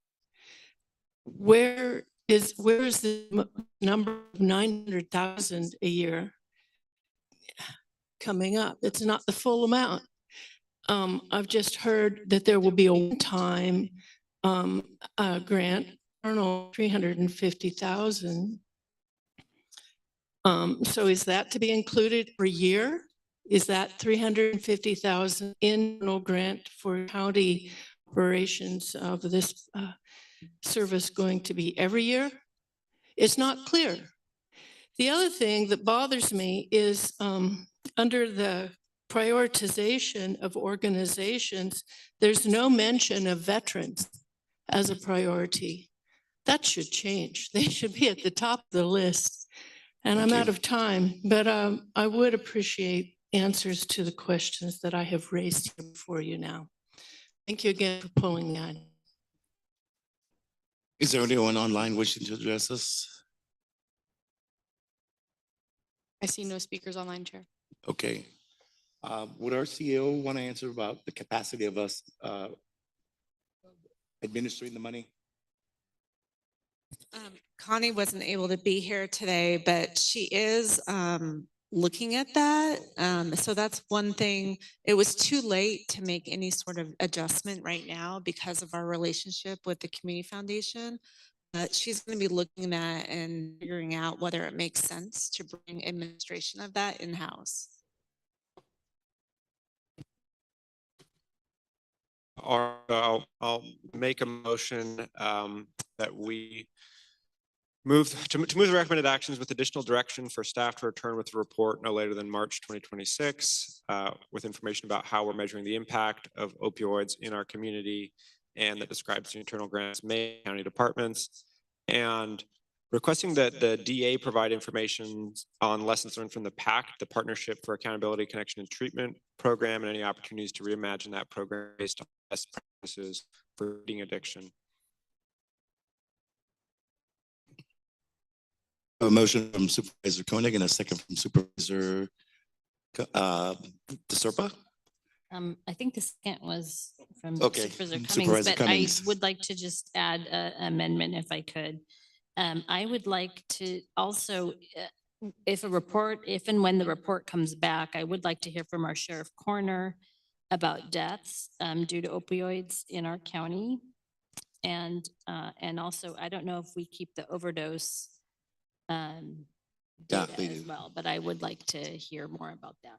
Where is the number of 900,000 a year coming up? It's not the full amount. I've just heard that there will be a one-time grant, I don't know, 350,000. So is that to be included per year? Is that 350,000 annual grant for county operations of this service going to be every year? It's not clear. The other thing that bothers me is under the prioritization of organizations, there's no mention of veterans as a priority. That should change. They should be at the top of the list. And I'm out of time, but I would appreciate answers to the questions that I have raised here for you now. Thank you again for pulling that. Is there anyone online wishing to address us? I see no speakers online, Chair. Okay. Would our CEO want to answer about the capacity of us administering the money? Connie wasn't able to be here today, but she is looking at that. So that's one thing. It was too late to make any sort of adjustment right now because of our relationship with the Community Foundation. She's going to be looking at and figuring out whether it makes sense to bring administration of that in-house. I'll make a motion that we move to move the recommended actions with additional direction for staff to return with a report no later than March 2026 with information about how we're measuring the impact of opioids in our community, and that describes the internal grants made county departments, and requesting that the DA provide information on lessons learned from the PACT, the Partnership for Accountability, Connection, and Treatment program, and any opportunities to reimagine that program based on best practices for eating addiction. A motion from Supervisor Koenig and a second from Supervisor DeSerpa. I think the second was from Okay, Supervisor Cummings, Supervisor but Cummings. I would like to just add an amendment if I could. I would like to also, if and when the report comes back, I would like to hear from our sheriff coroner about deaths due to opioids in our county. And also, I don't know if we keep the overdose data as well, but I would like to hear more about that.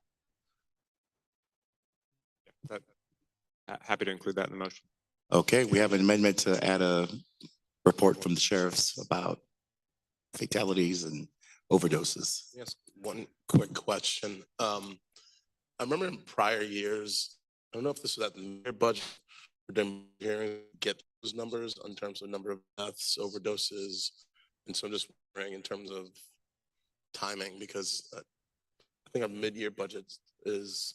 Happy to include that in the motion. Okay, we have an amendment to add a report from the sheriffs about fatalities and overdoses. Yes, one quick question. I remember in prior years, I don't know if this was at the budget, or them hearing get those numbers in terms of number of deaths, overdoses, and so I'm just wondering in terms of timing, because I think our mid-year budget is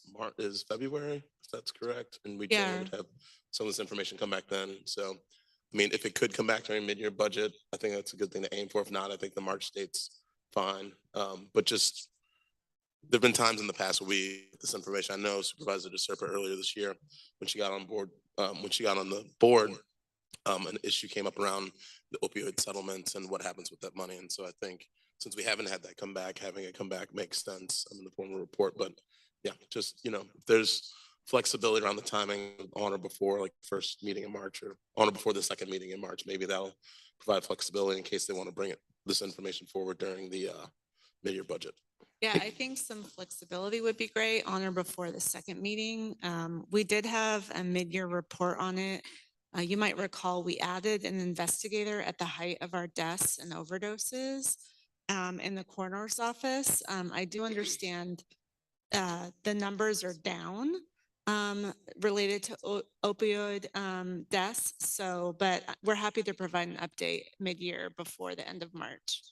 February, if that's correct, and we generally would have some of this information come back then. So, I mean, if it could come back during mid-year budget, I think that's a good thing to aim for. If not, I think the March date's fine. But just there've been times in the past where we, this information, I know Supervisor DeSerpa earlier this year, when she got on board, when she got on the board, an issue came up around the opioid settlements and what happens with that money. And so I think since we haven't had that come back, having it come back makes sense in the form of a report. But yeah, just, you know, if there's flexibility around the timing on or before like first meeting in March or on or before the second meeting in March, maybe that'll provide flexibility in case they want to bring this information forward during the mid-year budget. Yeah, I think some flexibility would be great on or before the second meeting. We did have a mid-year report on it. You might recall we added an investigator at the height of our deaths and overdoses in the coroner's office. I do understand the numbers are down related to opioid deaths. So, but we're happy to provide an update mid-year before the end of March.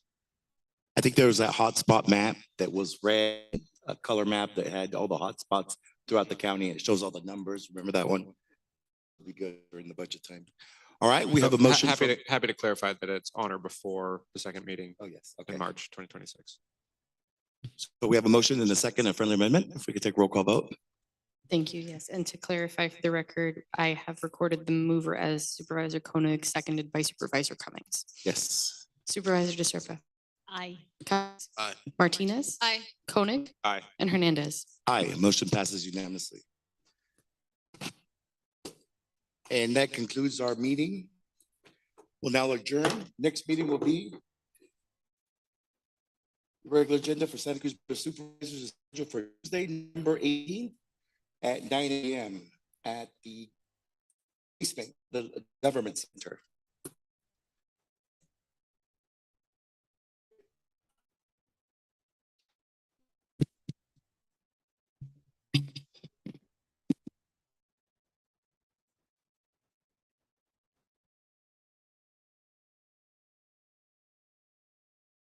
I think there was that hotspot map that was red, a color map that had all the hotspots throughout the county. It shows all the numbers. Remember that one? It'll be good during the budget time. All right, we have a motion. Happy to clarify that it's on or before the second meeting. Oh, yes. Okay. In March 2026. So we have a motion and a second, a friendly amendment. If we could take roll call vote. Thank you. Yes. And to clarify for the record, I have recorded the mover as Supervisor Koenig, seconded by Supervisor Cummings. Yes. Supervisor DeSerpa. Aye. Cummings. Aye. Martinez. Aye. Koenig. Aye. And Hernandez. Aye, motion passes unanimously. And that concludes our meeting. We'll now adjourn. Next meeting will be regular agenda for Santa Cruz Board of Supervisors is scheduled for Tuesday, November 18th at 9 a.m. at the basement, the government center.